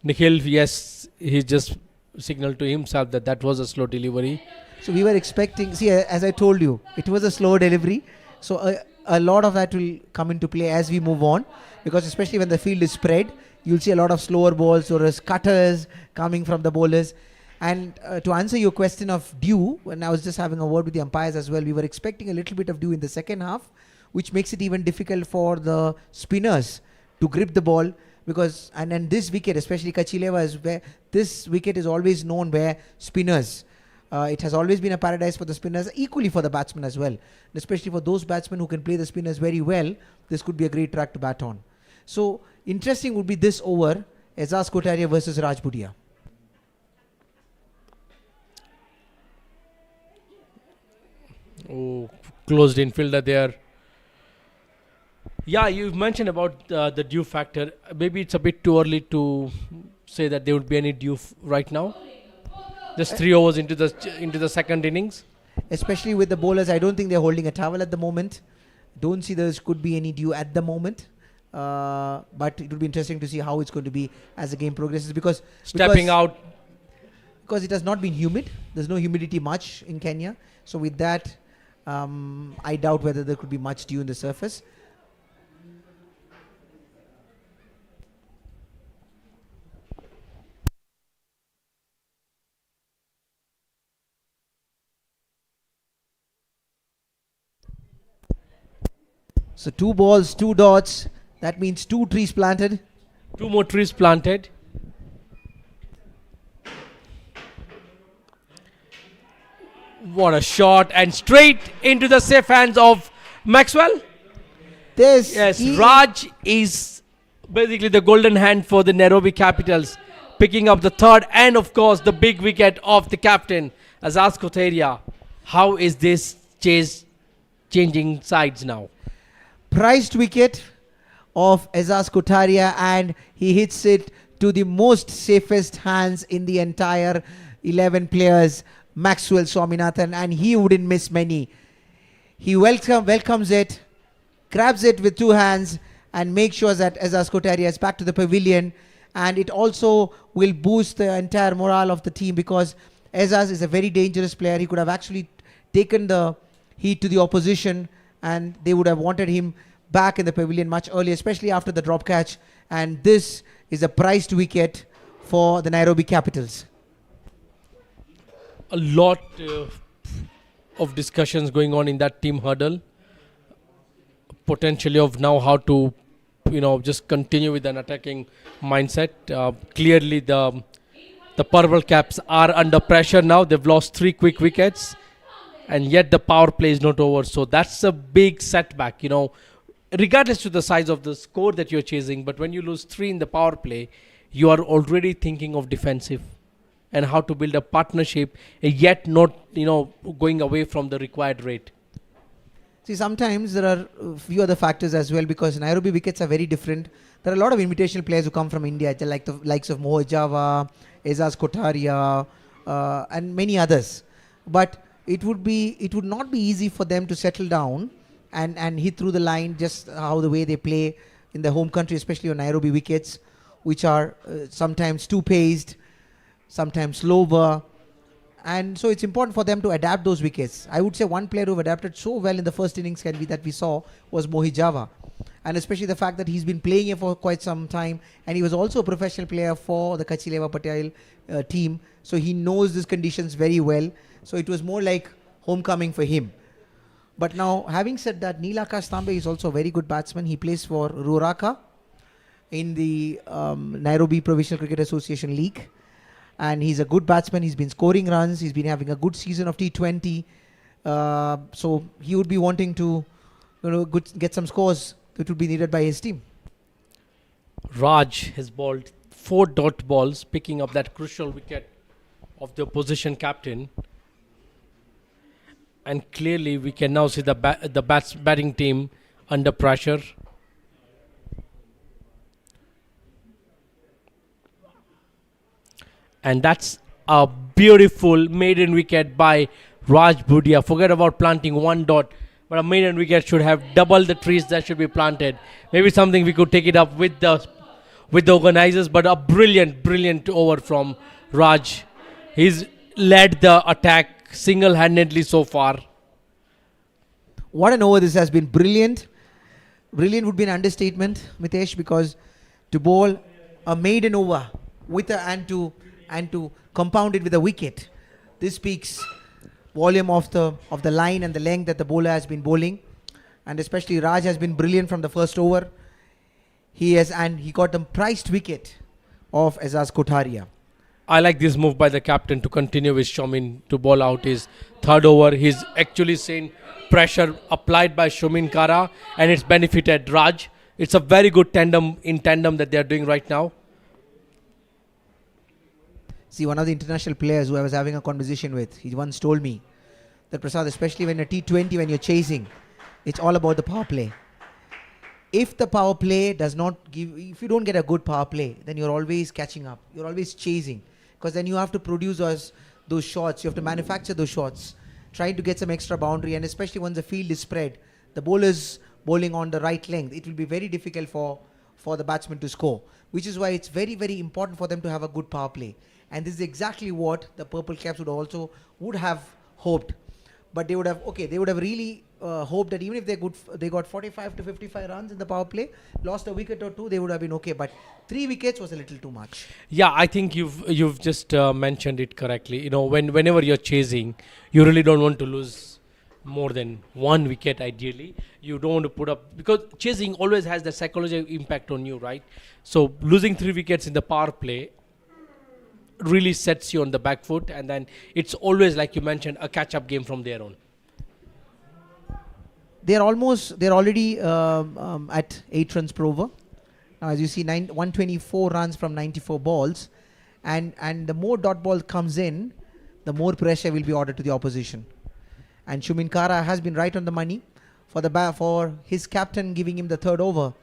F: Nikhil, yes, he just signaled to himself that was a slow delivery.
C: So we were expecting, see, as I told you, it was a slow delivery. So a lot of that will come into play as we move on, because especially when the field is spread, you'll see a lot of slower balls or as cutters coming from the bowlers. And to answer your question of dew, when I was just having a word with the umpires as well, we were expecting a little bit of dew in the second half, which makes it even difficult for the spinners to grip the ball, because and then this wicket, especially Kachileva, is where this wicket is always known where spinners. It has always been a paradise for the spinners, equally for the batsmen as well. And especially for those batsmen who can play the spinners very well, this could be a great track to bat on. So interesting would be this over, Azaz Kotaria versus Raj Budia.
F: Oh, closed infielder there. Yeah, you've mentioned about the dew factor. Maybe it's a bit too early to say that there would be any dew right now. Just 3 overs into the second innings.
C: Especially with the bowlers, I don't think they're holding a towel at the moment. Don't see there could be any dew at the moment. But it would be interesting to see how it's going to be as the game progresses, because
F: out.
C: Because it has not been humid. There's no humidity much in Kenya. So with that, I doubt whether there could be much dew in the surface. So 2 balls, 2 dots. That means 2 trees planted.
F: 2 more trees planted. What a shot, and straight into the safe hands of Maxwell.
C: This
F: Yes, Raj is basically the golden hand for the Nairobi Capitals, picking up the third and of course the big wicket of the captain, Azaz Koteria. How is this chase changing sides now?
C: prized wicket of Azaz Kotaria, and he hits it to the most safest hands in the entire 11 players, Maxwell Swaminathan, and he wouldn't miss many. He welcomes it, grabs it with 2 hands, and makes sure that Azaz Kotaria is back to the pavilion. And it also will boost the entire morale of the team, because Azaz is a very dangerous player. He could have actually taken the heat to the opposition, and they would have wanted him back in the pavilion much earlier, especially after the drop catch. And this is a prized wicket for the Nairobi Capitals.
F: A lot of discussions going on in that team huddle, potentially of now how to just continue with an attacking mindset. Clearly the Purple Caps are under pressure now. They've lost 3 quick wickets, and yet the power play is not over. So that's a big setback, regardless to the size of the score that you're chasing. But when you lose 3 in the power play, you are already thinking of defensive and how to build a partnership, yet not going away from the required rate.
C: See, sometimes there are a few other factors as well, because Nairobi wickets are very different. There are a lot of invitational players who come from India, like the likes of Mohit Java, Azaz Kotaria, and many others. But it would not be easy for them to settle down and hit through the line, just how the way they play in the home country, especially on Nairobi wickets, which are sometimes too paced, sometimes slower. And so it's important for them to adapt those wickets. I would say one player who adapted so well in the first innings that we saw was Mohit Java. And especially the fact that he's been playing here for quite some time, and he was also a professional player for the Kachileva Patel team. So he knows these conditions very well. So it was more like homecoming for him. But now, having said that, Neelakash Tambe is also a very good batsman. He plays for Ruraka in the Nairobi Provincial Cricket Association League. And he's a good batsman. He's been scoring runs. He's been having a good season of T20. So he would be wanting to get some scores that would be needed by his team.
F: Raj has bowled 4 dot balls, picking up that crucial wicket of the opposition captain. And clearly we can now see the batting team under pressure. And that's a beautiful maiden wicket by Raj Bhudia. Forget about planting 1 dot, but a maiden wicket should have double the trees that should be planted. Maybe something we could take it up with the organizers, but a brilliant over from Raj. He's led the attack single-handedly so far.
C: What an over this has been. Brilliant. Brilliant would be an understatement, Mitesh, because to bowl a maiden over with and to compound it with a wicket, this speaks volume of the line and the length that the bowler has been bowling. And especially Raj has been brilliant from the first over. He got the prized wicket of Azaz Kotaria.
F: I like this move by the captain to continue with Shomin to bowl out his 3rd over. He's actually seen pressure applied by Shomin Kara, and it's benefited Raj. It's a very good tandem that they're doing right now.
C: See, one of the international players who I was having a conversation with, he once told me that, Prasad, especially when you're T20, when you're chasing, it's all about the power play. If the power play does not if you don't get a good power play, then you're always catching up. You're always chasing, because then you have to produce those shots. You have to manufacture those shots, trying to get some extra boundary. And especially once the field is spread, the bowler's bowling on the right length, it will be very difficult for the batsman to score, which is why it's very, very important for them to have a good power play. And this is exactly what the Purple Caps would have hoped. But they would have really hoped that even if they got 45 to 55 runs in the power play, lost a wicket or 2, they would have been okay. But 3 wickets was a little too much.
F: Yeah, I think you've just mentioned it correctly. Whenever you're chasing, you really don't want to lose more than 1 wicket ideally. You don't want to put up, because chasing always has the psychological impact on you, right? So losing 3 wickets in the power play really sets you on the back foot, and then it's always, like you mentioned, a catch-up game from there on.
C: They're already at 8 runs per over. Now, as you see, 124 runs from 94 balls, and the more dot ball comes in, the more pressure will be ordered to the opposition. And Shumin Kara has been right on the money for his captain giving him the 3rd over,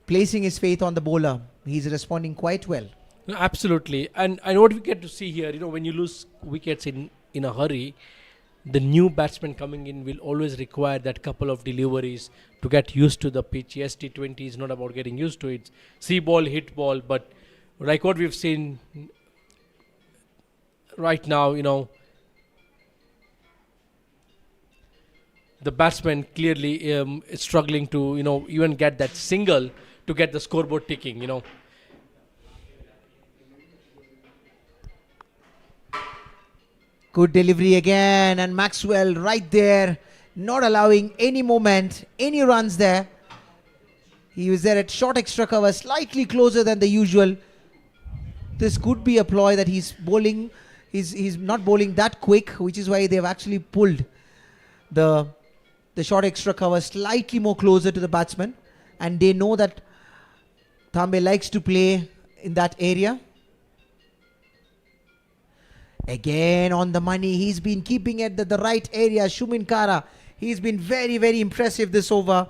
C: placing his faith on the bowler. He's responding quite well.
F: No, absolutely. And what we get to see here, when you lose wickets in a hurry, the new batsman coming in will always require that couple of deliveries to get used to the pitch. Yes, T20 is not about getting used to it. See ball, hit ball, but like what we've seen right now, the batsman clearly is struggling to, even get that single to get the scoreboard ticking,
C: Good delivery again, and Maxwell right there, not allowing any moment, any runs there. He was there at short extra cover, slightly closer than the usual. This could be a ploy that he's bowling. He's not bowling that quick, which is why they've actually pulled the short extra cover slightly more closer to the batsman, and they know that Thambe likes to play in that area. Again on the money, he's been keeping it the right area. Shumin Kara, he's been very, very impressive this over.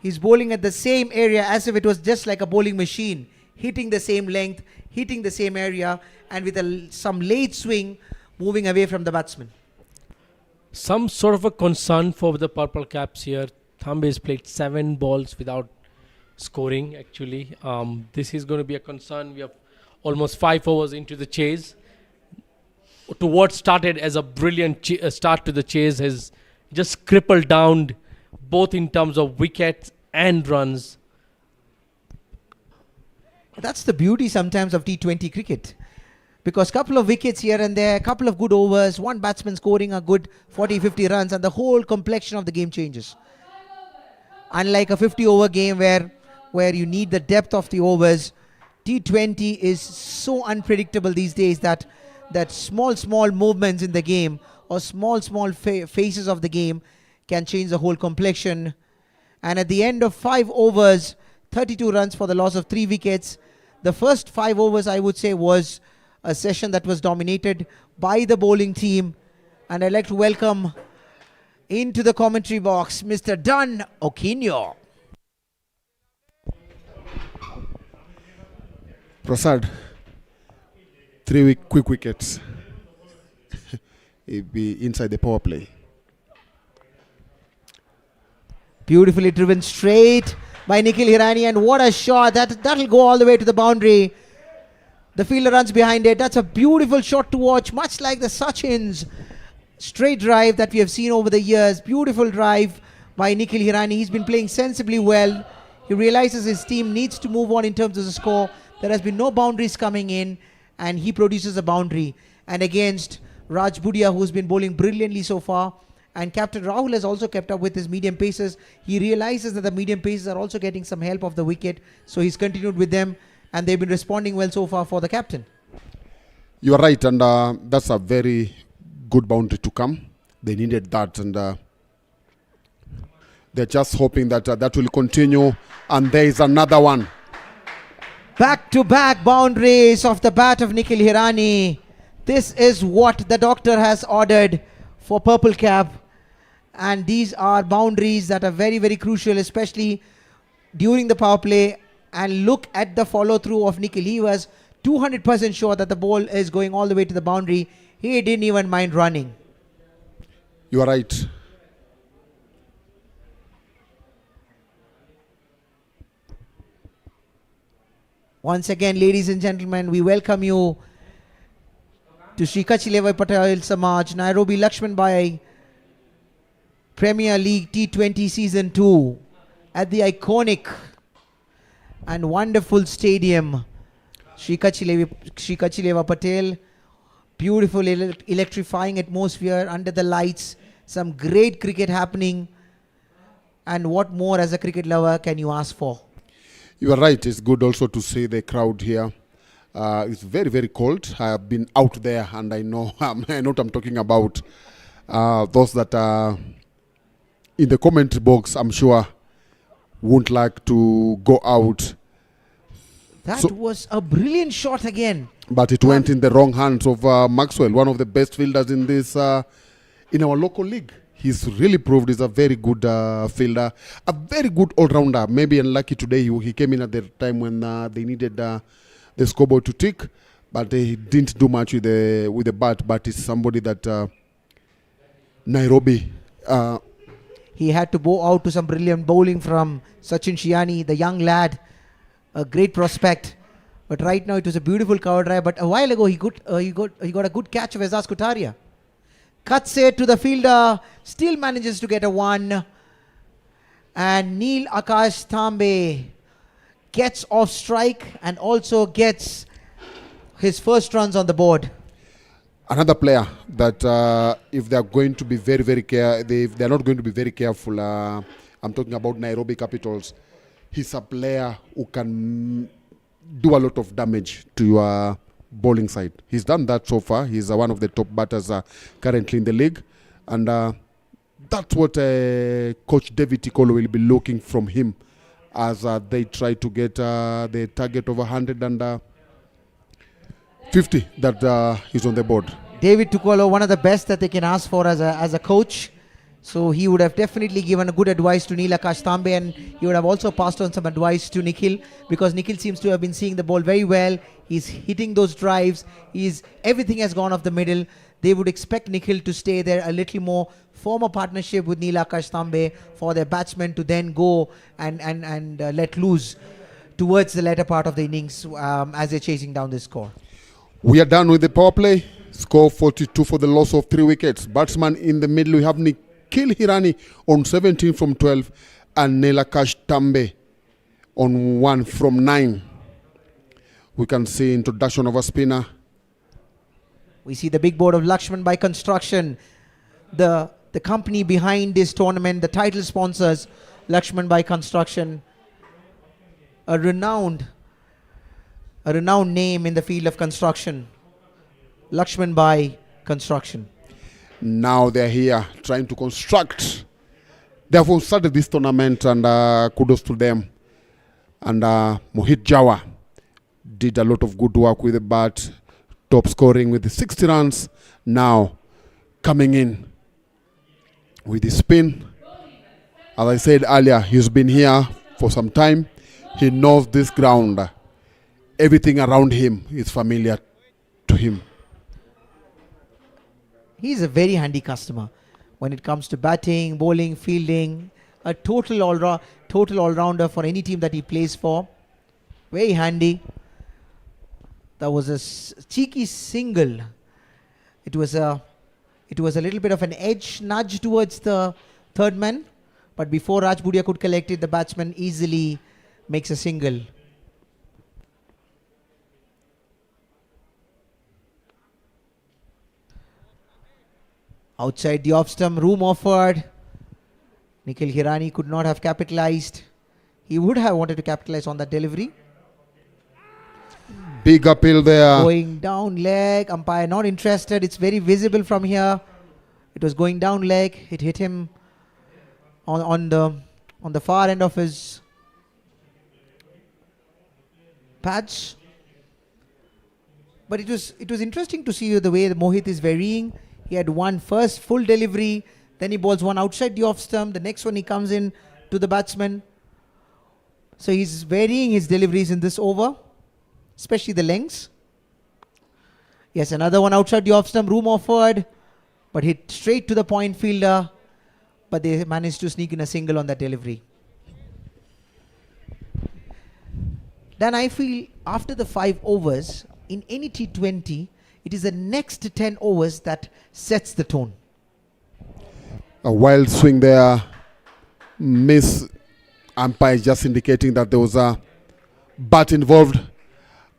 C: He's bowling at the same area as if it was just like a bowling machine, hitting the same length, hitting the same area, and with some late swing, moving away from the batsman.
F: Some sort of a concern for the purple caps here. Thambe has played 7 balls without scoring, actually. This is going to be a concern. We have almost 5 overs into the chase. To what started as a brilliant start to the chase has just crippled down, both in terms of wickets and runs.
C: That's the beauty sometimes of T20 cricket, because couple of wickets here and there, couple of good overs, one batsman scoring a good 40-50 runs, and the whole complexion of the game changes. Unlike a 50-over game where you need the depth of the overs, T20 is so unpredictable these days that small movements in the game or small phases of the game can change the whole complexion. And at the end of 5 overs, 32 runs for the loss of 3 wickets. The first 5 overs, I would say, was a session that was dominated by the bowling team. And I'd like to welcome into the commentary box Mr. Dan Okinyo.
D: Prasad, 3 quick wickets. It'd be inside the power play.
C: Beautifully driven straight by Nikhil Hirani, and what a shot. That'll go all the way to the boundary. The fielder runs behind it. That's a beautiful shot to watch, much like the Sachin's straight drive that we have seen over the years. Beautiful drive by Nikhil Hirani. He's been playing sensibly well. He realizes his team needs to move on in terms of the score. There has been no boundaries coming in, and he produces a boundary. And against Raj Budia, who's been bowling brilliantly so far, and Captain Rahul has also kept up with his medium paces. He realizes that the medium paces are also getting some help off the wicket, so he's continued with them, and they've been responding well so far for the captain.
D: You are right, and that's a very good boundary to come. They needed that, and they're just hoping that that will continue. And there is another one.
C: Back-to-back boundaries off the bat of Nikhil Hirani. This is what the doctor has ordered for Purple Cap. And these are boundaries that are very, very crucial, especially during the power play. And look at the follow-through of Nikhil. He was 200% sure that the ball is going all the way to the boundary. He didn't even mind running.
D: You are right.
C: Once again, ladies and gentlemen, we welcome you to Shri Kachileva Patel Samaj, Nairobi LAXMANBHAI Premier League T20 Season 2 at the iconic and wonderful stadium, Shri Kachileva Patel. Beautiful electrifying atmosphere under the lights. Some great cricket happening. And what more as a cricket lover can you ask for?
D: You are right. It's good also to see the crowd here. It's very, very cold. I have been out there and I know, I know what I'm talking about. Those that are in the comment box, I'm sure, won't like to go out.
C: That was a brilliant shot again.
D: But it went in the wrong hands of Maxwell, one of the best fielders in this, in our local league. He's really proved he's a very good fielder, a very good all-rounder. Maybe unlucky today, he came in at the time when they needed the scoreboard to tick, but he didn't do much with the bat. But it's somebody that Nairobi.
C: He had to bow out to some brilliant bowling from Sachin Shiani, the young lad, a great prospect. But right now it was a beautiful cover drive. But a while ago he got a good catch of Ezaz Kutaria. Cuts it to the fielder, still manages to get a one. And Neil Akash Tambe gets off strike and also gets his first runs on the board.
D: Another player that if they're going to be very, very if they're not going to be very careful, I'm talking about Nairobi Capitals. He's a player who can do a lot of damage to your bowling side. He's done that so far. He's one of the top batters currently in the league. And that's what Coach David Tikolo will be looking from him as they try to get the target of 150 that is on the board.
C: David Tukolo, one of the best that they can ask for as a coach. So he would have definitely given a good advice to Neil Akash Tambe, and he would have also passed on some advice to Nikhil, because Nikhil seems to have been seeing the ball very well. He's hitting those drives. Everything has gone off the middle. They would expect Nikhil to stay there a little more, form a partnership with Neil Akash Tambe for their batsmen to then go and let loose towards the latter part of the innings as they're chasing down this score.
D: We are done with the power play. Score 42 for the loss of 3 wickets. Batsman in the middle, we have Nikhil Hirani on 17 from 12 and Neil Akash Tambe on 1 from 9. We can see introduction of a spinner.
C: We see the big board of LAXMANBHAI Construction, the company behind this tournament, the title sponsors, LAXMANBHAI Construction, a renowned name in the field of construction. LAXMANBHAI Construction.
D: Now they're here trying to construct. They have started this tournament, and kudos to them. And Mohit Jawa did a lot of good work with the bat, top scoring with the 60 runs. Now coming in with the spin. As I said earlier, he's been here for some time. He knows this ground. Everything around him is familiar to him.
C: He's a very handy customer when it comes to batting, bowling, fielding. A total all-rounder for any team that he plays for. Very handy. That was a cheeky single. It was a little bit of an edge nudge towards the third man, but before Raj Budia could collect it, the batsman easily makes a single. Outside the off stump, room offered. Nikhil Hirani could not have capitalized. He would have wanted to capitalize on that delivery.
D: Big appeal there.
C: Going down leg. Umpire not interested. It's very visible from here. It was going down leg. It hit him on the far end of his pads. But it was interesting to see the way Mohit is varying. He had one first full delivery, then he bowls one outside the off stump. The next one he comes in to the batsman. So he's varying his deliveries in this over, especially the lengths. Yes, another one outside the off stump, room offered, but hit straight to the point fielder. But they managed to sneak in a single on that delivery. Then I feel after the 5 overs, in any T20, it is the next 10 overs that sets the tone.
D: A wild swing there. Miss umpire just indicating that there was a bat involved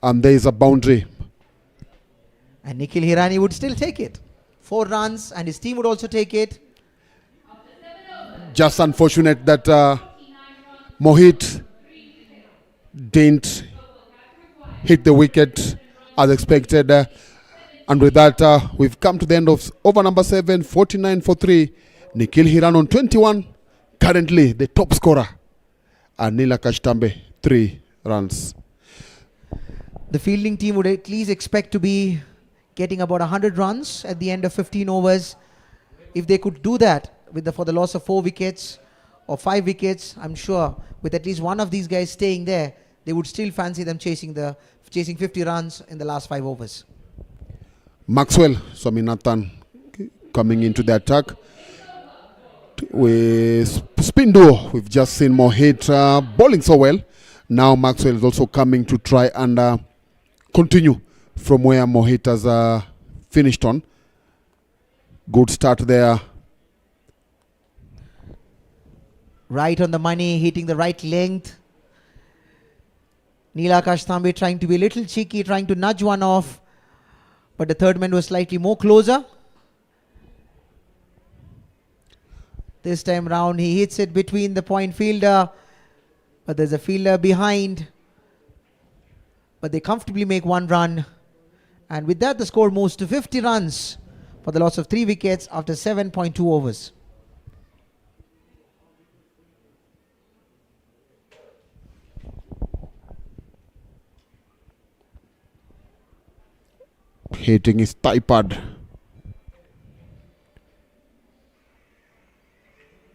D: and there is a boundary.
C: And Nikhil Hirani would still take it. 4 runs, and his team would also take it.
D: Just unfortunate that Mohit didn't hit the wicket as expected. And with that, we've come to the end of over number 7, 49 for 3. Nikhil Hirani on 21, currently the top scorer. And Nilakash Tambe, 3 runs.
C: The fielding team would at least expect to be getting about 100 runs at the end of 15 overs. If they could do that for the loss of 4 wickets or 5 wickets, I'm sure with at least one of these guys staying there, they would still fancy them chasing 50 runs in the last 5 overs.
D: Maxwell Swaminathan coming into the attack. With spin duo, we've just seen Mohit bowling so well. Now Maxwell is also coming to try and continue from where Mohit has finished on. Good start there.
C: Right on the money, hitting the right length. Nilakash Tambe trying to be a little cheeky, trying to nudge one off. But the third man was slightly more closer. This time round, he hits it between the point fielder. But there's a fielder behind. But they comfortably make 1 run. And with that, the score moves to 50 runs for the loss of 3 wickets after 7.2 overs.
D: Hitting his thigh pad.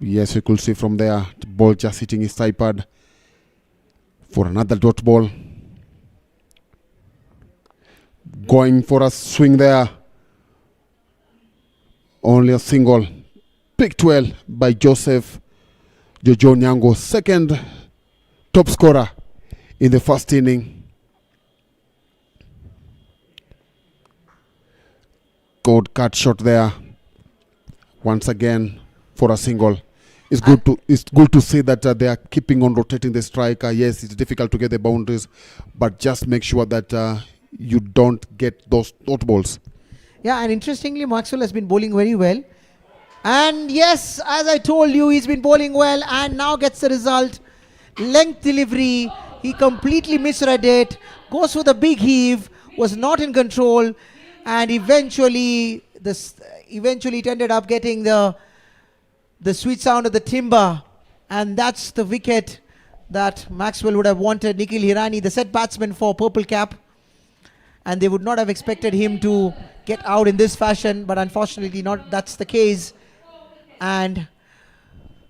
D: Yes, you could see from there, the ball just hitting his thigh pad for another dot ball. Going for a swing there. Only a single. Picked well by Joseph Jojo Nyango, second top scorer in the first inning. Good cut shot there. Once again for a single. It's good to see that they are keeping on rotating the striker. Yes, it's difficult to get the boundaries, but just make sure that you don't get those dot balls.
C: Yeah, and interestingly, Maxwell has been bowling very well. And yes, as I told you, he's been bowling well and now gets the result. Length delivery, he completely misread it, goes for the big heave, was not in control, and eventually it ended up getting the sweet sound of the timber, and that's the wicket that Maxwell would have wanted. Nikhil Hirani, the set batsman for Purple Cap, and they would not have expected him to get out in this fashion, but unfortunately that's the case. And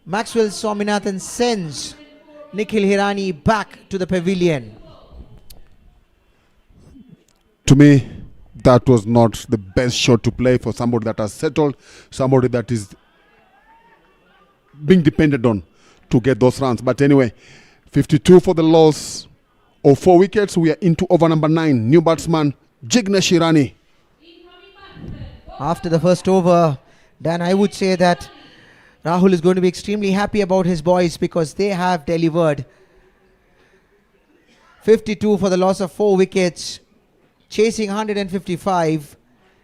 C: Maxwell Swaminathan sends Nikhil Hirani back to the pavilion.
D: To me, that was not the best shot to play for somebody that has settled, somebody that is being depended on to get those runs. But anyway, 52 for the loss of 4 wickets. We are into over number 9. New batsman Jignesh Hirani.
C: After the first over, Dan, I would say that Rahul is going to be extremely happy about his boys because they have delivered. 52 for the loss of 4 wickets, chasing 155.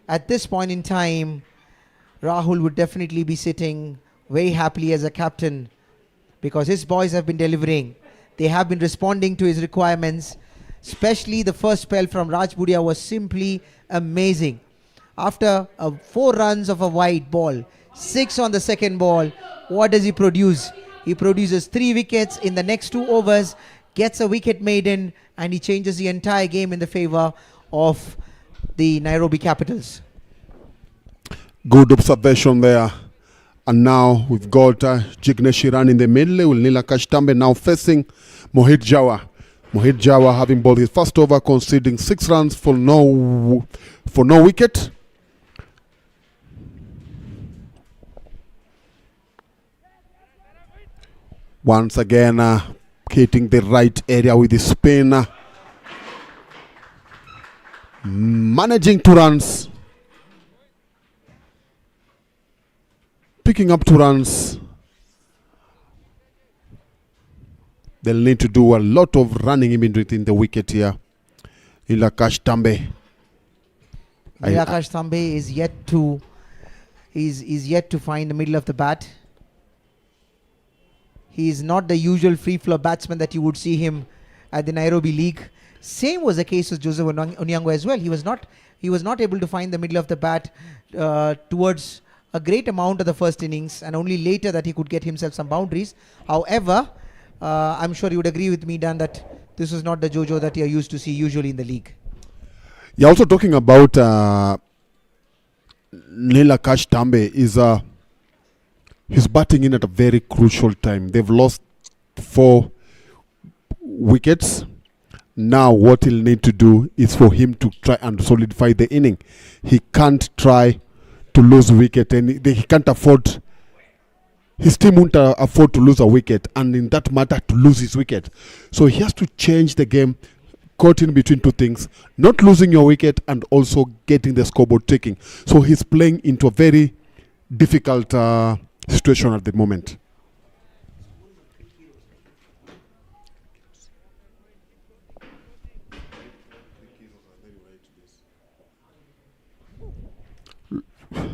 C: At this point in time, Rahul would definitely be sitting very happily as a captain because his boys have been delivering. They have been responding to his requirements. Especially the first spell from Raj Budia was simply amazing. After 4 runs of a wide ball, 6 on the second ball, what does he produce? He produces 3 wickets in the next 2 overs, gets a wicket maiden, and he changes the entire game in the favor of the Nairobi Capitals.
D: Good observation there. And now we've got Jignesh Hirani in the middle with Nilakash Tambe now facing Mohit Jawa. Mohit Jawa having bowled his first over, conceding 6 runs for no wicket. Once again, hitting the right area with his spin. Managing 2 runs. Picking up 2 runs. They'll need to do a lot of running in between the wicket here. Nilakash Tambe.
C: Nilakash Thambe is yet to find the middle of the bat. He is not the usual free flow batsman that you would see him at the Nairobi League. Same was the case with Joseph Onyango as well. He was not able to find the middle of the bat towards a great amount of the first innings, and only later that he could get himself some boundaries. However, I'm sure you would agree with me, Dan, that this is not the Jojo that you're used to see usually in the league.
D: You're also talking about Nilakash Thambe he's batting in at a very crucial time. They've lost 4 wickets. Now what he'll need to do is for him to try and solidify the inning. He can't try to lose wicket, and he can't afford, his team won't afford to lose a wicket, and in that matter to lose his wicket. So he has to change the game, caught in between 2 things, not losing your wicket and also getting the scoreboard ticking. So he's playing into a very difficult situation at the moment.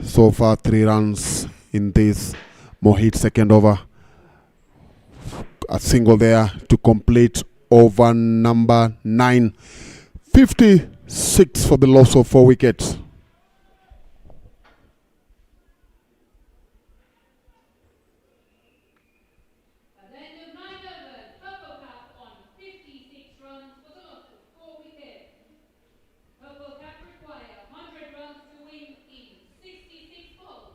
D: So far 3 runs in this Mohit second over. A single there to complete over number 9. 56 for the loss of 4 wickets.
E: At the end of 9 overs, Purple Cap on 56 runs for the loss of 4 wickets. Purple Cap require 100 runs to win in 66 balls.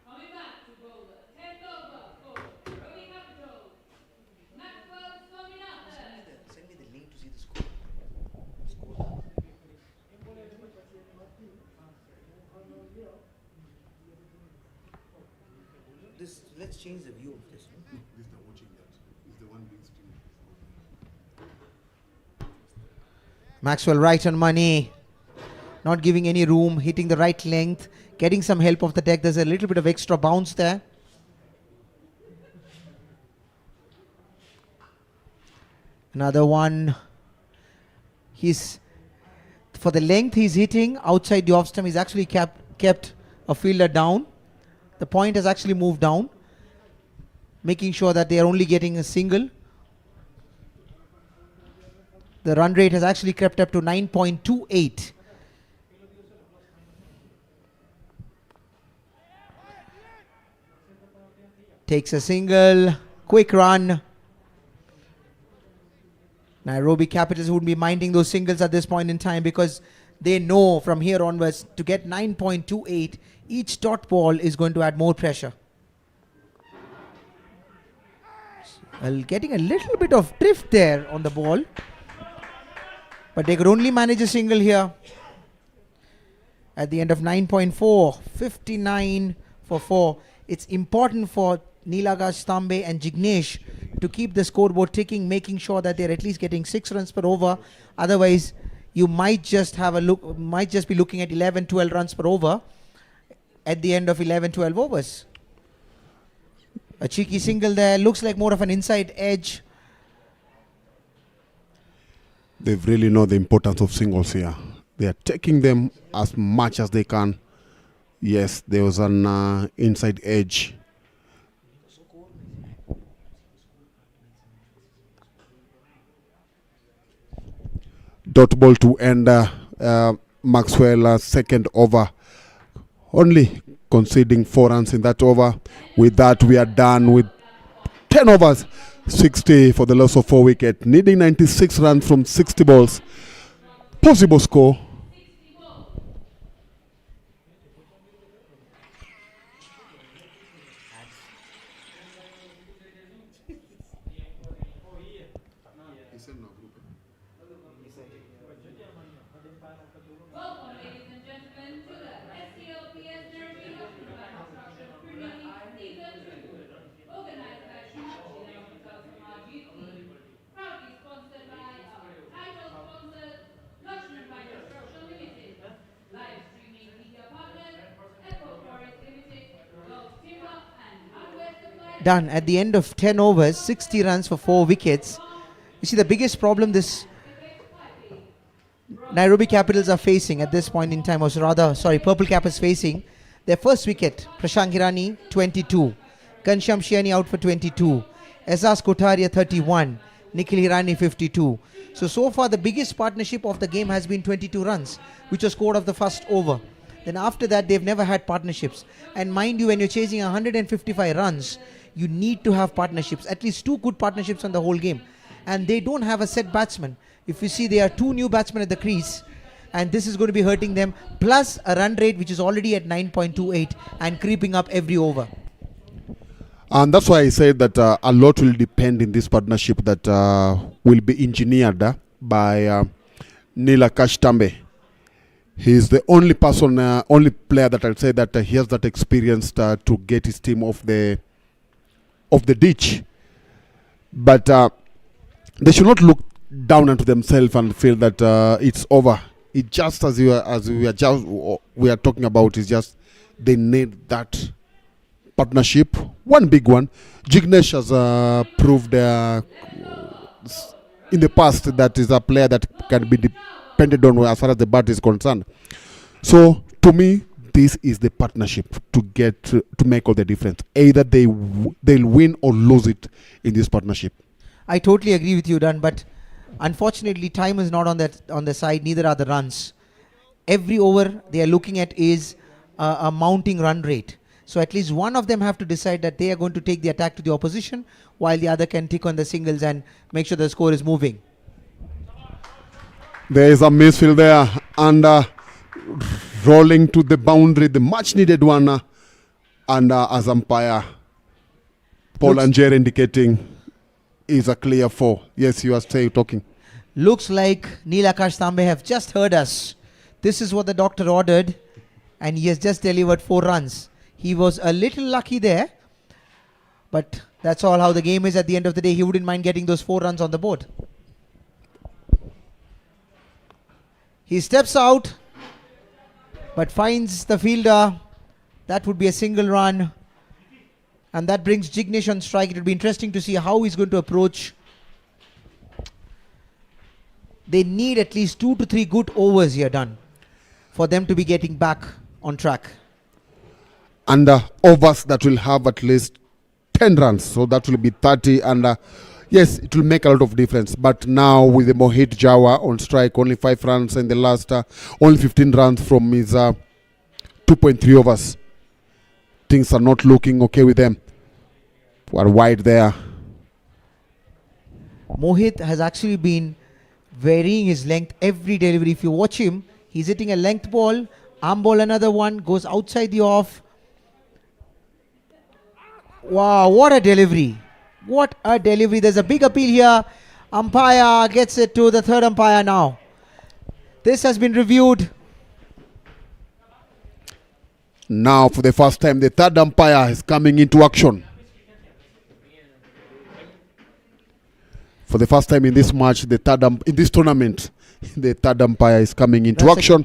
E: Coming back to bowler, 10th over for Nairobi Capitals. Maxwell Swaminathan.
C: Send me the link to see the score. Let's change the view of this. Maxwell right on money, not giving any room, hitting the right length, getting some help off the deck. There's a little bit of extra bounce there. Another one. For the length he's hitting outside the off stump, he's actually kept a fielder down. The point has actually moved down, making sure that they are only getting a single. The run rate has actually crept up to 9.28. Takes a single, quick run. Nairobi Capitals wouldn't be minding those singles at this point in time, because they know from here onwards to get 9.28, each dot ball is going to add more pressure. Well, getting a little bit of drift there on the ball, but they could only manage a single here. At the end of 9.4, 59 for 4. It's important for Nilakash Thambe and Jignesh to keep the scoreboard ticking, making sure that they're at least getting 6 runs per over. Otherwise, you might just be looking at 11, 12 runs per over at the end of 11, 12 overs. A cheeky single there, looks like more of an inside edge.
D: They really know the importance of singles here. They are taking them as much as they can. Yes, there was an inside edge. Dot ball to end Maxwell's second over. Only conceding 4 runs in that over. With that, we are done with 10 overs. 60 for the loss of 4 wickets. Needing 96 runs from 60 balls. Possible score.
E: Welcome, ladies and gentlemen, to the SCLPS Nairobi Construction Premier League Season 2, organized by Shriram Manji, proudly sponsored by our title sponsors, LAXMANBHAI Construction Limited, live streaming media partners, Echo Forest Limited, Gulf Timber and Hardware Supply.
C: Done at the end of 10 overs, 60 runs for 4 wickets. You see, the biggest problem Nairobi Capitals are facing at this point in time, or rather, sorry, Purple Cap is facing their first wicket. Prashant Hirani, 22. Kansham Shiani out for 22. Esas Kotaria, 31. Nikhil Hirani, 52. So far, the biggest partnership of the game has been 22 runs, which was scored off the first over. Then after that, they've never had partnerships. And mind you, when you're chasing 155 runs, you need to have partnerships, at least 2 good partnerships on the whole game. And they don't have a set batsman. If you see, there are 2 new batsmen at the crease, and this is going to be hurting them, plus a run rate which is already at 9.28 and creeping up every over.
D: And that's why I said that a lot will depend in this partnership that will be engineered by Nilakash Tambe. He's the only person, only player that I'll say that he has that experience to get his team off the ditch. But they should not look down onto themselves and feel that it's over. It just we are talking about is just they need that partnership, one big one. Jignesh has proved in the past that is a player that can be depended on as far as the bat is concerned. So to me, this is the partnership to get to make all the difference. Either they'll win or lose it in this partnership.
C: I totally agree with you, Dan, but unfortunately time is not on the side, neither are the runs. Every over they are looking at is a mounting run rate. So at least one of them have to decide that they are going to take the attack to the opposition, while the other can tick on the singles and make sure the score is moving.
D: There is a misfield there, and rolling to the boundary, the much needed one, and as umpire Paul Angier indicating is a clear 4. Yes, you are still talking.
C: Looks like Nilakash Tambe have just heard us. This is what the doctor ordered, and he has just delivered 4 runs. He was a little lucky there, but that's all how the game is at the end of the day. He wouldn't mind getting those 4 runs on the board. He steps out, but finds the fielder. That would be a single run, and that brings Jignesh on strike. It will be interesting to see how he's going to approach. They need at least 2 to 3 good overs here done for them to be getting back on track.
D: And overs that will have at least 10 runs, so that will be 30, and yes, it will make a lot of difference. But now with the Mohit Jawa on strike, only 5 runs in the last, only 15 runs from his 2.3 overs. Things are not looking okay with them. We're wide there.
C: Mohit has actually been varying his length every delivery. If you watch him, he's hitting a length ball, arm ball another one, goes outside the off. Wow, what a delivery. What a delivery. There's a big appeal here. Umpire gets it to the 3rd umpire now. This has been reviewed.
D: Now for the first time, the 3rd umpire is coming into action. For the first time in this match, in this tournament, the 3rd umpire is coming into action.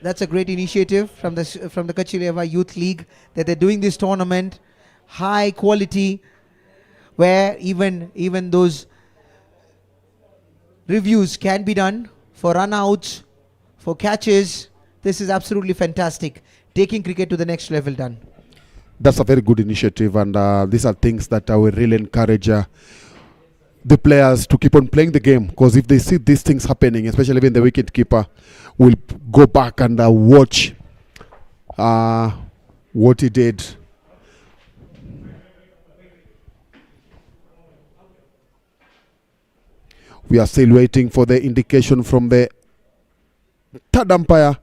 C: That's a great initiative from the Kachileva Youth League, that they're doing this tournament. High quality, where even those reviews can be done for run-outs, for catches. This is absolutely fantastic. Taking cricket to the next level, done.
D: That's a very good initiative, and these are things that I will really encourage the players to keep on playing the game, because if they see these things happening, especially when the wicket keeper will go back and watch what he did. We are still waiting for the indication from the 3rd umpire.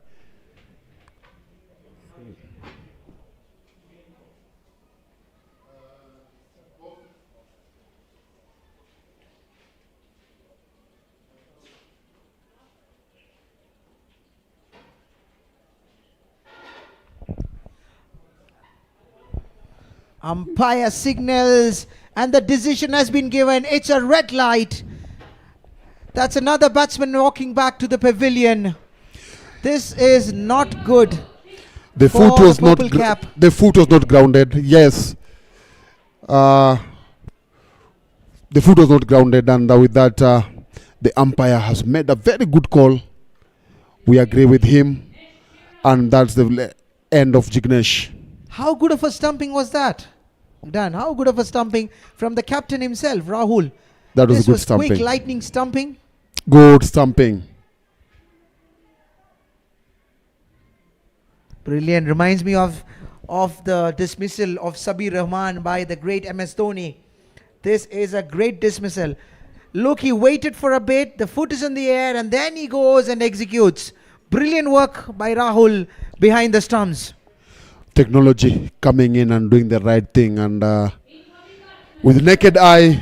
C: Umpire signals, and the decision has been given. It's a red light. That's another batsman walking back to the pavilion. This is not good.
D: The foot was not. The foot was not grounded. Yes, the foot was not grounded, and with that, the umpire has made a very good call We agree with him. And that's the end of Jignesh.
C: How good of a stumping was that? Dan, how good of a stumping from the captain himself, Rahul.
D: That was
C: This
D: good
C: was
D: stumping.
C: quick lightning stumping.
D: Good stumping.
C: Brilliant. Reminds me of the dismissal of Sabir Rahman by the great MS Dhoni. This is a great dismissal. Look, he waited for a bit, the foot is in the air, and then he goes and executes. Brilliant work by Rahul behind the stumps.
D: Technology coming in and doing the right thing. And with naked eye,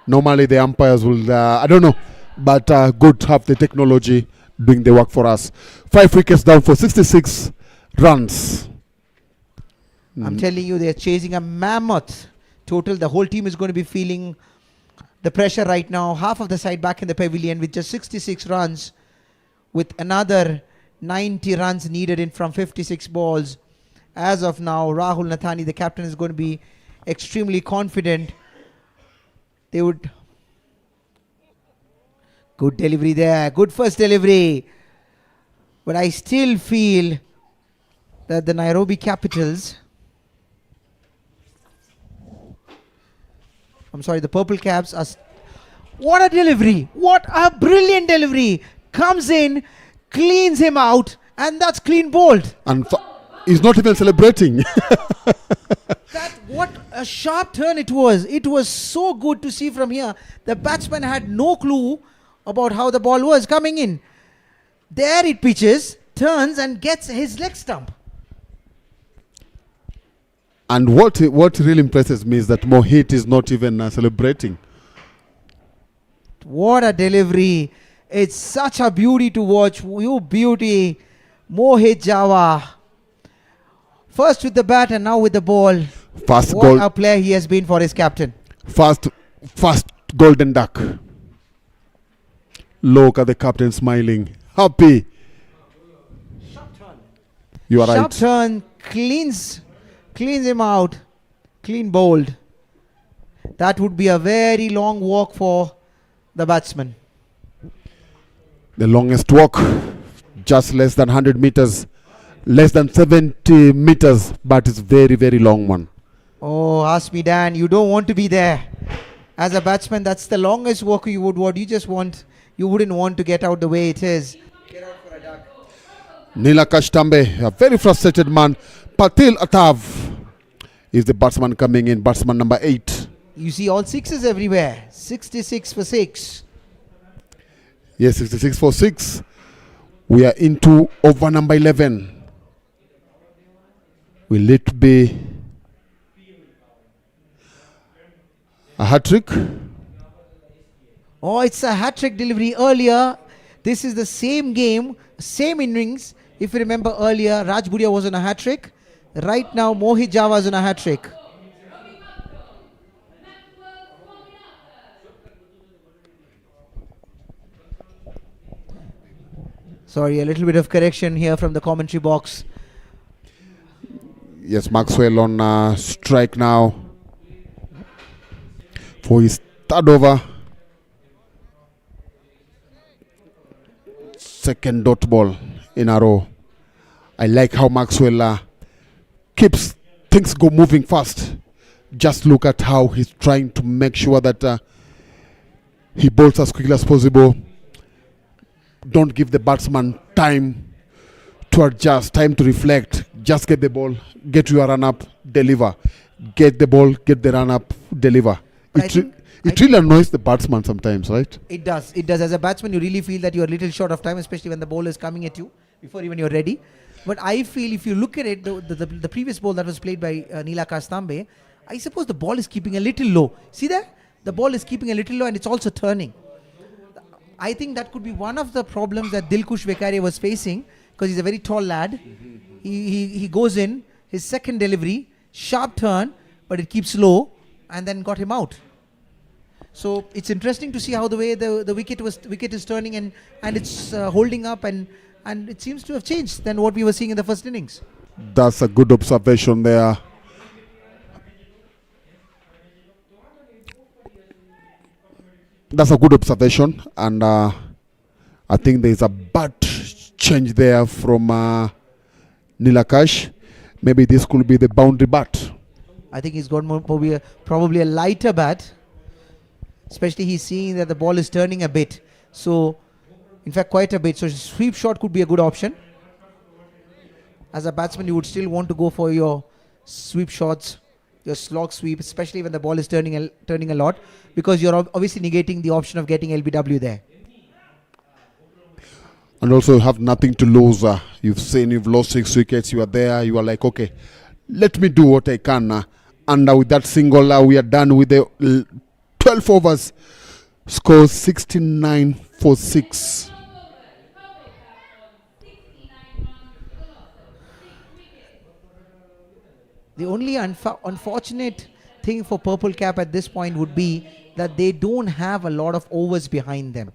D: normally the umpires will, I don't know, but good to have the technology doing the work for us. 5 wickets down for 66 runs.
C: I'm telling you, they're chasing a mammoth total. The whole team is going to be feeling the pressure right now. Half of the side back in the pavilion with just 66 runs, with another 90 runs needed in from 56 balls. As of now, Rahul Nathani, the captain, is going to be extremely confident. They would... Good delivery there. Good first delivery. But I still feel that the Nairobi Capitals... I'm sorry, the Purple Caps are... What a delivery! What a brilliant delivery! Comes in, cleans him out, and that's clean bowled.
D: And he's not even celebrating.
C: What a sharp turn it was. It was so good to see from here. The batsman had no clue about how the ball was coming in. There it pitches, turns and gets his leg stump.
D: And what really impresses me is that Mohit is not even celebrating.
C: What a delivery. It's such a beauty to watch. You beauty. Mohit Java. First with the bat and now with the ball.
D: Fast
C: What
D: goal.
C: a player he has been for his captain.
D: Fast golden duck. Look at the captain smiling. Happy. You are
C: Sharp
D: right.
C: turn. Cleans him out. Clean bowled. That would be a very long walk for the batsman.
D: The longest walk. Just less than 100 meters. Less than 70 meters. But it's very, very long one.
C: Oh, ask me, Dan. You don't want to be there. As a batsman, that's the longest walk you would want. You wouldn't want to get out the way it is.
D: Nilakash Tambe, a very frustrated man. Patel Atav is the batsman coming in. Batsman number 8.
C: You see all sixes everywhere. 66 for 6.
D: Yes, 66 for 6. We are into over number 11. Will it be a hat-trick?
C: Oh, it's a hat-trick delivery earlier. This is the same game, same innings. If you remember earlier, Raj Budia was on a hat-trick. Right now, Mohit Java is on a hat-trick. Sorry, a little bit of correction here from the commentary box.
D: Yes, Maxwell on strike now for his third over. Second dot ball in a row. I like how Maxwell keeps things go moving fast. Just look at how he's trying to make sure that he bowls as quickly as possible. Don't give the batsman time to adjust, time to reflect. Just get the ball, get your run up, deliver. Get the ball, get the run up, deliver. It really annoys the batsman sometimes, right?
C: It does. It does. As a batsman, you really feel that you're a little short of time, especially when the ball is coming at you before even you're ready. But I feel if you look at it, the previous ball that was played by Nilakash Tambe, I suppose the ball is keeping a little low. See that? The ball is keeping a little low and it's also turning. I think that could be one of the problems that Dilkush Vekaria was facing, because he's a very tall lad. He goes in, his second delivery, sharp turn, but it keeps low and then got him out. So it's interesting to see how the way the wicket is turning and it's holding up and it seems to have changed than what we were seeing in the first innings.
D: That's a good observation there. That's a good observation, and I think there is a bad change there from Nilakash. Maybe this could be the boundary bat.
C: I think he's got more, probably a lighter bat. Especially he's seeing that the ball is turning a bit. So, in fact, quite a bit. So, sweep shot could be a good option. As a batsman, you would still want to go for your sweep shots, your slog sweep, especially when the ball is turning a lot, because you're obviously negating the option of getting LBW there.
D: And also you have nothing to lose. You've lost 6 wickets. You are there. You are like, okay, let me do what I can. And with that single, we are done with the 12 overs. Score 69 for 6.
C: The only unfortunate thing for Purple Cap at this point would be that they don't have a lot of overs behind them.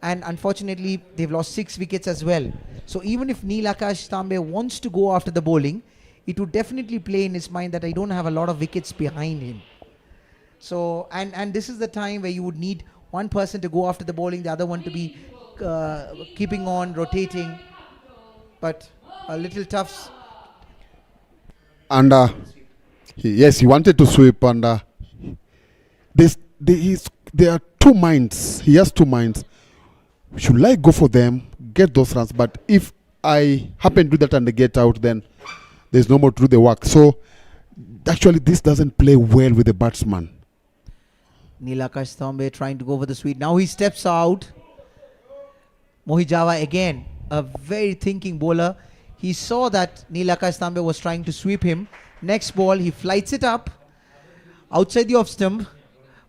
C: And unfortunately, they've lost 6 wickets as well. So even if Nilakash Tambe wants to go after the bowling, it would definitely play in his mind that I don't have a lot of wickets behind him. So, and this is the time where you would need one person to go after the bowling, the other one to be keeping on, rotating. But a little tough.
D: And yes, he wanted to sweep, and there are 2 minds. He has 2 minds. Should I go for them, get those runs? But if I happen to do that and they get out, then there's no more to do the work. So actually, this doesn't play well with the batsman.
C: Nilakash Tambe trying to go for the sweep. Now he steps out. Mohijawa again, a very thinking bowler. He saw that Nilakash Tambe was trying to sweep him. Next ball, he flights it up outside the off stump,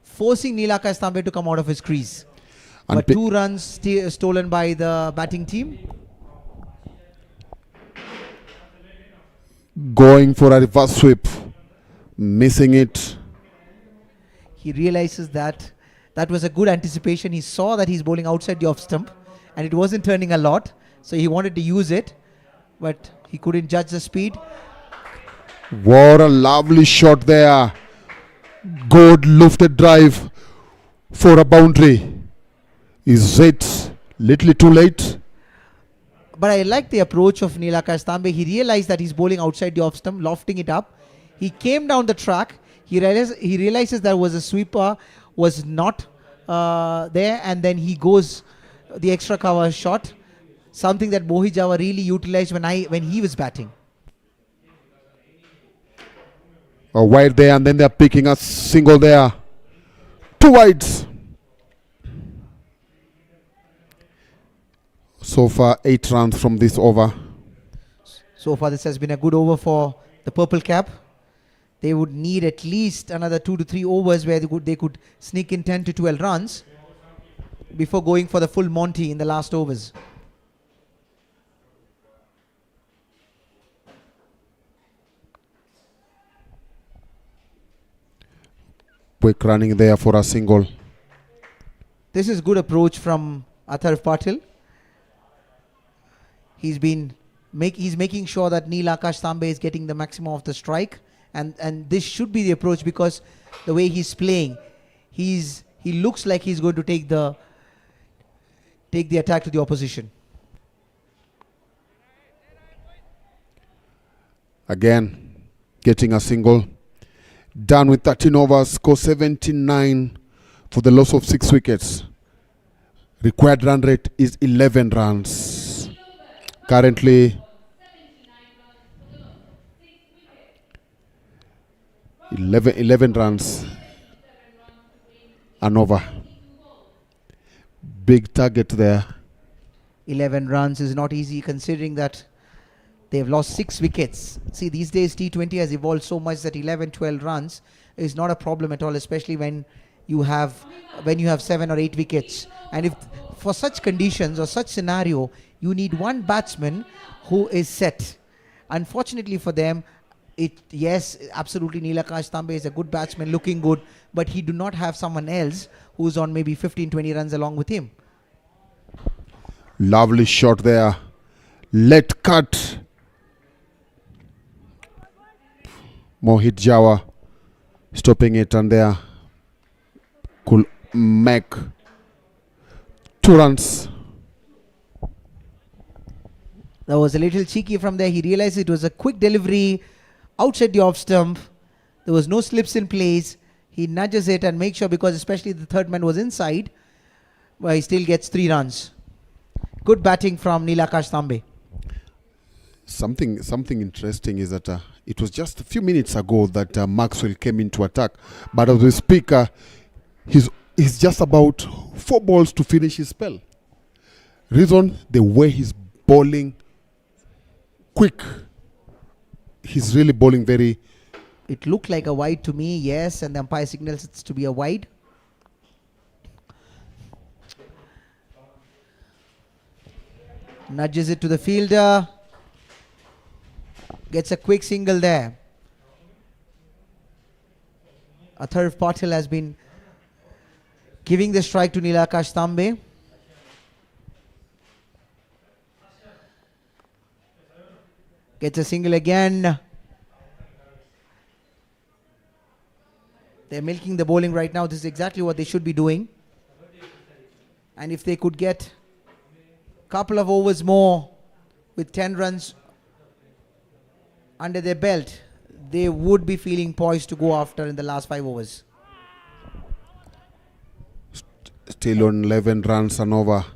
C: forcing Nilakash Tambe to come out of his crease.
D: And
C: but 2 runs stolen by the batting team.
D: Going for a reverse sweep, missing it.
C: He realizes that was a good anticipation. He saw that he's bowling outside the off stump and it wasn't turning a lot. So he wanted to use it, but he couldn't judge the speed.
D: What a lovely shot there. Good lifted drive for a boundary. Is it little too late?
C: But I like the approach of Nilakash Tambe. He realized that he's bowling outside the off stump, lofting it up. He came down the track. He realizes there was a sweeper, was not there, and then he goes the extra cover shot. Something that Mohijawa really utilized when he was batting.
D: A wide there, and then they're picking a single there. 2 wides. So far, 8 runs from this over.
C: So far, this has been a good over for the Purple Cap. They would need at least another 2 to 3 overs where they could sneak in 10 to 12 runs before going for the full Monty in the last overs.
D: Quick running there for a single.
C: This is good approach from Atharv Patel. He's making sure that Nilakash Tambe is getting the maximum of the strike, and this should be the approach, because the way he's playing, he looks like he's going to take the attack to the opposition.
D: Again, getting a single. Done with 13 overs, score 79 for the loss of 6 wickets. Required run rate is 11 runs. Currently, 11 runs and over. Big target there.
C: 11 runs is not easy, considering that they've lost 6 wickets. See, these days T20 has evolved so much that 11, 12 runs is not a problem at all, especially when you have 7 or 8 wickets. And if for such conditions or such scenario, you need one batsman who is set. Unfortunately for them, yes, absolutely, Nilakash Tambe is a good batsman, looking good, but he do not have someone else who's on maybe 15, 20 runs along with him.
D: Lovely shot there. Let cut. Mohit Jawa stopping it, and there could make 2 runs.
C: That was a little cheeky from there. He realized it was a quick delivery outside the off stump. There was no slips in place. He nudges it and makes sure, because especially the third man was inside, but he still gets 3 runs. Good batting from Nilakash Tambe.
D: Something interesting is that it was just a few minutes ago that Maxwell came into attack, but as we speak, he's just about 4 balls to finish his spell. Reason, the way he's bowling quick. He's really bowling very.
C: It looked like a wide to me, yes, and the umpire signals it's to be a wide. Nudges it to the fielder. Gets a quick single there. Atharv Patel has been giving the strike to Nilakash Tambe. Gets a single again. They're milking the bowling right now. This is exactly what they should be doing. And if they could get a couple of overs more with 10 runs under their belt, they would be feeling poised to go after in the last 5 overs.
D: Still on 11 runs and over.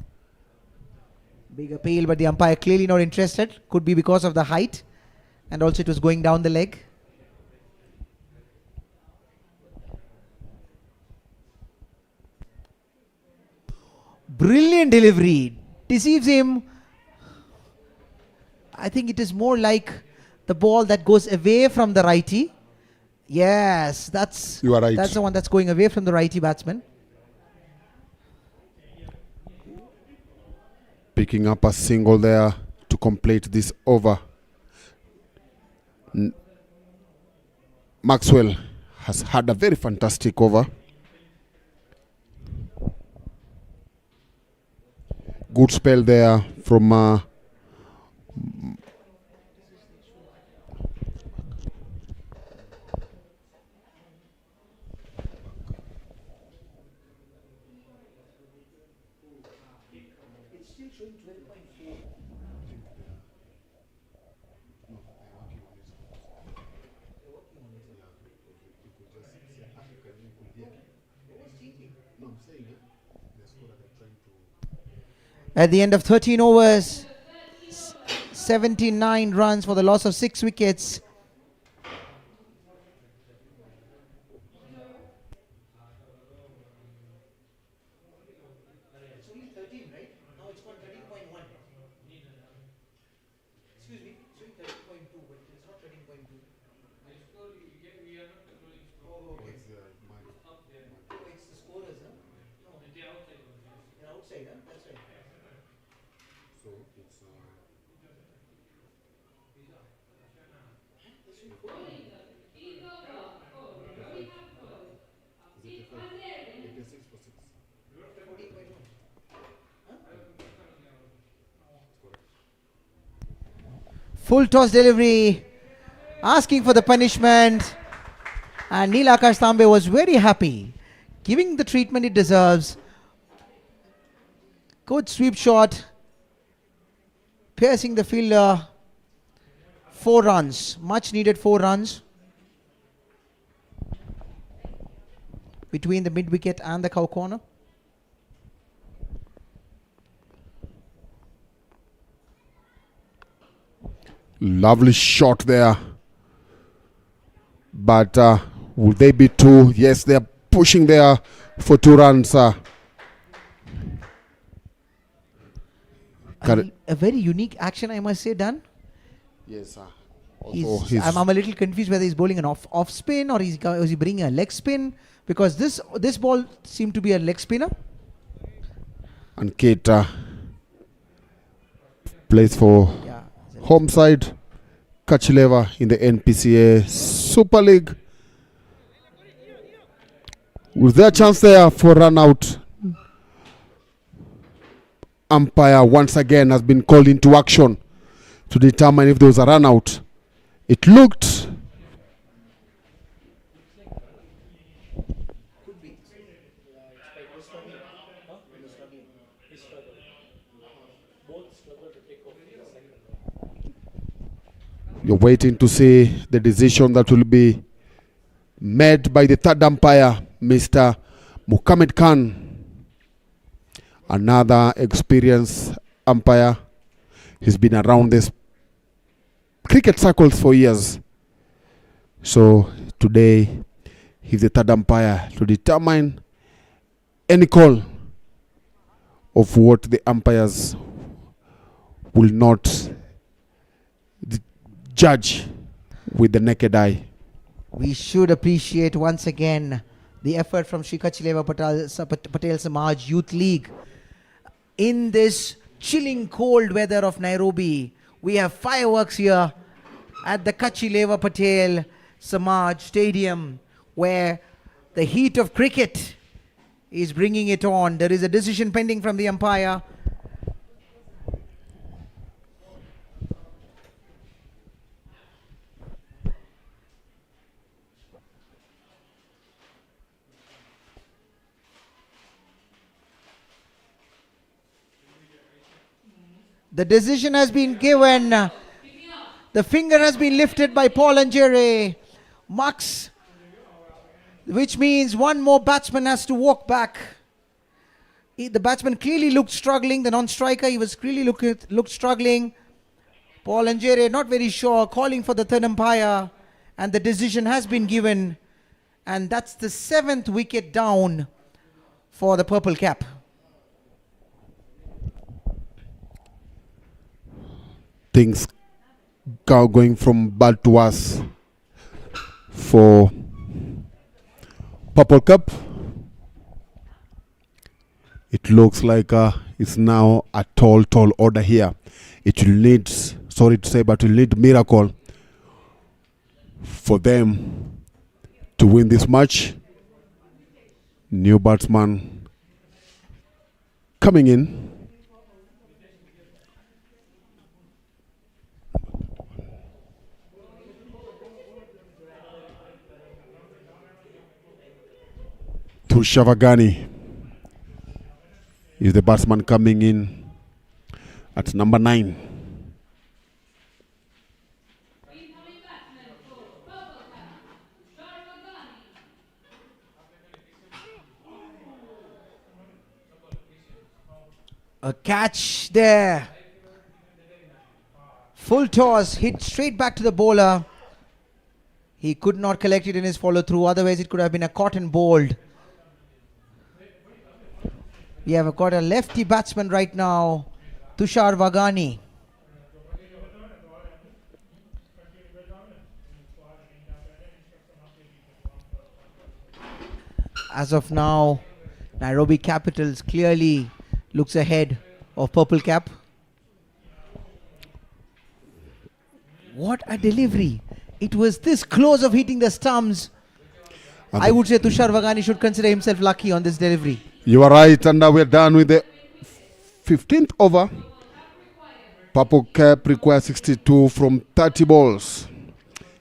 C: Big appeal, but the umpire clearly not interested. Could be because of the height, and also it was going down the leg. Brilliant delivery. Deceives him. I think it is more like the ball that goes away from the righty. Yes, that's
D: You are right.
C: That's the one that's going away from the righty batsman.
D: Picking up a single there to complete this over. Maxwell has had a very fantastic over. Good spell there from
C: At the end of 13 overs, 79 runs for the loss of 6 wickets. Full toss delivery, asking for the punishment, and Nilakash Tambe was very happy, giving the treatment it deserves. Good sweep shot, piercing the fielder. 4 runs, much needed 4 runs between the mid wicket and the cow corner.
D: lovely shot there. But will they be 2? Yes, they are pushing there for 2 runs.
C: A very unique action, I must say, Dan.
D: Yes, sir.
C: I'm a little confused whether he's bowling an off spin or is he bringing a leg spin, because this ball seemed to be a leg spinner.
D: And Kate plays for home side Kachileva in the NPCA Super League. Was there a chance there for run out? Umpire once again has been called into action to determine if there was a run out. It looked You're waiting to see the decision that will be made by the third umpire, Mr. Muhammad Khan. Another experienced umpire. He's been around this cricket circles for years. So today, he's the third umpire to determine any call of what the umpires will not judge with the naked eye.
C: We should appreciate once again the effort from Shrika Chileva Patel Samaj Youth League. In this chilling cold weather of Nairobi, we have fireworks here at the Kachileva Patel Samaj Stadium, where the heat of cricket is bringing it on. There is a decision pending from the umpire. The decision has been given. The finger has been lifted by Paul and Jerry. Max, which means one more batsman has to walk back. The batsman clearly looked struggling. The non-striker, he was clearly looked struggling. Paul and Jerry not very sure, calling for the third umpire. And the decision has been given. And that's the 7th wicket down for the purple cap.
D: Things going from bad to worse for Purple Cup. It looks like it's now a tall order here. It will need, sorry to say, but it will need miracle for them to win this match. New batsman coming in. Shavagani is the batsman coming in at number 9.
C: A catch there. Full toss, hit straight back to the bowler. He could not collect it in his follow through, otherwise it could have been a cotton bowled. We have got a lefty batsman right now, Tushar Vagani. As of now, Nairobi Capitals clearly looks ahead of Purple Cap. What a delivery. It was this close of hitting the stumps. I would say Tushar Vagani should consider himself lucky on this delivery.
D: You are right, and we're done with the 15th over. Purple Cap requires 62 from 30 balls.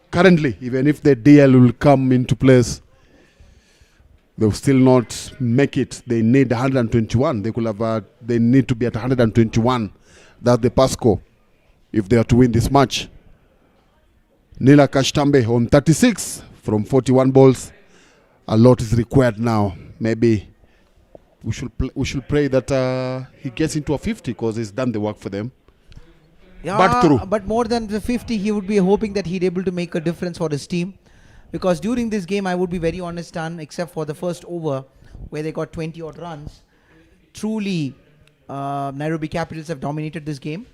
D: Currently, even if the DL will come into place, they will still not make it. They need 121. They could have. They need to be at 121. That's the pass score if they are to win this match. Nila Kashtambe on 36 from 41 balls. A lot is required now. Maybe we should pray that he gets into a 50 because he's done the work for them.
C: Yeah,
D: But through.
C: But more than the 50, he would be hoping that he'd able to make a difference for his team. Because during this game, I would be very honest, except for the first over where they got 20 odd runs. Truly, Nairobi Capitals have dominated this game.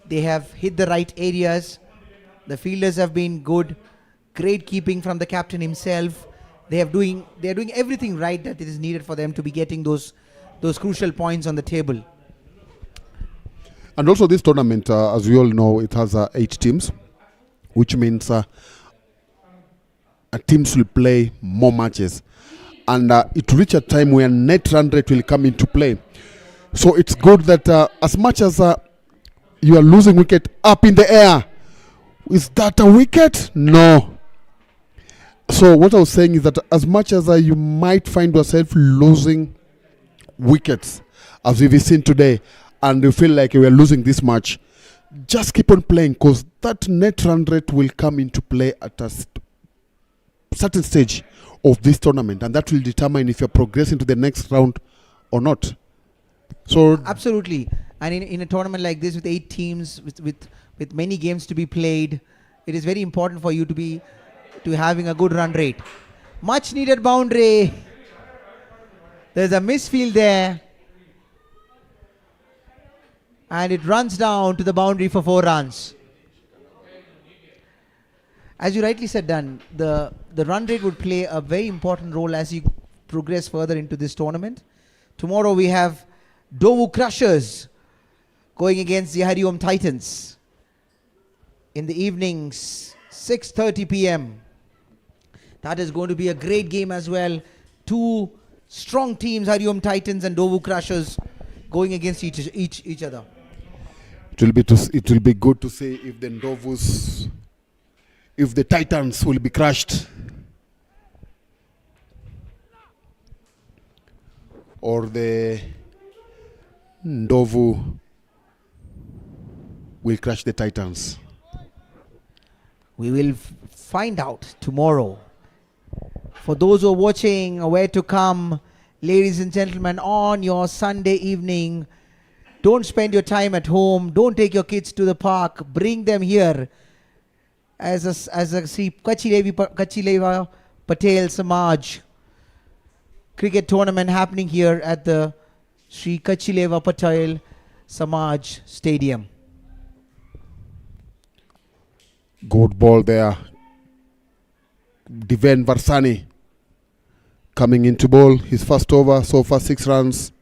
C: They have hit the right areas. The fielders have been good. Great keeping from the captain himself. They are doing everything right that is needed for them to be getting those crucial points on the table.
D: And also this tournament, as we all know, it has 8 teams, which means teams will play more matches. And it will reach a time where net run rate will come into play. So it's good that as much as you are losing wicket up in the air, is that a wicket? No. So what I was saying is that as much as you might find yourself losing wickets, as we've seen today, and you feel like you are losing this match, just keep on playing, because that net run rate will come into play at a certain stage of this tournament, and that will determine if you're progressing to the next round or not. So
C: Absolutely. And in a tournament like this with 8 teams, with many games to be played, it is very important for you to having a good run rate. Much needed boundary. There's a misfield there. And it runs down to the boundary for 4 runs. As you rightly said, Dan, the run rate would play a very important role as you progress further into this tournament. Tomorrow we have Dovu Crushers going against the Hariom Titans. In the evenings, 6:30 p.m. That is going to be a great game as well. 2 strong teams, Hariom Titans and Dovu Crushers, going against each other.
D: it will be good to see if the Titans will be crushed, or the Ndovu will crush the Titans.
C: We will find out tomorrow. For those who are watching, where to come, ladies and gentlemen, on your Sunday evening, don't spend your time at home. Don't take your kids to the park. Bring them here as a Sri Kachileva Patel Samaj cricket tournament happening here at the Sri Kachileva Patel Samaj Stadium.
D: Good ball there. Diven Varsani coming into ball. His first over, so far 6 runs.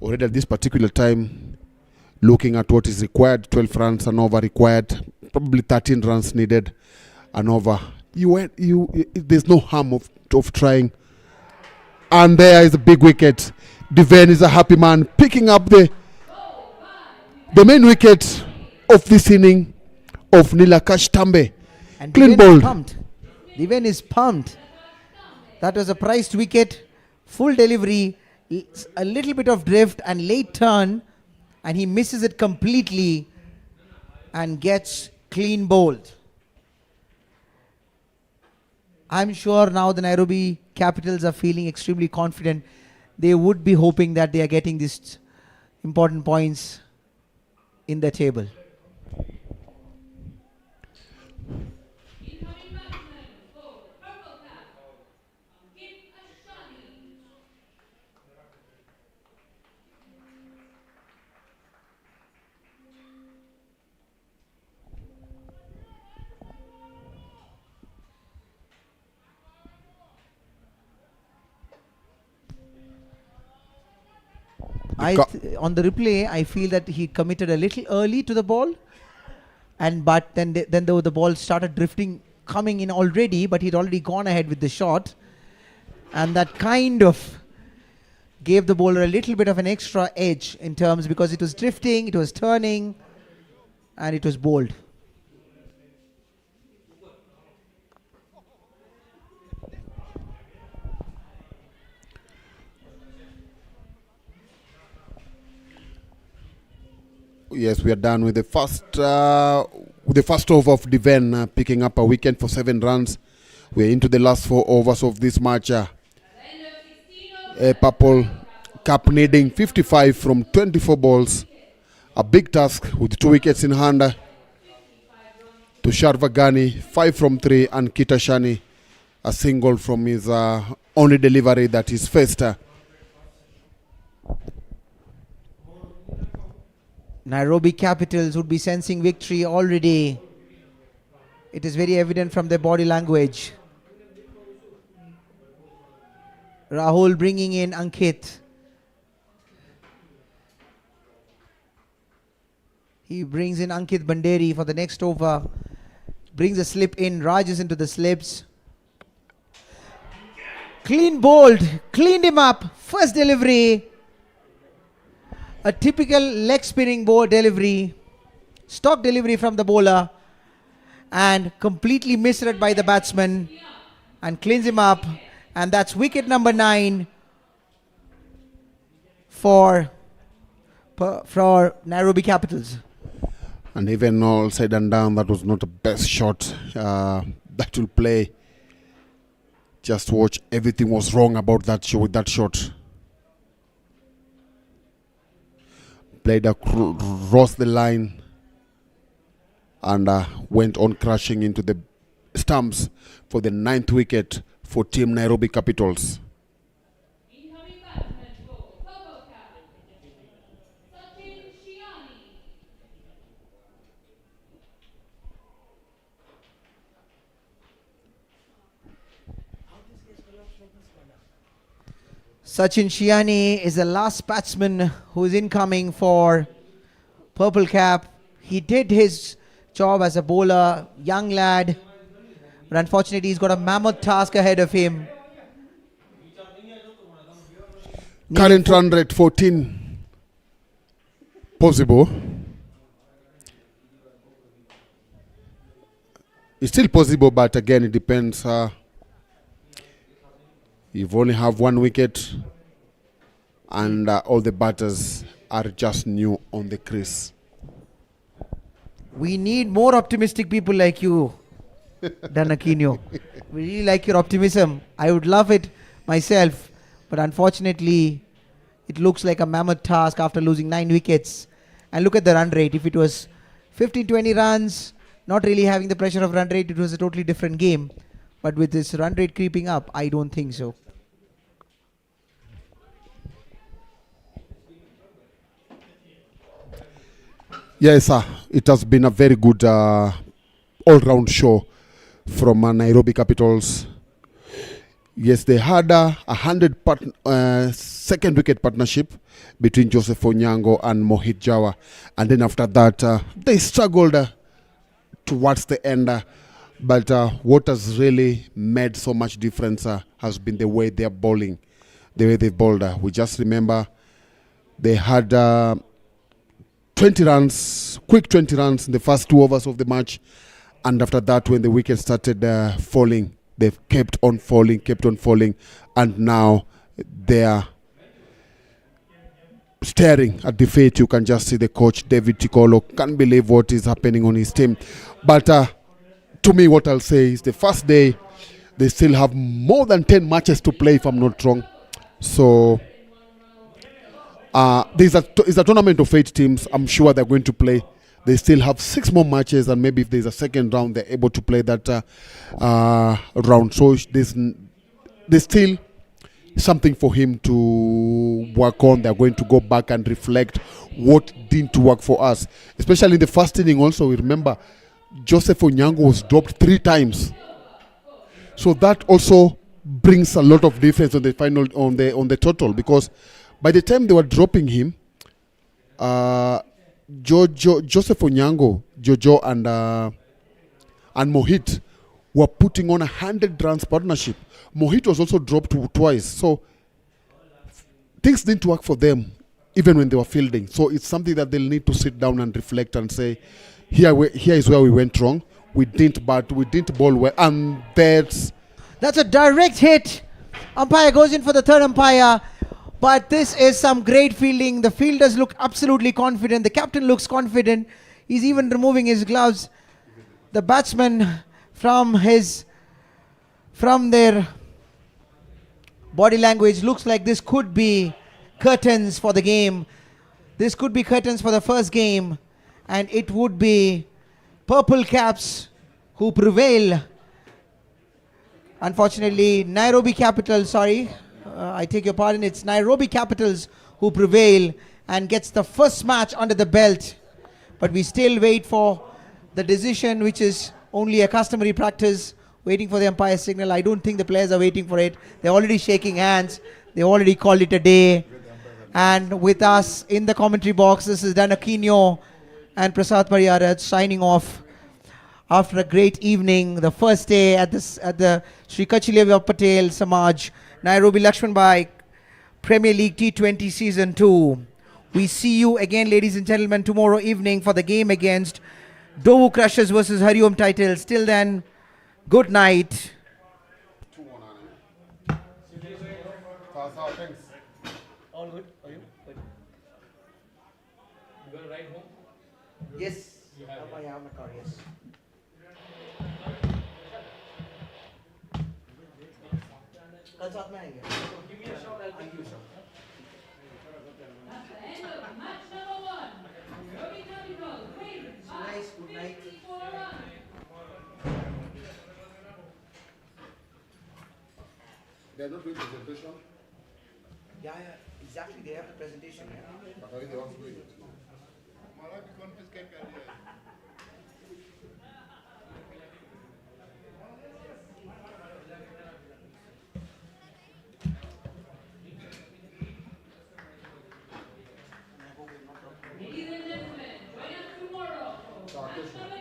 D: Already at this particular time, looking at what is required, 12 runs an over required, probably 13 runs needed an over. There's no harm of trying. And there is a big wicket. Diven is a happy man, picking up the main wicket of this inning of Nilakash Tambe.
C: And
D: Clean
C: Diven
D: ball.
C: is pumped. Diven is pumped. That was a priced wicket, full delivery, a little bit of drift and late turn, and he misses it completely and gets clean bowled. I'm sure now the Nairobi Capitals are feeling extremely confident. They would be hoping that they are getting these important points in the table.
E: Incoming batsman for purple cap, Ankit Ashani.
C: On the replay, I feel that he committed a little early to the ball, but then the ball started drifting, coming in already, but he'd already gone ahead with the shot, and that kind of gave the bowler a little bit of an extra edge in terms, because it was drifting, it was turning, and it was bowled.
D: Yes, we are done with the first over of Diven, picking up a wicket for 7 runs. We're into the last 4 overs of this match. Purple Cup needing 55 from 24 balls. A big task with 2 wickets in hand. Tushar Vagani 5 from 3, and Kitashani a single from his only delivery that is faced.
C: Nairobi Capitals would be sensing victory already. It is very evident from their body language. Rahul bringing in Ankit. He brings in Ankit Banderi for the next over. Brings a slip in. Raj is into the slips. Clean bowled. Cleaned him up. First delivery. A typical leg spinning ball delivery. Stock delivery from the bowler. And completely misread by the batsman. And cleans him up. And that's wicket number 9 for for Nairobi Capitals.
D: And even all said and done, that was not the best shot that will play. Just watch, everything was wrong about that show with that shot. Played across the line and went on crashing into the stumps for the 9th wicket for Team Nairobi Capitals.
E: Incoming batsman for Purple Cap, Sachin Shiani.
C: Sachin Shiani is the last batsman who is incoming for Purple Cap. He did his job as a bowler, young lad, but unfortunately he's got a mammoth task ahead of him.
D: Current run rate 14 possible. It's still possible, but again it depends. You've only have 1 wicket and all the batters are just new on the crease.
C: We need more optimistic people like you, Danakino. We really like your optimism. I would love it myself, but unfortunately, it looks like a mammoth task after losing 9 wickets. And look at the run rate. If it was 15-20 runs, not really having the pressure of run rate, it was a totally different game. But with this run rate creeping up, I don't think so.
D: Yes, it has been a very good all-round show from Nairobi Capitals. Yes, they had a 100 second wicket partnership between Joseph Onyango and Mohit Jawa. And then after that, they struggled towards the end. But what has really made so much difference has been the way they're bowling, the way they've bowled. We just remember they had 20 runs, quick 20 runs in the first 2 overs of the match. And after that, when the wickets started falling, they've kept on falling. And now they're staring at the fate. You can just see the coach, David Tikolo, can't believe what is happening on his team. But to me, what I'll say is the first day, they still have more than 10 matches to play, if I'm not wrong. So it's a tournament of 8 teams. I'm sure they're going to play. They still have 6 more matches, and maybe if there's a second round, they're able to play that round. So there's still something for him to work on. They're going to go back and reflect what didn't work for us. Especially in the first inning also, we remember Joseph Onyango was dropped 3 times. So that also brings a lot of difference on the final, on the total, because by the time they were dropping him, Joseph Onyango, Jojo and Mohit were putting on 100 runs partnership. Mohit was also dropped twice. So things didn't work for them even when they were fielding. So it's something that they'll need to sit down and reflect and say, here is where we went wrong. We didn't bowl well, and that's
C: a direct hit. Umpire goes in for the third umpire. But this is some great fielding. The fielders look absolutely confident. The captain looks confident. He's even removing his gloves. The batsman from their body language looks like this could be curtains for the game. This could be curtains for the first game. And it would be Purple Caps who prevail. Unfortunately, Nairobi Capitals, I take your pardon, it's Nairobi Capitals who prevail and gets the first match under the belt. But we still wait for the decision, which is only a customary practice, waiting for the umpire's signal. I don't think the players are waiting for it. They're already shaking hands. They already called it a day. And with us in the commentary box, this is Dan Aquino and Prasad Pariyarat signing off after a great evening. The first day at the Sri Kachileva Patel Samaj Nairobi LAXMANBHAI Premier League T20 Season 2. We see you again, ladies and gentlemen, tomorrow evening for the game against Dovu Crushers versus Hariom Titles. Till then, good night.
D: all good. Are you?
C: Yes. I have my card, yes. कल साथ में आएंगे. Give me a shot. I'll give you a shot.
E: That's the end of match number 1. Nairobi Capitals win by
C: Nice, good night.
E: 54 runs.
D: They are not doing presentation,
C: Yeah, exactly. They have the presentation. Yeah.
D: but I think they want to do it.
E: Ladies and gentlemen, join us tomorrow for match number